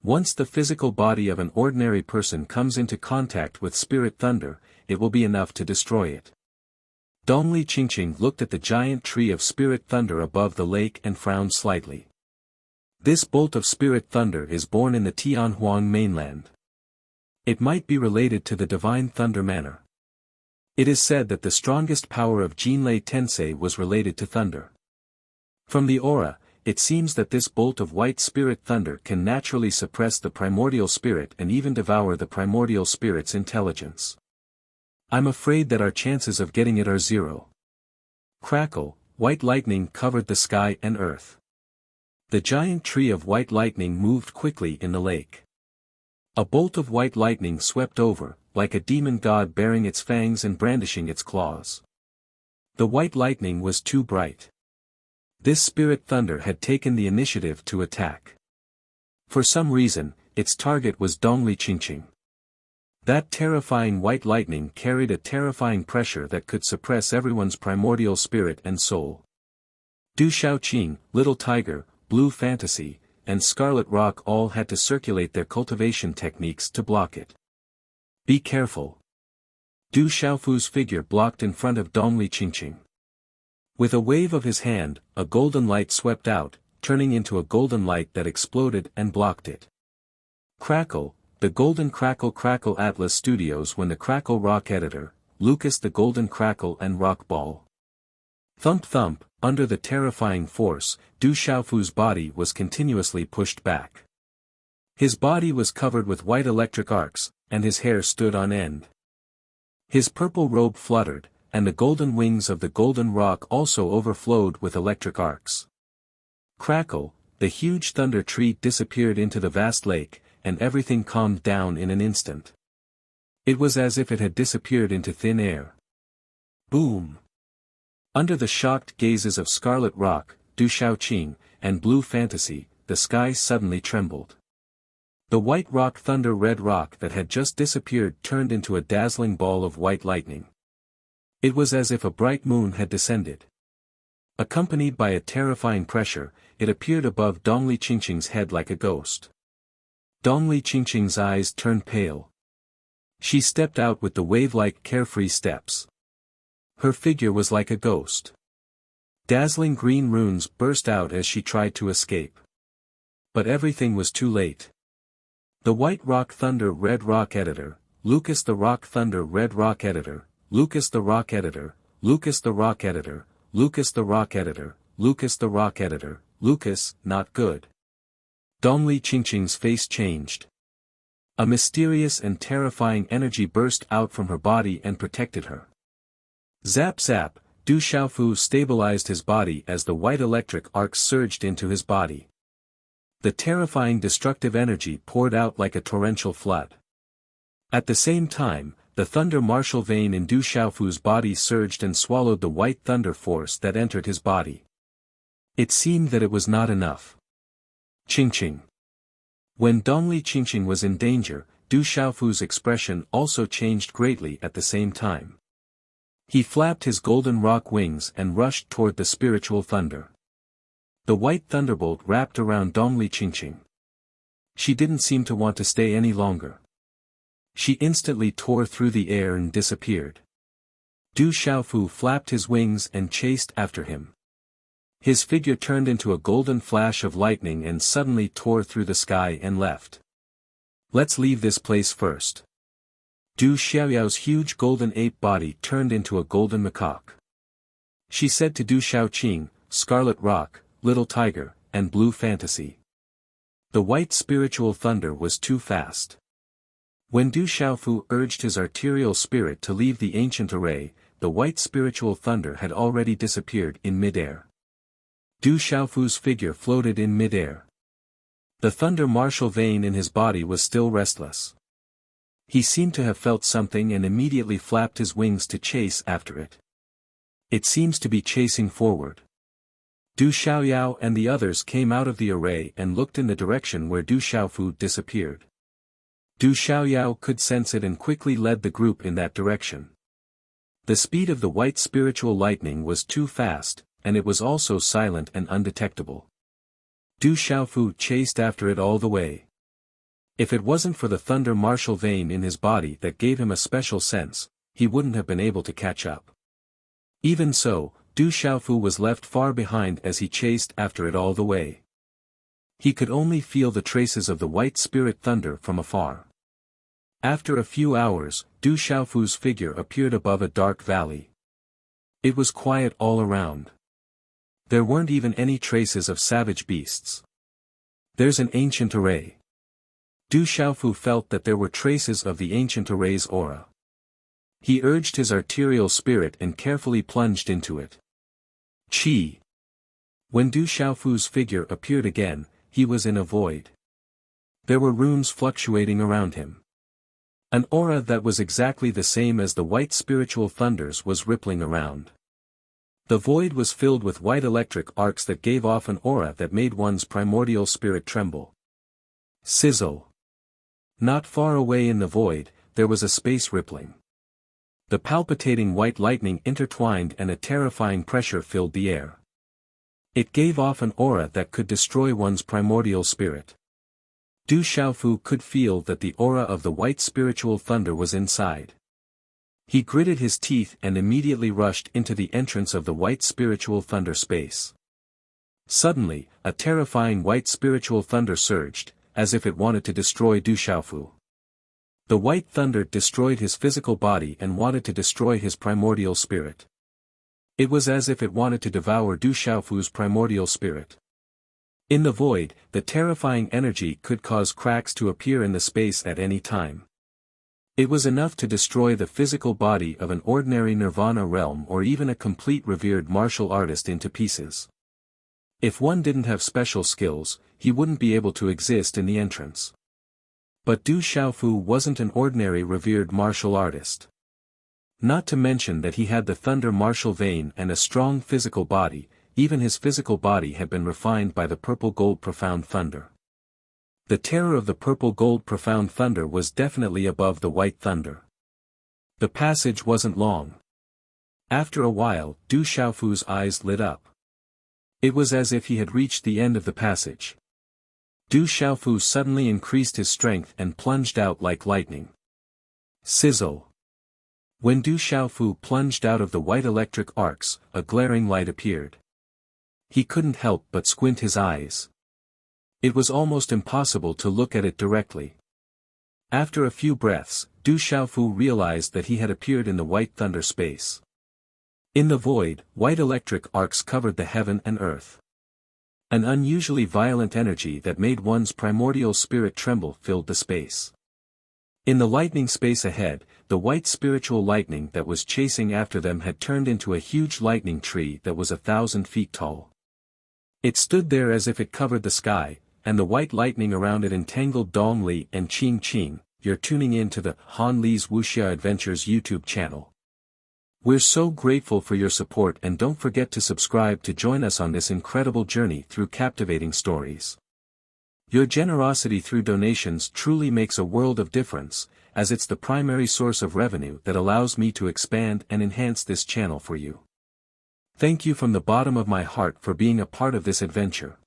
Once the physical body of an ordinary person comes into contact with spirit thunder, it will be enough to destroy it. Dongli Qingqing looked at the giant tree of spirit thunder above the lake and frowned slightly. This bolt of spirit thunder is born in the Tianhuang mainland. It might be related to the divine thunder manner. It is said that the strongest power of Jinlei Tensei was related to thunder. From the aura, it seems that this bolt of white spirit thunder can naturally suppress the primordial spirit and even devour the primordial spirit's intelligence. I'm afraid that our chances of getting it are zero. Crackle, white lightning covered the sky and earth. The giant tree of white lightning moved quickly in the lake. A bolt of white lightning swept over, like a demon god baring its fangs and brandishing its claws. The white lightning was too bright. This spirit thunder had taken the initiative to attack. For some reason, its target was Dongli Qingqing. That terrifying white lightning carried a terrifying pressure that could suppress everyone's primordial spirit and soul. Du Xiaoqing, Little Tiger, Blue Fantasy, and Scarlet Rock all had to circulate their cultivation techniques to block it. Be careful. Du Xiaofu's figure blocked in front of Dongli Qingqing. With a wave of his hand, a golden light swept out, turning into a golden light that exploded and blocked it. Crackle, the Golden Crackle Atlas Studios when the Crackle Rock editor, Lucas the Golden Crackle and Rock Ball. Thump thump, under the terrifying force, Du Xiaofu's body was continuously pushed back. His body was covered with white electric arcs, and his hair stood on end. His purple robe fluttered, and the golden wings of the golden rock also overflowed with electric arcs. Crackle, the huge thunder tree disappeared into the vast lake, and everything calmed down in an instant. It was as if it had disappeared into thin air. Boom! Under the shocked gazes of Scarlet Rock, Du Xiaoqing, and Blue Fantasy, the sky suddenly trembled. The white rock thunder red rock that had just disappeared turned into a dazzling ball of white lightning. It was as if a bright moon had descended. Accompanied by a terrifying pressure, it appeared above Dongli Qingqing's head like a ghost. Dongli Qingqing's eyes turned pale. She stepped out with the wave-like carefree steps. Her figure was like a ghost. Dazzling green runes burst out as she tried to escape. But everything was too late. The White Rock Thunder Red Rock Editor, Lucas the Rock Thunder Red Rock Editor, Lucas the Rock Editor, Lucas the Rock Editor, Lucas the Rock Editor, Lucas the Rock Editor, Lucas, not good. Dongli Qingqing's face changed. A mysterious and terrifying energy burst out from her body and protected her. Zap zap, Du Xiaofu stabilized his body as the white electric arcs surged into his body. The terrifying destructive energy poured out like a torrential flood. At the same time, the thunder martial vein in Du Xiaofu's body surged and swallowed the white thunder force that entered his body. It seemed that it was not enough. Qingqing. When Dongli Qingqing was in danger, Du Xiaofu's expression also changed greatly at the same time. He flapped his golden rock wings and rushed toward the spiritual thunder. The white thunderbolt wrapped around Dongli Qingqing. She didn't seem to want to stay any longer. She instantly tore through the air and disappeared. Du Xiaofu flapped his wings and chased after him. His figure turned into a golden flash of lightning and suddenly tore through the sky and left. Let's leave this place first. Du Xiaoyao's huge golden ape body turned into a golden macaque. She said to Du Xiaoqing, Scarlet Rock, Little Tiger, and Blue Fantasy. The white spiritual thunder was too fast. When Du Xiaofu urged his arterial spirit to leave the ancient array, the white spiritual thunder had already disappeared in midair. Du Xiaofu's figure floated in midair. The thunder martial vein in his body was still restless. He seemed to have felt something and immediately flapped his wings to chase after it. It seems to be chasing forward. Du Xiaoyao and the others came out of the array and looked in the direction where Du Xiaofu disappeared. Du Xiaoyao could sense it and quickly led the group in that direction. The speed of the white spiritual lightning was too fast, and it was also silent and undetectable. Du Xiaofu chased after it all the way. If it wasn't for the thunder martial vein in his body that gave him a special sense, he wouldn't have been able to catch up. Even so, Du Xiaofu was left far behind as he chased after it all the way. He could only feel the traces of the white spirit thunder from afar. After a few hours, Du Xiaofu's figure appeared above a dark valley. It was quiet all around. There weren't even any traces of savage beasts. There's an ancient array. Du Xiaofu felt that there were traces of the ancient array's aura. He urged his arterial spirit and carefully plunged into it. Qi. When Du Xiaofu's figure appeared again, he was in a void. There were runes fluctuating around him. An aura that was exactly the same as the white spiritual thunders was rippling around. The void was filled with white electric arcs that gave off an aura that made one's primordial spirit tremble. Sizzle. Not far away in the void, there was a space rippling. The palpitating white lightning intertwined and a terrifying pressure filled the air. It gave off an aura that could destroy one's primordial spirit. Du Xiaofu could feel that the aura of the white spiritual thunder was inside. He gritted his teeth and immediately rushed into the entrance of the white spiritual thunder space. Suddenly, a terrifying white spiritual thunder surged, as if it wanted to destroy Du Xiaofu. The white thunder destroyed his physical body and wanted to destroy his primordial spirit. It was as if it wanted to devour Du Xiaofu's primordial spirit. In the void, the terrifying energy could cause cracks to appear in the space at any time. It was enough to destroy the physical body of an ordinary nirvana realm or even a complete revered martial artist into pieces. If one didn't have special skills, he wouldn't be able to exist in the entrance. But Du Xiaofu wasn't an ordinary revered martial artist. Not to mention that he had the thunder martial vein and a strong physical body, even his physical body had been refined by the purple gold profound thunder. The terror of the purple gold profound thunder was definitely above the white thunder. The passage wasn't long. After a while, Du Xiaofu's eyes lit up. It was as if he had reached the end of the passage. Du Xiaofu suddenly increased his strength and plunged out like lightning. Sizzle. When Du Xiaofu plunged out of the white electric arcs, a glaring light appeared. He couldn't help but squint his eyes. It was almost impossible to look at it directly. After a few breaths, Du Xiaofu realized that he had appeared in the white thunder space. In the void, white electric arcs covered the heaven and earth. An unusually violent energy that made one's primordial spirit tremble filled the space. In the lightning space ahead, the white spiritual lightning that was chasing after them had turned into a huge lightning tree that was 1,000 feet tall. It stood there as if it covered the sky, and the white lightning around it entangled Dong Li and Qing Qing. You're tuning in to the Han Li's Wuxia Adventures YouTube channel. We're so grateful for your support, and don't forget to subscribe to join us on this incredible journey through captivating stories. Your generosity through donations truly makes a world of difference, as it's the primary source of revenue that allows me to expand and enhance this channel for you. Thank you from the bottom of my heart for being a part of this adventure.